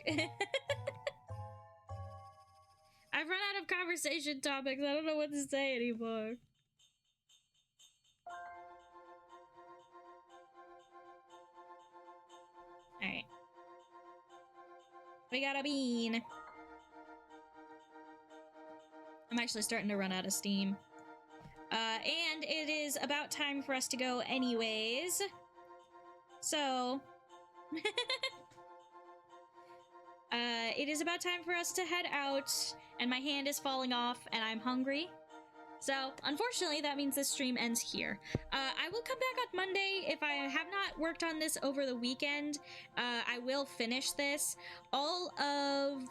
I've run out of conversation topics. I don't know what to say anymore. Alright. We got a bean. I'm actually starting to run out of steam. And it is about time for us to go anyways. So... it is about time for us to head out, and my hand is falling off, and I'm hungry. So, unfortunately, that means this stream ends here. I will come back on Monday. If I have not worked on this over the weekend, I will finish this. All of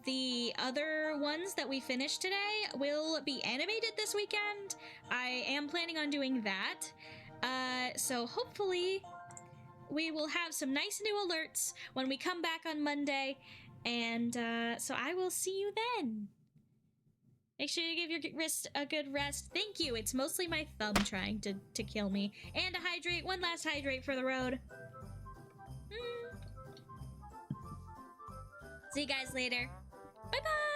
the other ones that we finished today will be animated this weekend. I am planning on doing that. So hopefully we will have some nice new alerts when we come back on Monday. And so I will see you then. Make sure you give your wrist a good rest. Thank you. It's mostly my thumb trying to kill me. And to hydrate. One last hydrate for the road. See you guys later. Bye-bye!